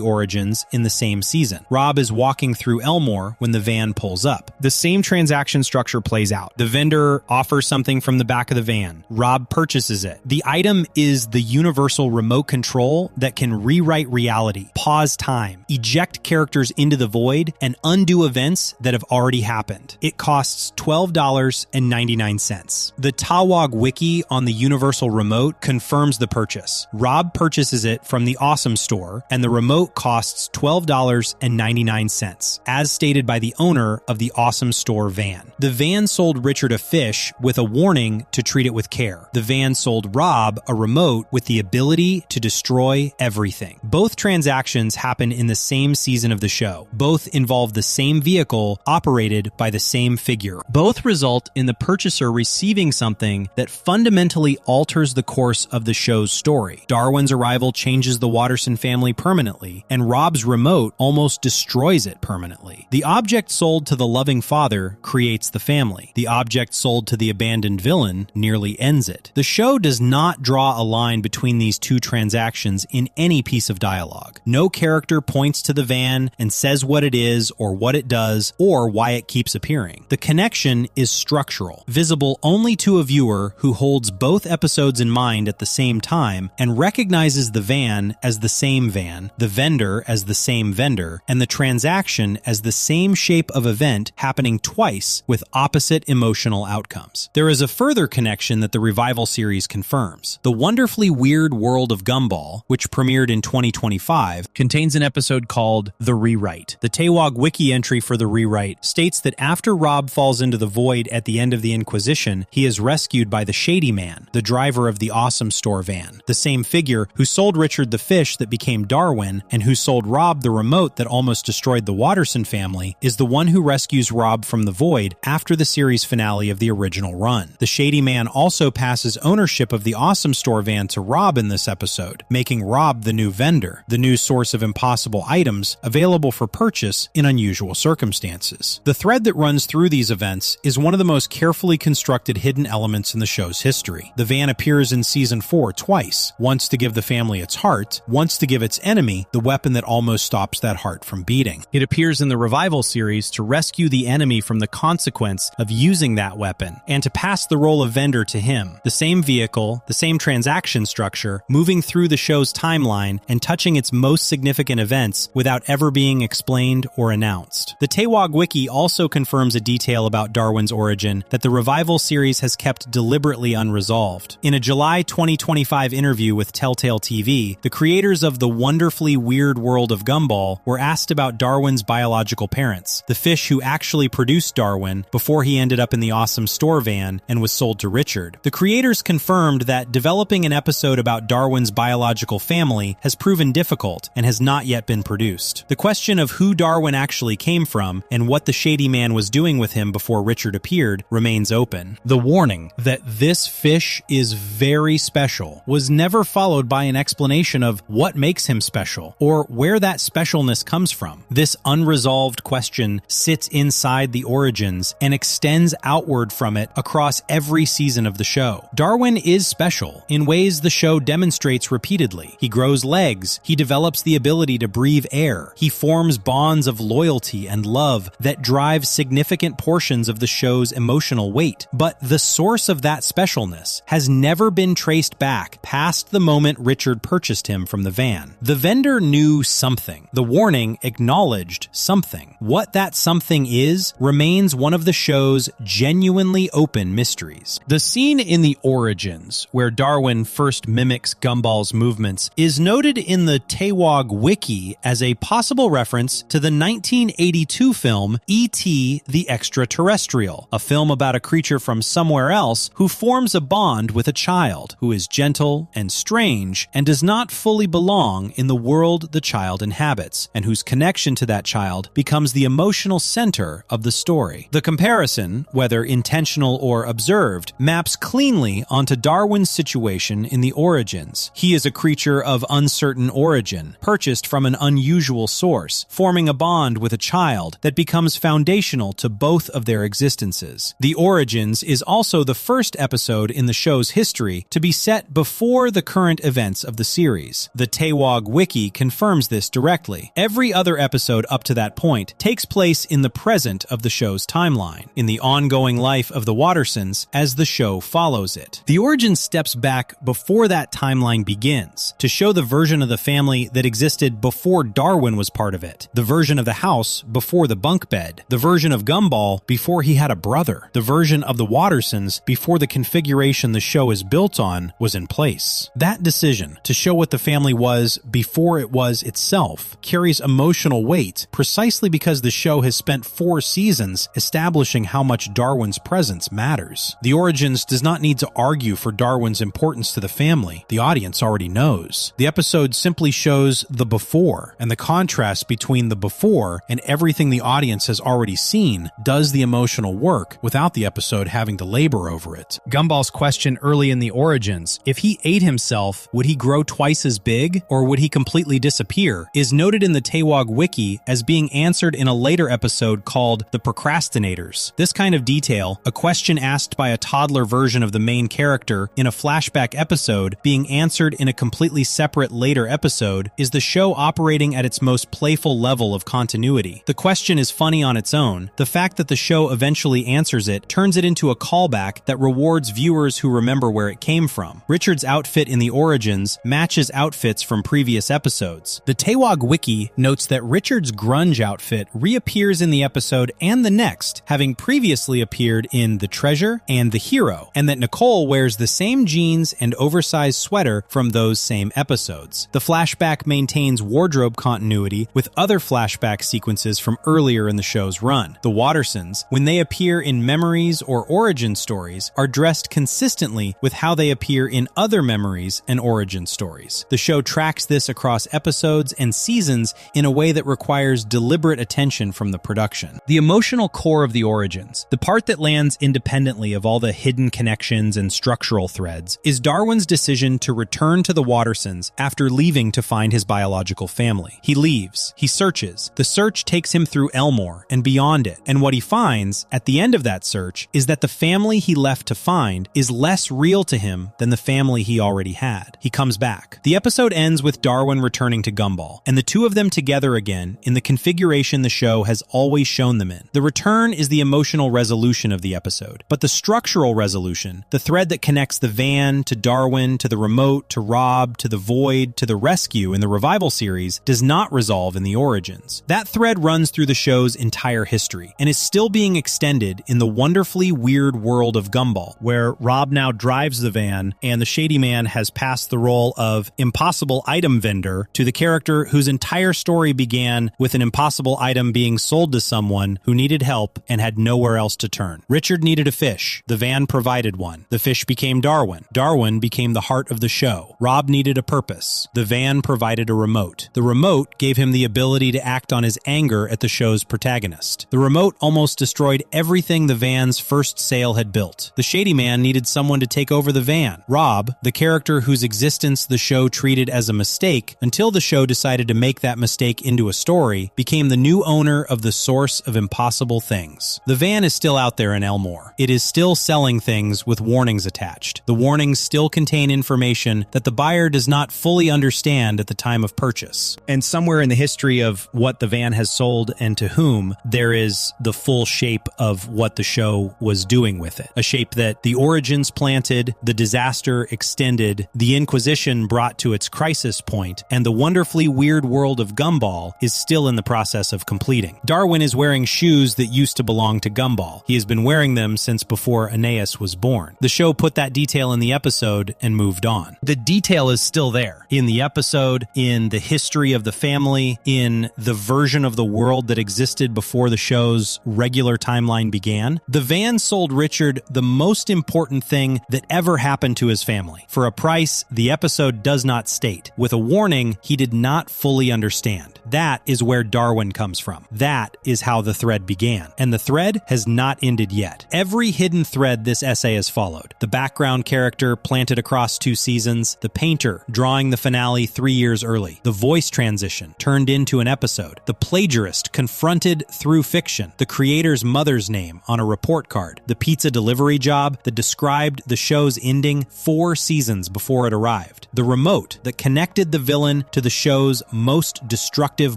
origins in the same season. Rob is walking through Elmore when the van pulls up. The same transaction structure plays out. The vendor offers something from the back of the van. Rob purchases it. The item is the universal remote control that can rewrite reality, pause time, eject characters into the void, and undo events that have already happened. It costs $12.99. The Tawag Wiki on the universal remote confirms the purchase. Rob purchases it from the Awesome Store, and the remote costs $12.99, as stated by the owner of the Awesome Store van. The van sold Richard a fish with a warning to treat it with care. The van sold Rob a remote with the ability to destroy everything. Both transactions happen in the same season of the show. Both involve the same vehicle operated by the same figure. Both result in the purchaser receiving something that fundamentally alters the course of the show's story. Darwin's arrival changes the Watterson family permanently, and Rob's remote almost destroys it permanently. The object sold to the loving father creates the family. The object sold to the abandoned villain nearly ends it. The show does not draw a line between these two transactions in any piece of dialogue. No character points to the van and says what it is or what it does or why it keeps appearing. The connection is structural, visible only to a viewer who holds both episodes in mind at the same time and recognizes the van as the same van, the vendor as the same vendor, and the transaction as the same shape of event happening twice with opposite emotional outcomes. There is a further connection that the revival series confirms. The Wonderfully Weird World of Gumball, which premiered in 2025, contains an episode called The Rewrite. The Tewog Wiki entry for The Rewrite states that after Rob falls into the void at the end of the Inquisition, he is rescued by the Shady Man, the driver of the Awesome Store van, the same figure who sold Richard the fish that became Darwin and who sold Rob the remote that almost destroyed the Watterson family, is the one who rescues Rob from the void after the series finale of the original run. The Shady Man also passes ownership of the Awesome Store van to Rob in this episode, making Rob the new vendor, the new source of impossible items available for purchase in unusual circumstances. The thread that runs through these events is one of the most carefully constructed hidden elements in the show's history. The van appears in season 4 twice, once to give the family its heart, once to give its enemy the weapon that almost stops that heart from beating. It appears in the revival series to rescue the enemy from the consequence of using that weapon, and to pass the role of vendor to him. The same vehicle, the same transaction structure, moving through the show's timeline and touching its most significant events without ever being explained or announced. The Tewog Wiki also confirms a detail about Darwin's origin that the revival series has kept deliberately unresolved. In a July 2025 interview with Telltale TV, the creators of The Wonderfully Weird World of Gumball were asked about Darwin's biological parents, the fish who actually produced Darwin before he ended up in the Awesome Store van and was sold to Richard. The creators confirmed that developing an episode about Darwin's biological family has proven difficult and has not yet been produced. The question of who Darwin actually came from and what the Shady Man was doing with him before Richard appeared remains open. The warning that this fish is very special was never followed by an explanation of of what makes him special, or where that specialness comes from. This unresolved question sits inside the origins and extends outward from it across every season of the show. Darwin is special in ways the show demonstrates repeatedly. He grows legs, he develops the ability to breathe air, he forms bonds of loyalty and love that drive significant portions of the show's emotional weight. But the source of that specialness has never been traced back past the moment Richard purchased him from the van. The vendor knew something. The warning acknowledged something. What that something is remains one of the show's genuinely open mysteries. The scene in the origins, where Darwin first mimics Gumball's movements, is noted in the Tewog Wiki as a possible reference to the 1982 film E.T. the Extraterrestrial, a film about a creature from somewhere else who forms a bond with a child who is gentle and strange and does not fully belong in the world the child inhabits, and whose connection to that child becomes the emotional center of the story. The comparison, whether intentional or observed, maps cleanly onto Darwin's situation in the origins. He is a creature of uncertain origin, purchased from an unusual source, forming a bond with a child that becomes foundational to both of their existences. The Origins is also the first episode in the show's history to be set before the current events of the series. The Tewog Wiki confirms this directly. Every other episode up to that point takes place in the present of the show's timeline, in the ongoing life of the Wattersons as the show follows it. The Origins steps back before that timeline begins to show the version of the family that existed before Darwin was part of it, the version of the house before the bunk bed, the version of Gumball before he had a brother, the version of the Wattersons before the configuration the show is built on was in place. That decision to show what the family was before it was itself carries emotional weight precisely because the show has spent 4 seasons establishing how much Darwin's presence matters. The Origins does not need to argue for Darwin's importance to the family. The audience already knows. The episode simply shows the before, and the contrast between the before and everything the audience has already seen does the emotional work without the episode having to labor over it. Gumball's question early in the Origins, if he ate himself, would he grow twice as big, or would he completely disappear, is noted in the Tewog Wiki as being answered in a later episode called The Procrastinators. This kind of detail, a question asked by a toddler version of the main character in a flashback episode being answered in a completely separate later episode, is the show operating at its most playful level of continuity. The question is funny on its own. The fact that the show eventually answers it turns it into a callback that rewards viewers who remember where it came from. Richard's outfit in the Origins matches outfits from previous episodes. The Tewog Wiki notes that Richard's grunge outfit reappears in the episode and the next, having previously appeared in The Treasure and The Hero, and that Nicole wears the same jeans and oversized sweater from those same episodes. The flashback maintains wardrobe continuity with other flashback sequences from earlier in the show's run. The Wattersons, when they appear in memories or origin stories, are dressed consistently with how they appear in other memories and origin stories. The show tracks this across episodes and seasons in a way that requires deliberate attention from the production. The emotional core of the Origins, the part that lands independently of all the hidden connections and structural threads, is Darwin's decision to return to the Wattersons after leaving to find his biological family. He leaves. He searches. The search takes him through Elmore and beyond it, and what he finds at the end of that search is that the family he left to find is less real to him than the family he already had. He comes back. The episode ends with Darwin returning to Gumball, and the two of them together again in the configuration the show has always shown them in. The return is the emotional resolution of the episode, but the structural resolution, the thread that connects the van to Darwin to the remote to Rob to the void to the rescue in the revival series, does not resolve in the Origins. That thread runs through the show's entire history and is still being extended in the wonderfully weird world of Gumball, where Rob now drives the van and the Shady Man has passed the role of impossible item vendor to the character whose entire story began with an impossible item being sold to someone who needed help and had nowhere else to turn. Richard needed a fish. The van provided one. The fish became Darwin. Darwin became the heart of the show. Rob needed a purpose. The van provided a remote. The remote gave him the ability to act on his anger at the show's protagonist. The remote almost destroyed everything the van's first sale had built. The Shady Man needed someone to take over the van. Rob, the character whose existence the show treated treated as a mistake until the show decided to make that mistake into a story, became the new owner of the source of impossible things. The van is still out there in Elmore. It is still selling things with warnings attached. The warnings still contain information that the buyer does not fully understand at the time of purchase. And somewhere in the history of what the van has sold and to whom, there is the full shape of what the show was doing with it. A shape that the origins planted, the disaster extended, the Inquisition brought to its crisis point, and the wonderfully weird world of Gumball is still in the process of completing. Darwin is wearing shoes that used to belong to Gumball. He has been wearing them since before Aeneas was born. The show put that detail in the episode and moved on. The detail is still there. In the episode, in the history of the family, in the version of the world that existed before the show's regular timeline began, the van sold Richard the most important thing that ever happened to his family. For a price the episode does not state, with a warning he did not fully understand. That is where Darwin comes from. That is how the thread began. And the thread has not ended yet. Every hidden thread this essay has followed. The background character planted across 2 seasons, the painter drawing the finale 3 years early, the voice transition turned into an episode, the plagiarist confronted through fiction, the creator's mother's name on a report card, the pizza delivery job that described the show's ending 4 seasons before it arrived, the remote that connected the villain to the show's most destructive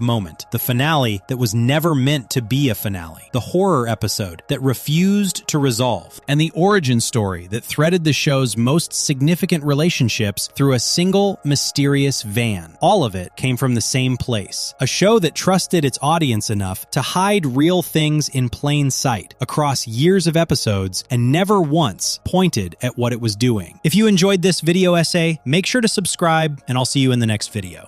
moment, the finale that was never meant to be a finale, the horror episode that refused to resolve, and the origin story that threaded the show's most significant relationships through a single mysterious van. All of it came from the same place, a show that trusted its audience enough to hide real things in plain sight across years of episodes and never once pointed at what it was doing. If you enjoyed this video essay, make sure to subscribe, and I'll see you in the next video.